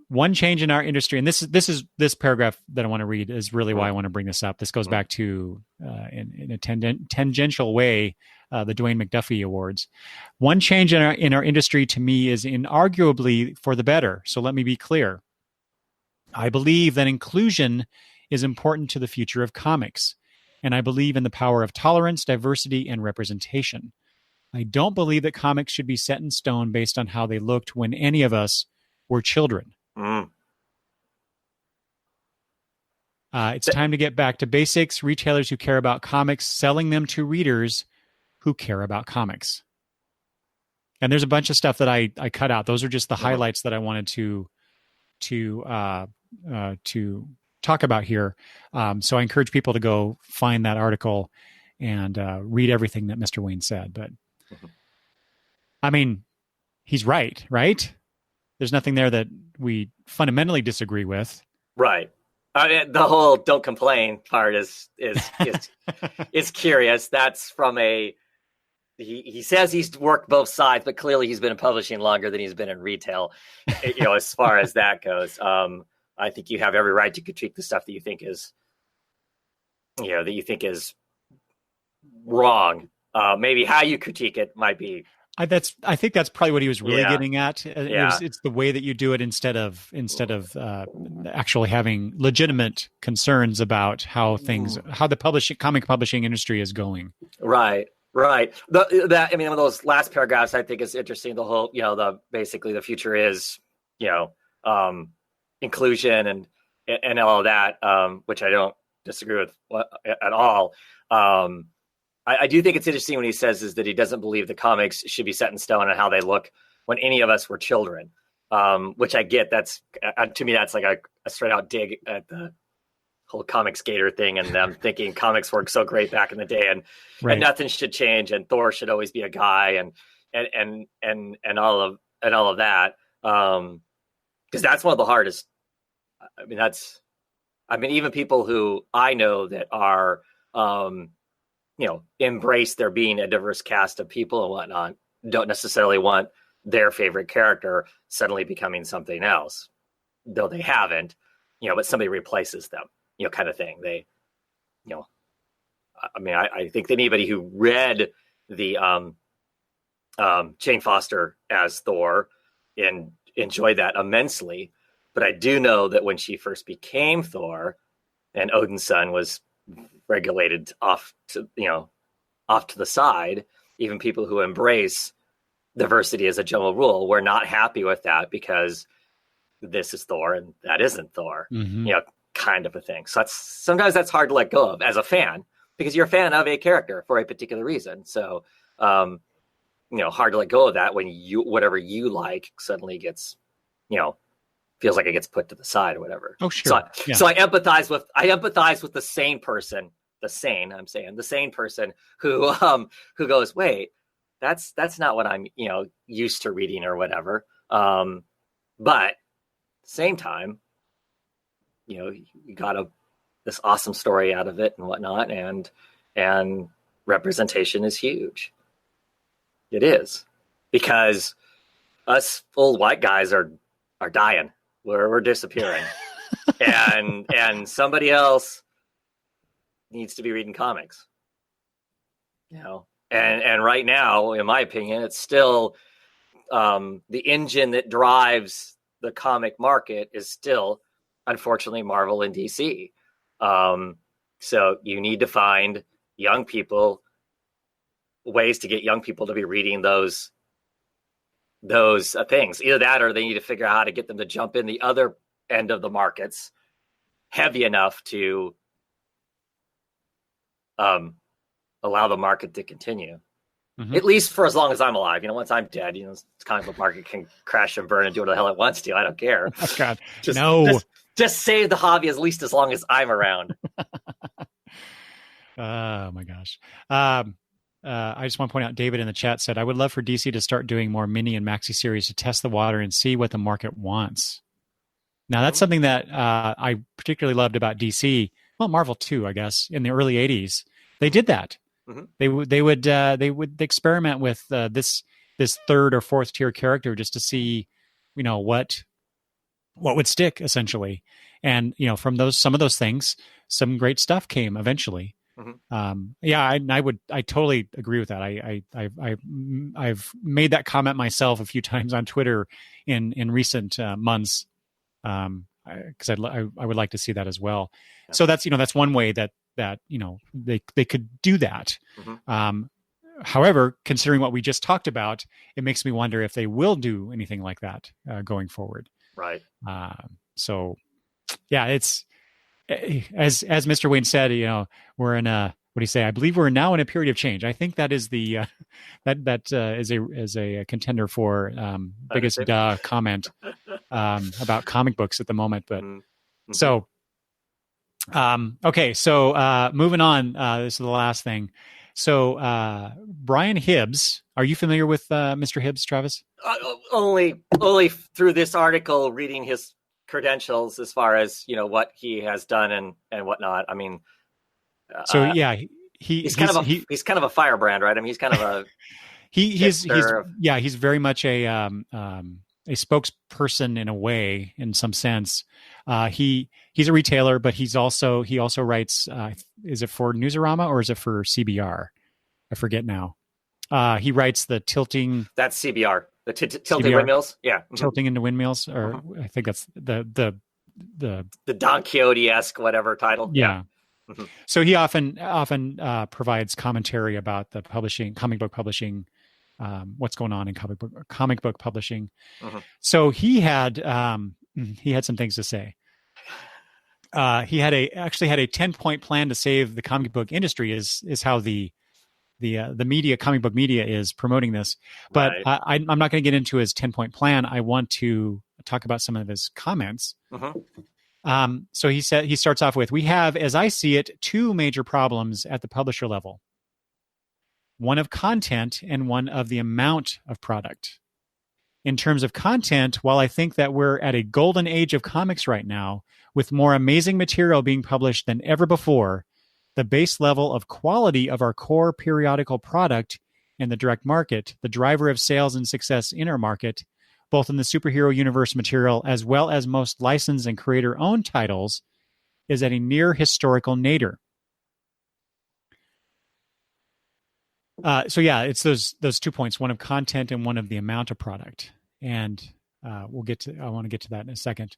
S3: One change in our industry, and this paragraph that I want to read is really why I want to bring this up. This goes back to, in a tangential way, the Dwayne McDuffie Awards. One change in our industry to me is inarguably for the better. So let me be clear. I believe that inclusion is important to the future of comics, and I believe in the power of tolerance, diversity, and representation. I don't believe that comics should be set in stone based on how they looked when any of us were children. It's time to get back to basics. Retailers who care about comics, selling them to readers who care about comics. And there's a bunch of stuff that I cut out. Those are just the highlights that I wanted to talk about here. So I encourage people to go find that article and read everything that Mr. Wayne said. But I mean, he's right? There's nothing there that we fundamentally disagree with.
S4: Right. The whole "don't complain" part is curious. That's from he says he's worked both sides, but clearly he's been in publishing longer than he's been in retail. As far as that goes, I think you have every right to critique the stuff that you think is, wrong. Maybe how you critique it might be. I
S3: think that's probably what he was really getting at. It's the way that you do it instead of actually having legitimate concerns about how the comic publishing industry is going.
S4: Right. Those last paragraphs I think is interesting. The whole, basically the future is, inclusion and all of that, which I don't disagree with at all. I do think it's interesting when he says is that he doesn't believe the comics should be set in stone on how they look when any of us were children, which I get. That's to me, that's like a straight out dig at the whole comic skater thing, and them thinking comics worked so great back in the day, and nothing should change, and Thor should always be a guy, and all of that, because that's one of the hardest. Even people who I know that are embrace there being a diverse cast of people and whatnot, don't necessarily want their favorite character suddenly becoming something else, though they haven't, but somebody replaces them, kind of thing. They, I think that anybody who read the Jane Foster as Thor and enjoyed that immensely. But I do know that when she first became Thor and Odin's son was regulated off to the side, even people who embrace diversity as a general rule were not happy with that, because this is Thor and that isn't Thor, kind of a thing. So sometimes that's hard to let go of as a fan, because you're a fan of a character for a particular reason. So, hard to let go of that when whatever you like suddenly gets, feels like it gets put to the side or whatever.
S3: Oh, sure.
S4: So I empathize with the sane person, the sane person who goes, wait, that's not what I'm, used to reading or whatever. But at the same time, you got this awesome story out of it and whatnot. And representation is huge. It is, because us old white guys are dying. We're disappearing, and somebody else needs to be reading comics, and right now, in my opinion, it's still the engine that drives the comic market is still, unfortunately, Marvel and DC. So you need to find young people, ways to get young people to be reading those things. Either that, or they need to figure out how to get them to jump in the other end of the markets heavy enough to allow the market to continue.
S3: Mhm.
S4: At least for as long as I'm alive. Once I'm dead, this comic book market can crash and burn and do what the hell it wants to. I don't care.
S3: Oh God,
S4: Just,
S3: no.
S4: just save the hobby at least as long as I'm around.
S3: Oh my gosh. I just want to point out, David in the chat said, I would love for DC to start doing more mini and maxi series to test the water and see what the market wants. Now, that's something that I particularly loved about DC. Well, Marvel too, I guess. In the early '80s, they did that. Mm-hmm. They would experiment with this third or fourth tier character just to see, what would stick essentially. And from some of those things, some great stuff came eventually. Mm-hmm. I totally agree with that. I've made that comment myself a few times on Twitter in recent months. Because I would like to see that as well. Yeah. So that's one way that they could do that. Mm-hmm. However, considering what we just talked about, it makes me wonder if they will do anything like that going forward.
S4: Right.
S3: So, yeah, it's as Mr. Wayne said. We're in a, what do you say? I believe we're now in a period of change. I think that is the is a contender for biggest comment about comic books at the moment. But so okay, so moving on. This is the last thing. So Brian Hibbs, are you familiar with Mr. Hibbs, Travis?
S4: Only through this article, reading his credentials as far as what he has done and whatnot. I mean.
S3: So yeah,
S4: he's kind of a firebrand, right? I mean, he's kind of a
S3: he's very much a spokesperson in a way, in some sense. He's a retailer, but he also writes. Is it for Newsarama or is it for CBR? I forget now. He writes the tilting.
S4: That's CBR. The tilting windmills. Yeah,
S3: tilting into windmills, or I think that's the
S4: Don Quixote-esque whatever title.
S3: Yeah. Mm-hmm. So he often provides commentary about the comic book publishing, what's going on in comic book publishing. Mm-hmm. So he had some things to say. He actually had a 10-point plan to save the comic book industry. Is how the media, comic book media, is promoting this. But right. I'm not going to get into his 10-point plan. I want to talk about some of his comments. Mm-hmm. So he starts off with, we have, as I see it, two major problems at the publisher level. One of content and one of the amount of product. In terms of content, while I think that we're at a golden age of comics right now, with more amazing material being published than ever before, the base level of quality of our core periodical product in the direct market, the driver of sales and success in our market, both in the superhero universe material as well as most licensed and creator-owned titles, is at a near historical nadir. So yeah, it's those 2 points, one of content and one of the amount of product. And I want to get to that in a second.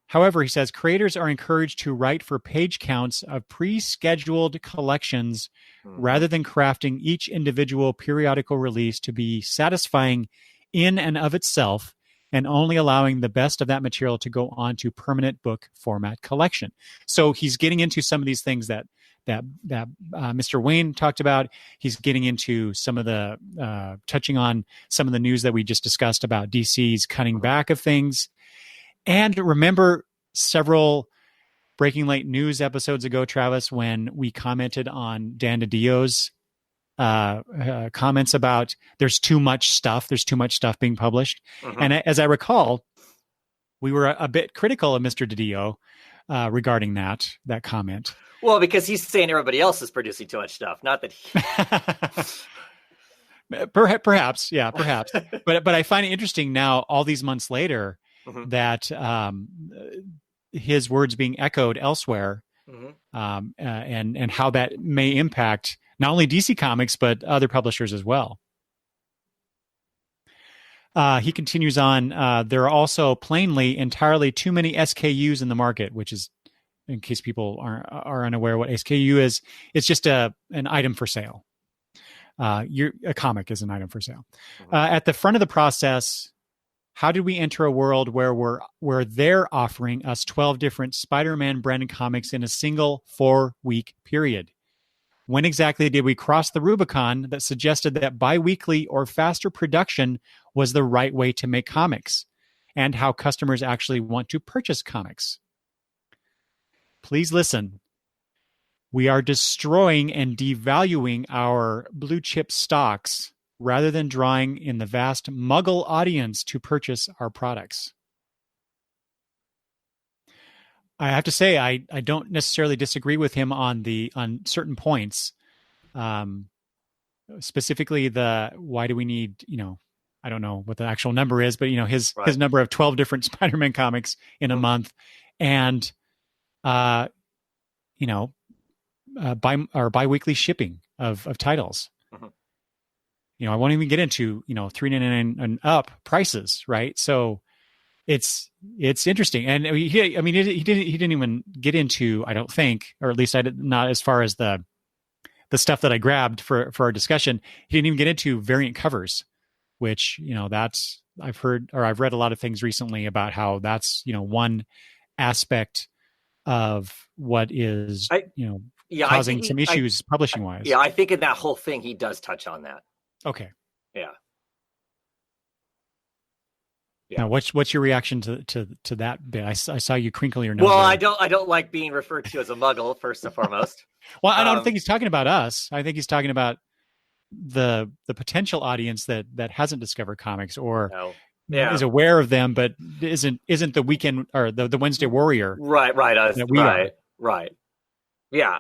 S3: However, he says, creators are encouraged to write for page counts of pre-scheduled collections rather than crafting each individual periodical release to be satisfying in and of itself, and only allowing the best of that material to go on to permanent book format collection. So he's getting into some of these things that Mr. Wayne talked about. He's getting into some of the touching on some of the news that we just discussed about DC's cutting back of things. And remember several Breaking Late News episodes ago, Travis, when we commented on Dan DiDio's comments about there's too much stuff being published. Mm-hmm. And as I recall, we were a bit critical of Mr. DiDio regarding that comment.
S4: Well, because he's saying everybody else is producing too much stuff, not that he...
S3: perhaps. But I find it interesting now, all these months later, mm-hmm. that his words being echoed elsewhere, mm-hmm. And how that may impact not only DC Comics, but other publishers as well. He continues on, there are also plainly entirely too many SKUs in the market, which is, in case people are unaware what SKU is, it's just an item for sale. A comic is an item for sale. At the front of the process, how did we enter a world where they're offering us 12 different Spider-Man branded comics in a single 4-week period? When exactly did we cross the Rubicon that suggested that bi-weekly or faster production was the right way to make comics, and how customers actually want to purchase comics? Please listen. We are destroying and devaluing our blue chip stocks rather than drawing in the vast Muggle audience to purchase our products. I have to say, I don't necessarily disagree with him on certain points. Specifically, why do we need, I don't know what the actual number is, but his number of 12 different Spider-Man comics in a month, and bi-weekly shipping of titles. I won't even get into $3.99 and up prices, right? So it's interesting, and he didn't even get into, I don't think, or at least not as far as the stuff that I grabbed for our discussion. He didn't even get into variant covers, which that's I've read a lot of things recently about how that's one aspect of what is causing some issues publishing wise.
S4: Yeah, I think in that whole thing he does touch on that.
S3: Okay.
S4: Yeah.
S3: Now, what's your reaction to that bit? I saw you crinkle your nose.
S4: Well, I don't like being referred to as a Muggle, first and foremost.
S3: Well, I don't think he's talking about us. I think he's talking about the potential audience that hasn't discovered comics or is aware of them, but isn't the weekend or the Wednesday Warrior. Right.
S4: Yeah.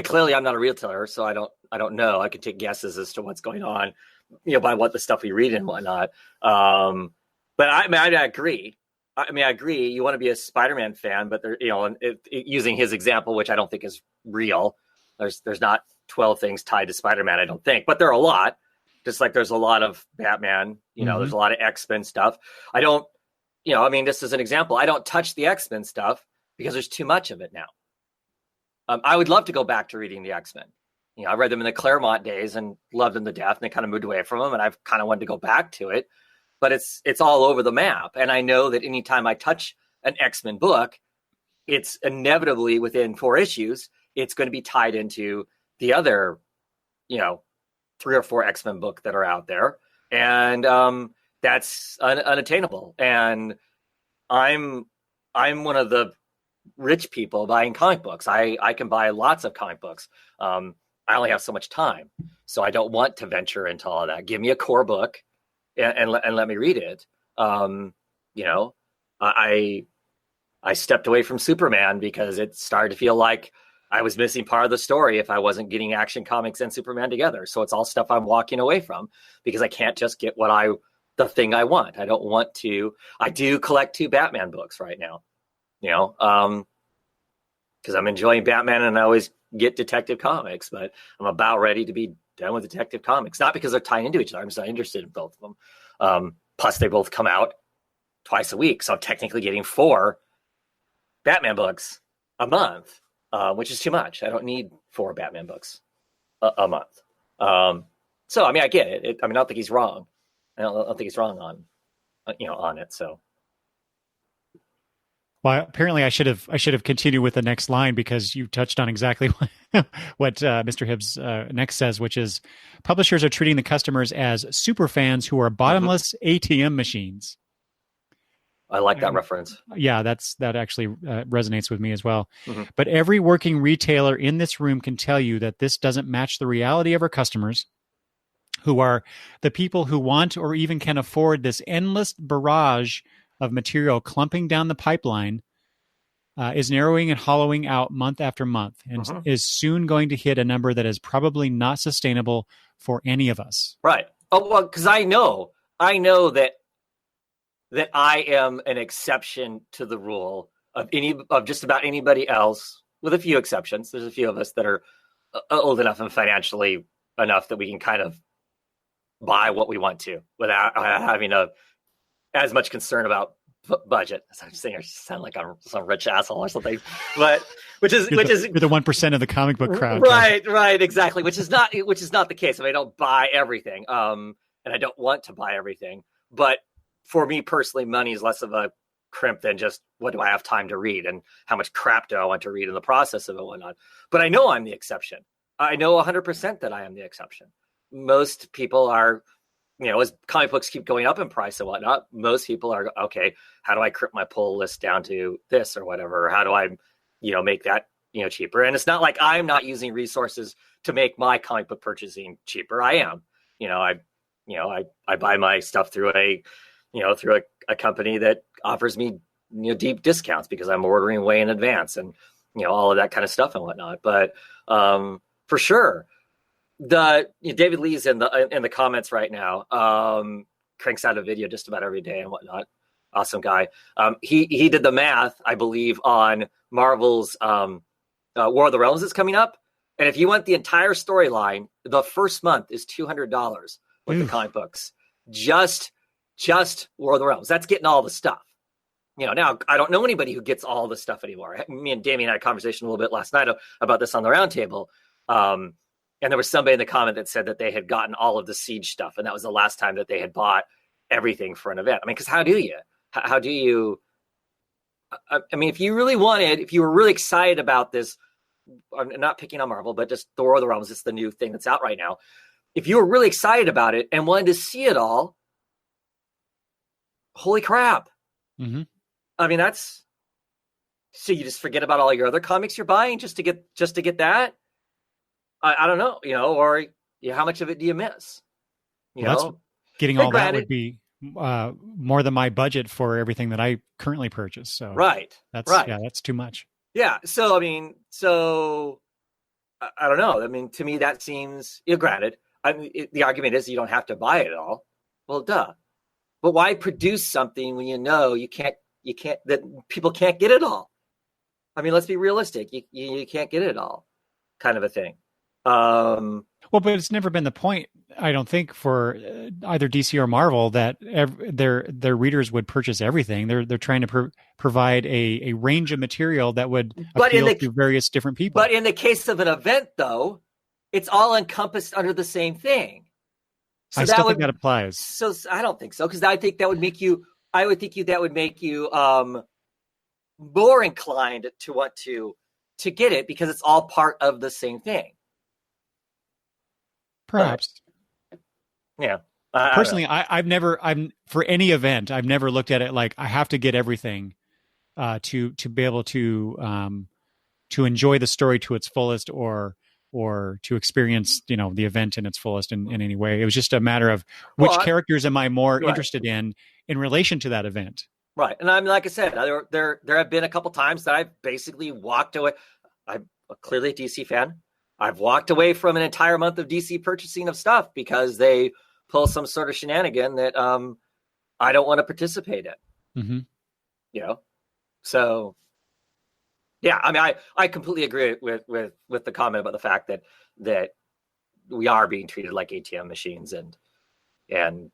S4: Clearly I'm not a retailer, so I don't know. I could take guesses as to what's going on, by what the stuff we read and whatnot. But I agree. I agree. You want to be a Spider-Man fan, but there, using his example, which I don't think is real. There's not 12 things tied to Spider-Man, I don't think, but there are a lot. Just like there's a lot of Batman, there's a lot of X-Men stuff. I don't, this is an example. I don't touch the X-Men stuff because there's too much of it now. I would love to go back to reading the X-Men. I read them in the Claremont days and loved them to death, and they kind of moved away from them, and I've kind of wanted to go back to it. But it's all over the map, and I know that anytime I touch an X-Men book, it's inevitably within 4 issues, it's going to be tied into the other, 3 or 4 X-Men book that are out there, and that's unattainable. And I'm one of the rich people buying comic books. I can buy lots of comic books. I only have so much time, so I don't want to venture into all of that. Give me a core book and let me read it. I stepped away from Superman because it started to feel like I was missing part of the story if I wasn't getting Action Comics and Superman together. So it's all stuff I'm walking away from because I can't just get the thing I want. I don't want to. I do collect 2 Batman books right now, because I'm enjoying Batman and I always get Detective Comics, but I'm about ready to be done with Detective Comics. Not because they're tying into each other. I'm just not interested in both of them. Plus, they both come out twice a week. So I'm technically getting 4 Batman books a month, which is too much. I don't need 4 Batman books a month. So, I get it. I don't think he's wrong. I don't think he's wrong on it. So.
S3: Well, apparently I should have continued with the next line because you touched on exactly what Mr. Hibbs next says, which is publishers are treating the customers as super fans who are bottomless ATM machines.
S4: I like that reference.
S3: Yeah, that actually resonates with me as well. Mm-hmm. But every working retailer in this room can tell you that this doesn't match the reality of our customers, who are the people who want or even can afford this endless barrage of material clumping down the pipeline, is narrowing and hollowing out month after month, and is soon going to hit a number that is probably not sustainable for any of us.
S4: Right. Oh, well, because I know that I am an exception to the rule of just about anybody else, with a few exceptions. There's a few of us that are old enough and financially enough that we can kind of buy what we want to without having as much concern about budget. I'm saying I sound like I'm some rich asshole or something, but which is
S3: you're the 1% of the comic book crowd,
S4: right, exactly. Which is not the case. I don't buy everything, and I don't want to buy everything. But for me personally, money is less of a crimp than just what do I have time to read and how much crap do I want to read in the process of it and whatnot. But I know I'm the exception. I know 100% that I am the exception. Most people are, as comic books keep going up in price and whatnot, most people are, okay, how do I crimp my pull list down to this or whatever? Or how do I, make that, cheaper? And it's not like I'm not using resources to make my comic book purchasing cheaper. I am, I buy my stuff through a company that offers me, deep discounts because I'm ordering way in advance and, all of that kind of stuff and whatnot. But for sure, David Lee's in the comments right now, cranks out a video just about every day and whatnot. Awesome guy. He did the math, I believe, on Marvel's War of the Realms that's coming up. And if you want the entire storyline, the first month is $200 with the comic books. Just War of the Realms. That's getting all the stuff. Now I don't know anybody who gets all the stuff anymore. Me and Damien had a conversation a little bit last night about this on the roundtable. And there was somebody in the comment that said that they had gotten all of the Siege stuff. And that was the last time that they had bought everything for an event. I mean, because how do you? How do you? I mean, if you were really excited about this, I'm not picking on Marvel, but just the War of the Realms, it's the new thing that's out right now. If you were really excited about it and wanted to see it all, holy crap.
S3: Mm-hmm. I
S4: mean, so you just forget about all your other comics you're buying just to get that? I don't know, or how much of it do you miss?
S3: Getting all that would be more than my budget for everything that I currently purchase. So that's too much.
S4: Yeah. So, I don't know. I mean, to me, that seems, granted, the argument is you don't have to buy it all. Well, duh. But why produce something when you can't, that people can't get it all? I mean, let's be realistic. You can't get it all, kind of a thing.
S3: Well, but it's never been the point, I don't think, for either DC or Marvel that their readers would purchase everything. They're trying to provide a range of material that would appeal to various different people.
S4: But in the case of an event, though, it's all encompassed under the same thing.
S3: So I still think that applies.
S4: So I don't think so, because I think that would make you. I would think that would make you more inclined to want to get it because it's all part of the same thing.
S3: Perhaps.
S4: Yeah.
S3: Personally, I'm for any event, I've never looked at it like I have to get everything to be able to enjoy the story to its fullest or to experience, the event in its fullest in any way. It was just a matter of which characters am I more interested in relation to that event.
S4: Right. And I mean, like I said, there have been a couple times that I've basically walked away. I'm clearly a DC fan. I've walked away from an entire month of DC purchasing of stuff because they pull some sort of shenanigan that I don't want to participate in. Mm-hmm. So yeah, I mean, I completely agree with the comment about the fact that we are being treated like ATM machines and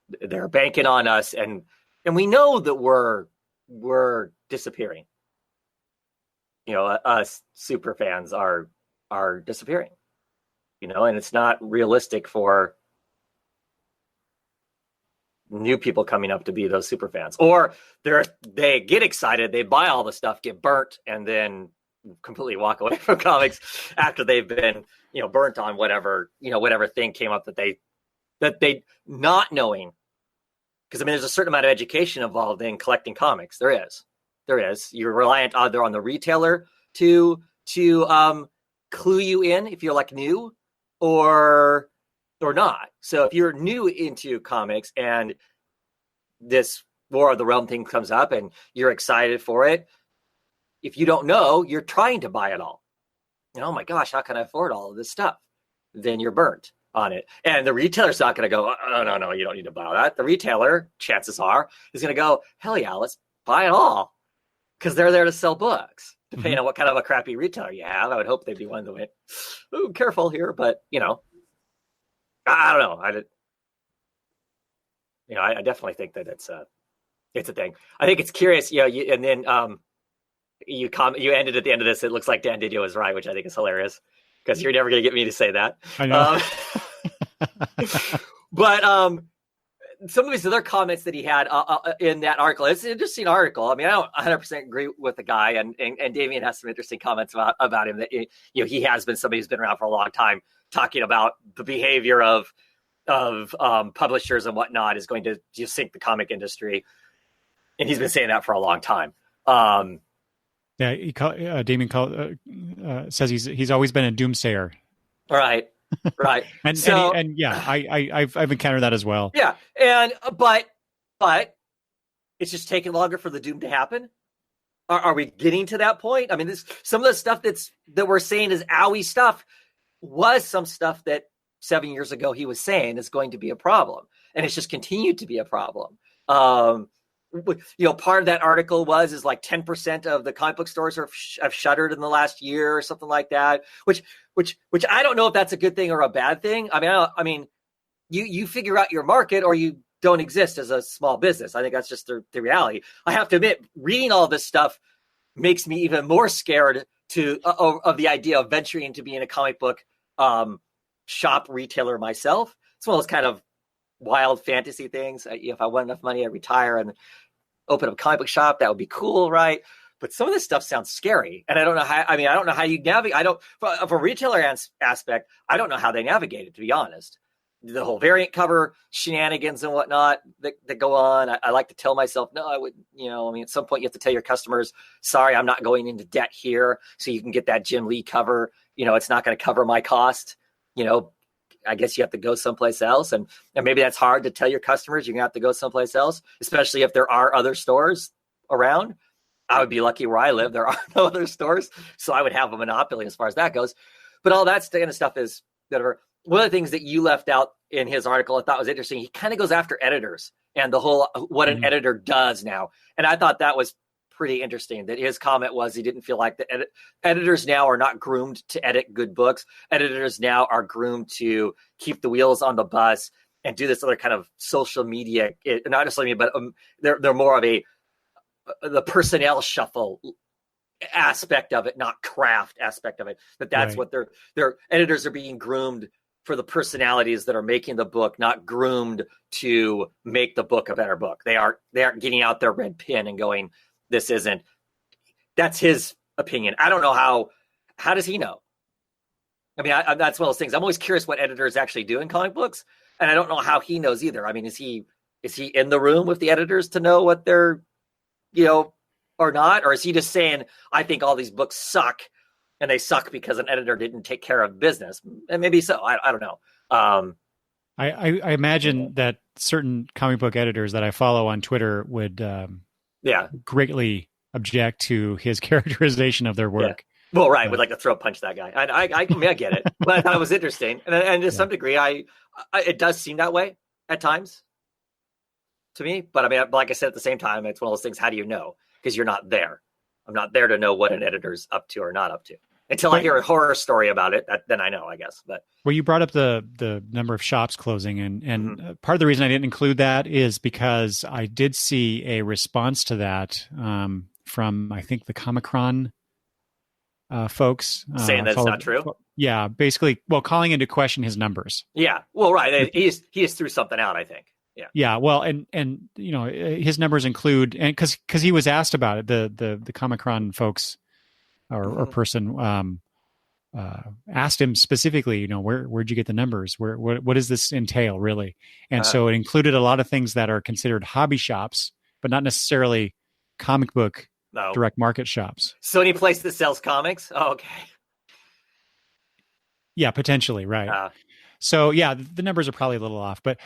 S4: they're banking on us and we know that we're disappearing. Us super fans are disappearing, and it's not realistic for new people coming up to be those super fans, or they get excited, they buy all the stuff, get burnt, and then completely walk away from comics after they've been, burnt on whatever thing came up that they not knowing. Because I mean, there's a certain amount of education involved in collecting comics. There is. You're reliant either on the retailer to clue you in if you're like new or not. So if you're new into comics and this War of the Realm thing comes up and you're excited for it, if you don't know, you're trying to buy it all. Oh my gosh, how can I afford all of this stuff? Then you're burnt on it. And the retailer's not going to go, oh, no, you don't need to buy that. The retailer, chances are, is going to go, hell yeah, let's buy it all. Because they're there to sell books. Depending on what kind of a crappy retailer you have, I would hope they'd be one that went, ooh, careful here. But, I don't know. I definitely think that it's a thing. I think it's curious, and then you ended at the end of this. It looks like Dan Didio is right, which I think is hilarious because you're never going to get me to say that.
S3: I know.
S4: But some of his other comments that he had in that article, it's an interesting article. I mean, I don't 100% agree with the guy, and Damien has some interesting comments about him that, he has been somebody who's been around for a long time, talking about the behavior of publishers and whatnot is going to just sink the comic industry. And he's been saying that for a long time.
S3: Yeah, Damien says he's always been a doomsayer.
S4: Right.
S3: and yeah, I've encountered that as well.
S4: Yeah, but it's just taking longer for the doom to happen. Are we getting to that point? I mean, some of the stuff that we're saying is owie stuff was some stuff that 7 years ago he was saying is going to be a problem, and it's just continued to be a problem. Part of that article is like 10% of the comic book stores have shuttered in the last year or something like that, which I don't know if that's a good thing or a bad thing. I mean, you figure out your market or you don't exist as a small business. I think that's just the reality. I have to admit, reading all this stuff makes me even more scared of the idea of venturing into being a comic book shop retailer myself. It's one of those kind of wild fantasy things. If I want enough money, I'd retire and open up a comic book shop. That would be cool, right? But some of this stuff sounds scary, and I don't know how. I don't know how you navigate. Of a retailer aspect, I don't know how they navigate it. To be honest, the whole variant cover shenanigans and whatnot that go on. I like to tell myself, no, I wouldn't. At some point you have to tell your customers, sorry, I'm not going into debt here, so you can get that Jim Lee cover. It's not going to cover my cost. I guess you have to go someplace else. And maybe that's hard to tell your customers. You're going to have to go someplace else, especially if there are other stores around. I would be lucky where I live. There are no other stores, so I would have a monopoly as far as that goes. But all that kind of stuff is whatever. One of the things that you left out in his article I thought was interesting. He kind of goes after editors and the whole what an editor does now. And I thought that was pretty interesting, that his comment was he didn't feel like the editors now are not groomed to edit good books. Editors now are groomed to keep the wheels on the bus and do this other kind of social media, not necessarily, but they're more of the personnel shuffle aspect of it, not craft aspect of it. That's right. What their editors are being groomed for, the personalities that are making the book, not groomed to make the book a better book. They aren't getting out their red pen and going, this isn't. That's his opinion. I don't know how does he know? I mean, that's one of those things. I'm always curious what editors actually do in comic books, and I don't know how he knows either. I mean, is he in the room with the editors to know what they're, or not? Or is he just saying, I think all these books suck, and they suck because an editor didn't take care of business? And maybe so. I don't know.
S3: I imagine that certain comic book editors that I follow on Twitter would greatly object to his characterization of their work.
S4: Yeah. Well, right. Would like to throw a punch that guy. I get it, but I thought it was interesting. And to some degree, it does seem that way at times to me. But I mean, like I said, at the same time, it's one of those things. How do you know? Because you're not there. I'm not there to know what an editor's up to or not up to. Until I hear a horror story about it, then I know, I guess. But
S3: well, you brought up the number of shops closing, and part of the reason I didn't include that is because I did see a response to that from, I think, the Comicron folks
S4: saying that's not true.
S3: Yeah, basically, calling into question his numbers.
S4: Yeah, well, right. He just threw something out, I think. Yeah. Yeah.
S3: Well, and his numbers include, and because he was asked about it, the Comicron folks or person asked him specifically, where'd you get the numbers? What does this entail really? And so it included a lot of things that are considered hobby shops, but not necessarily comic book direct market shops.
S4: So any place that sells comics? Oh, okay.
S3: Yeah, potentially. Right. So yeah, the numbers are probably a little off, but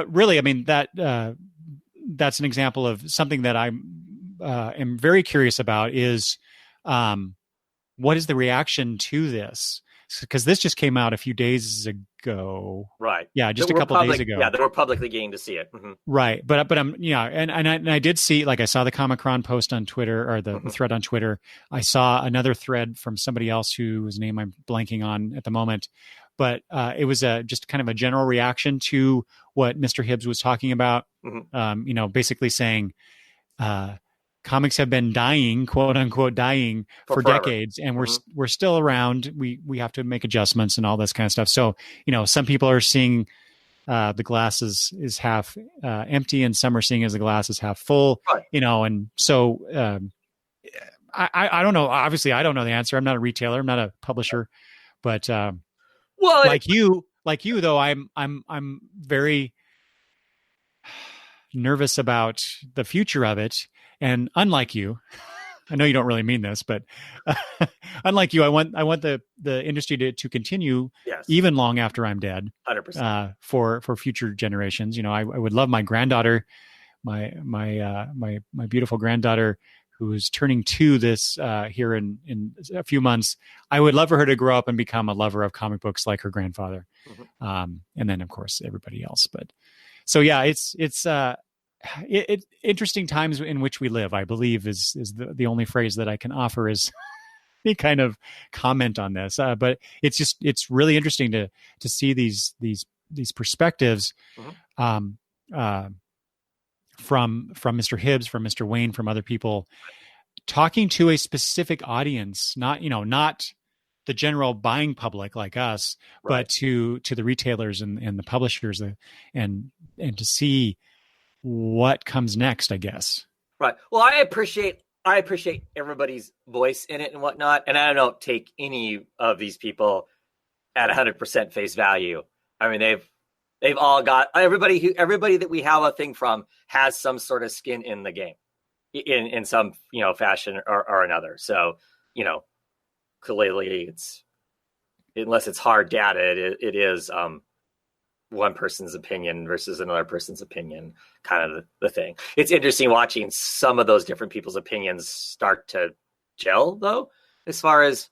S3: really, I mean, that's an example of something that I am very curious about is, what is the reaction to this? Because this just came out a few days ago.
S4: Right.
S3: Yeah, just a couple days ago.
S4: Yeah, they were publicly getting to see it. Mm-hmm.
S3: Right. But I'm, and I did see, like, I saw the Comicron post on Twitter, or the thread on Twitter. I saw another thread from somebody else whose name I'm blanking on at the moment. But it was just kind of a general reaction to what Mr. Hibbs was talking about. Mm-hmm. Basically saying, comics have been dying, quote unquote, dying for decades, and we're still around. We have to make adjustments and all this kind of stuff. So, some people are seeing the glass is half empty, and some are seeing as the glass is half full.
S4: Right.
S3: And so I don't know. Obviously, I don't know the answer. I'm not a retailer. I'm not a publisher, but
S4: Well,
S3: like you though, I'm very nervous about the future of it. And unlike you, I know you don't really mean this, but unlike you, I want the industry to continue
S4: yes,
S3: even long after I'm dead,
S4: 100%.
S3: for future generations. I would love my granddaughter, my beautiful granddaughter, who's turning 2 this here in a few months. I would love for her to grow up and become a lover of comic books like her grandfather, and then of course everybody else. But so yeah, it's interesting times in which we live, I believe, is the only phrase that I can offer is any kind of comment on this. But it's really interesting to see these perspectives from Mr. Hibbs, from Mr. Wayne, from other people, talking to a specific audience, not the general buying public like us,
S4: Right.
S3: but to the retailers and the publishers, and to see what comes next, I guess.
S4: Right. Well, I appreciate everybody's voice in it and whatnot, and I don't take any of these people at 100% face value. I mean, they've all got everybody that we have a thing from has some sort of skin in the game, in some fashion or another. So clearly it's, unless it's hard data, it is one person's opinion versus another person's opinion, kind of the thing. It's interesting watching some of those different people's opinions start to gel, though, as far as,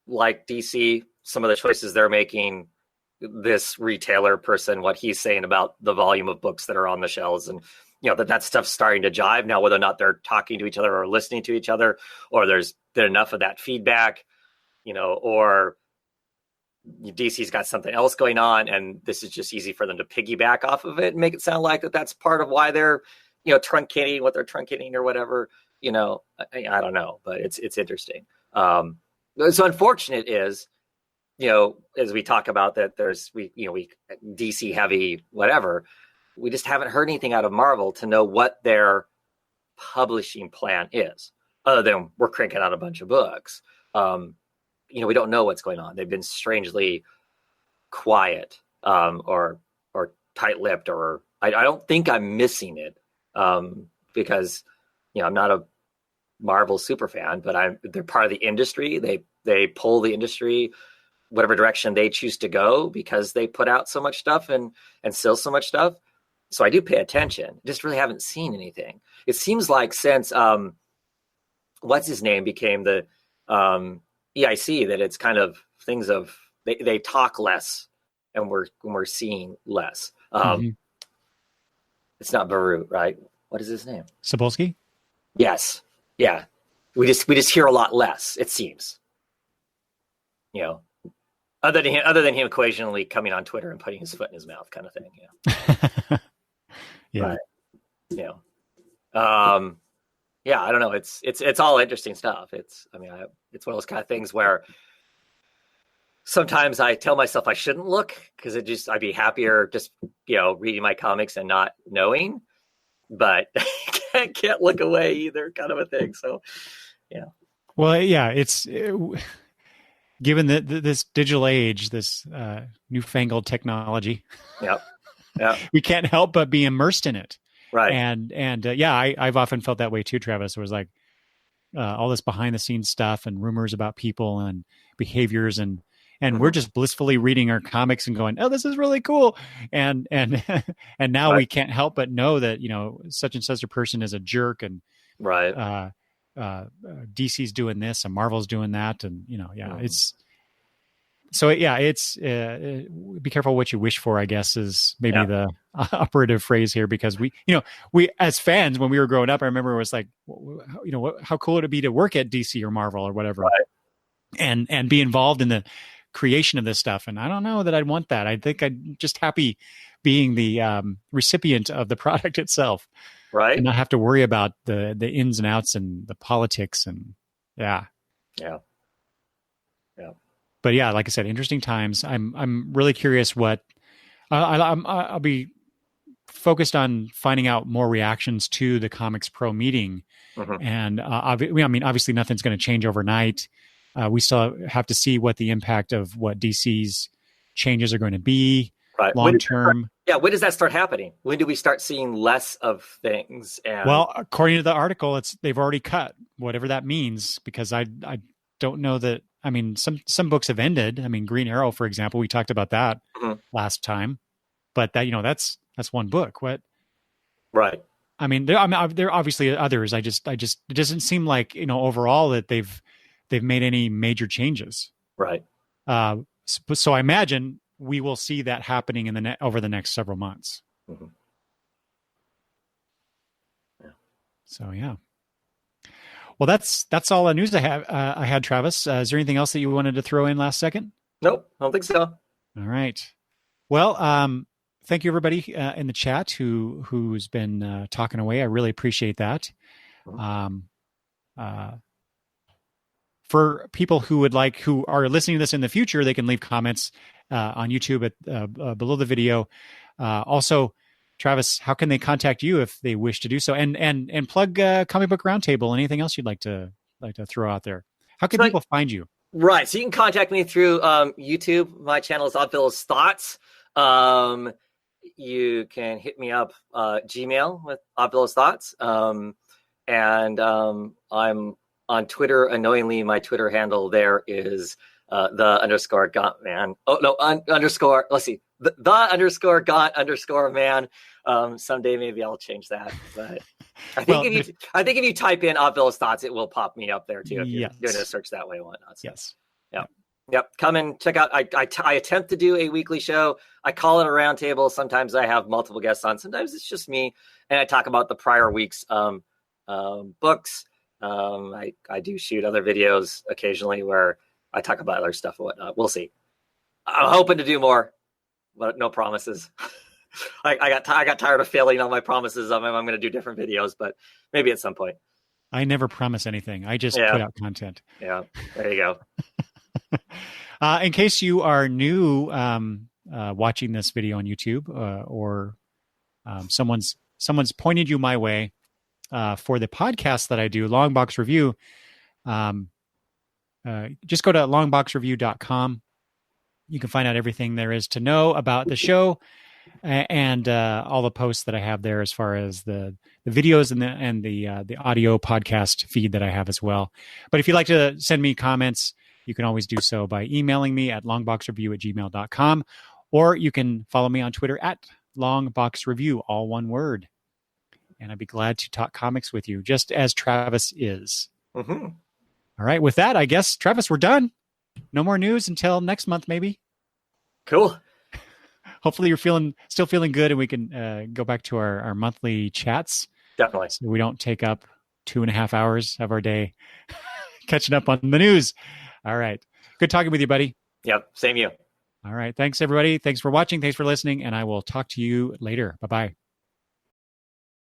S4: like DC, some of the choices they're making, this retailer person, what he's saying about the volume of books that are on the shelves, and that stuff's starting to jive now, whether or not they're talking to each other or listening to each other, or there's been enough of that feedback, or DC's got something else going on, and this is just easy for them to piggyback off of it and make it sound like that's part of why they're, truncating what they're truncating or whatever. I don't know, but it's interesting. So unfortunate is, as we talk about that, we DC heavy, whatever, we just haven't heard anything out of Marvel to know what their publishing plan is, other than we're cranking out a bunch of books. We don't know what's going on. They've been strangely quiet, or tight-lipped, or I don't think I'm missing it, because I'm not a Marvel super fan, but they're part of the industry. They pull the industry whatever direction they choose to go because they put out so much stuff and sell so much stuff. So I do pay attention. Just really haven't seen anything. It seems like since what's his name became the EIC, that it's kind of things of they talk less and we're seeing less. It's not Baru, right? What is his name?
S3: Sapolsky?
S4: Yes. Yeah. We just hear a lot less, it seems. Other than him occasionally coming on Twitter and putting his foot in his mouth, kind of thing.
S3: Yeah.
S4: But, I don't know. It's all interesting stuff. It's one of those kind of things where sometimes I tell myself I shouldn't look because I'd be happier just, reading my comics and not knowing, but can't look away either, kind of a thing. So, yeah.
S3: Well, yeah, it's given this digital age, this newfangled technology.
S4: Yep. Yeah.
S3: We can't help but be immersed in it.
S4: Right.
S3: And I've often felt that way too, Travis. It was like all this behind the scenes stuff and rumors about people and behaviors, and we're just blissfully reading our comics and going, oh, this is really cool. And now
S4: right.
S3: We can't help but know that, such and such a person is a jerk, and
S4: right.
S3: DC's doing this and Marvel's doing that. And, it's be careful what you wish for, I guess, is maybe the operative phrase here, because we as fans, when we were growing up, I remember it was like, how cool would it be to work at DC or Marvel or whatever,
S4: right.
S3: and be involved in the creation of this stuff. And I don't know that I'd want that. I think I'm just happy being the recipient of the product itself,
S4: right,
S3: and not have to worry about the ins and outs and the politics and but yeah, like I said, interesting times. I'm really curious what I'll be focused on finding out more reactions to the Comics Pro meeting.
S4: Mhm.
S3: And I mean, obviously nothing's going to change overnight. We still have to see what the impact of what DC's changes are going to be
S4: Right.
S3: long term.
S4: Yeah. When does that start happening? When do we start seeing less of things? And
S3: Well, according to the article, they've already cut, whatever that means, because I don't know that. I mean, some books have ended. I mean, Green Arrow, for example, we talked about that
S4: Mhm.
S3: last time, but that that's one book. What?
S4: right.
S3: I mean, there are obviously others. It doesn't seem like overall that they've made any major changes.
S4: Right.
S3: So I imagine we will see that happening in over the next several months.
S4: Mhm. Yeah.
S3: So yeah. Well, that's all the news I had, Travis. Is there anything else that you wanted to throw in last second?
S4: Nope. I don't think so.
S3: All right. Well, thank you everybody in the chat who's been talking away. I really appreciate that. For people who are listening to this in the future, they can leave comments on YouTube below the video. Also, Travis, how can they contact you if they wish to do so? And plug Comic Book Roundtable. Anything else you'd like to throw out there? How can people find you?
S4: Right. So you can contact me through YouTube. My channel is Oddville's Thoughts. You can hit me up Gmail with Oddville's Thoughts. And I'm on Twitter. Annoyingly, my Twitter handle there is the _Gaunt Man. Oh no, underscore. Let's see, the _Gaunt _man. Someday maybe I'll change that. But I think if you type in Oddville's Thoughts, it will pop me up there too. If you're doing a search that way and whatnot. So,
S3: yes.
S4: Yep. Come and check out. I attempt to do a weekly show. I call it a roundtable. Sometimes I have multiple guests on. Sometimes it's just me, and I talk about the prior week's books. I do shoot other videos occasionally where I talk about other stuff and whatnot. We'll see. I'm hoping to do more, but no promises. I got tired of failing on my promises. I'm going to do different videos, but maybe at some point.
S3: I never promise anything. I just put out content.
S4: Yeah, there you go.
S3: In case you are new watching this video on YouTube, or someone's pointed you my way for the podcast that I do, Long Box Review, just go to longboxreview.com. You can find out everything there is to know about the show and all the posts that I have there as far as the videos and the audio podcast feed that I have as well. But if you'd like to send me comments, you can always do so by emailing me at longboxreview@gmail.com, or you can follow me on Twitter at longboxreview, all one word. And I'd be glad to talk comics with you, just as Travis is.
S4: Mm-hmm.
S3: All right. With that, I guess, Travis, we're done. No more news until next month, maybe.
S4: Cool.
S3: Hopefully you're still feeling good, and we can go back to our monthly chats.
S4: Definitely.
S3: So we don't take up 2.5 hours of our day catching up on the news. All right. Good talking with you, buddy.
S4: Yep. Same you.
S3: All right. Thanks, everybody. Thanks for watching. Thanks for listening. And I will talk to you later. Bye-bye.